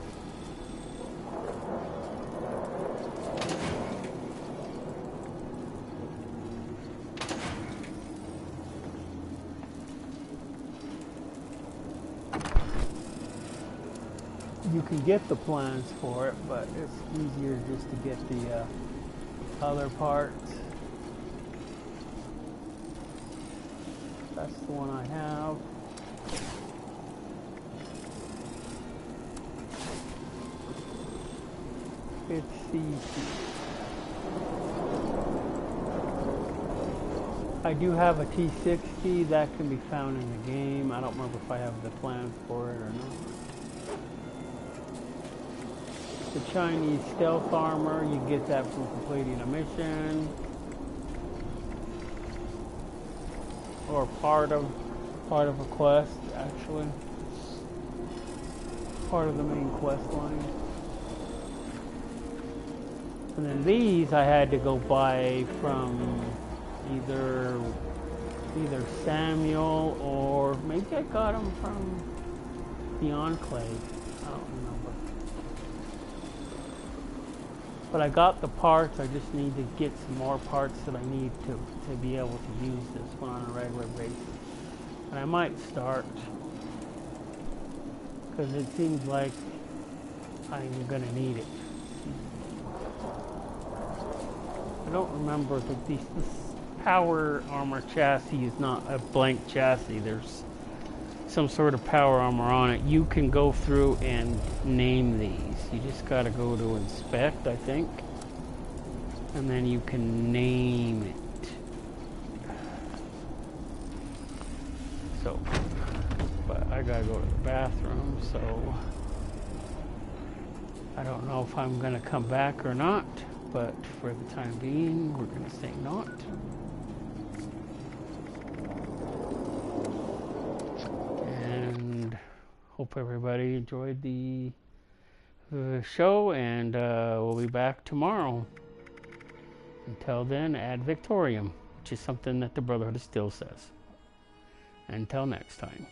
You can get the plans for it, but it's easier just to get the other parts. That's the one I have. It's the... I do have a T-60 that can be found in the game. I don't remember if I have the plans for it or not. The Chinese stealth armor, you get that from completing a mission, or part of a quest, actually, part of the main quest line. And then these I had to go buy from either Samuel, or maybe I got them from the Enclave. I don't remember. But I got the parts, I just need to get some more parts that I need to be able to use this one on a regular basis. And I might start, because it seems like I'm going to need it. I don't remember that this power armor chassis is not a blank chassis. There's some sort of power armor on it. You can go through and name these. You just got to go to inspect, I think, and then you can name it. So, but I gotta go to the bathroom, so I don't know if I'm gonna come back or not, but for the time being, we're gonna say not. And hope everybody enjoyed the show, and we'll be back tomorrow. Until then, ad Victorium, which is something that the Brotherhood of Steel says. Until next time.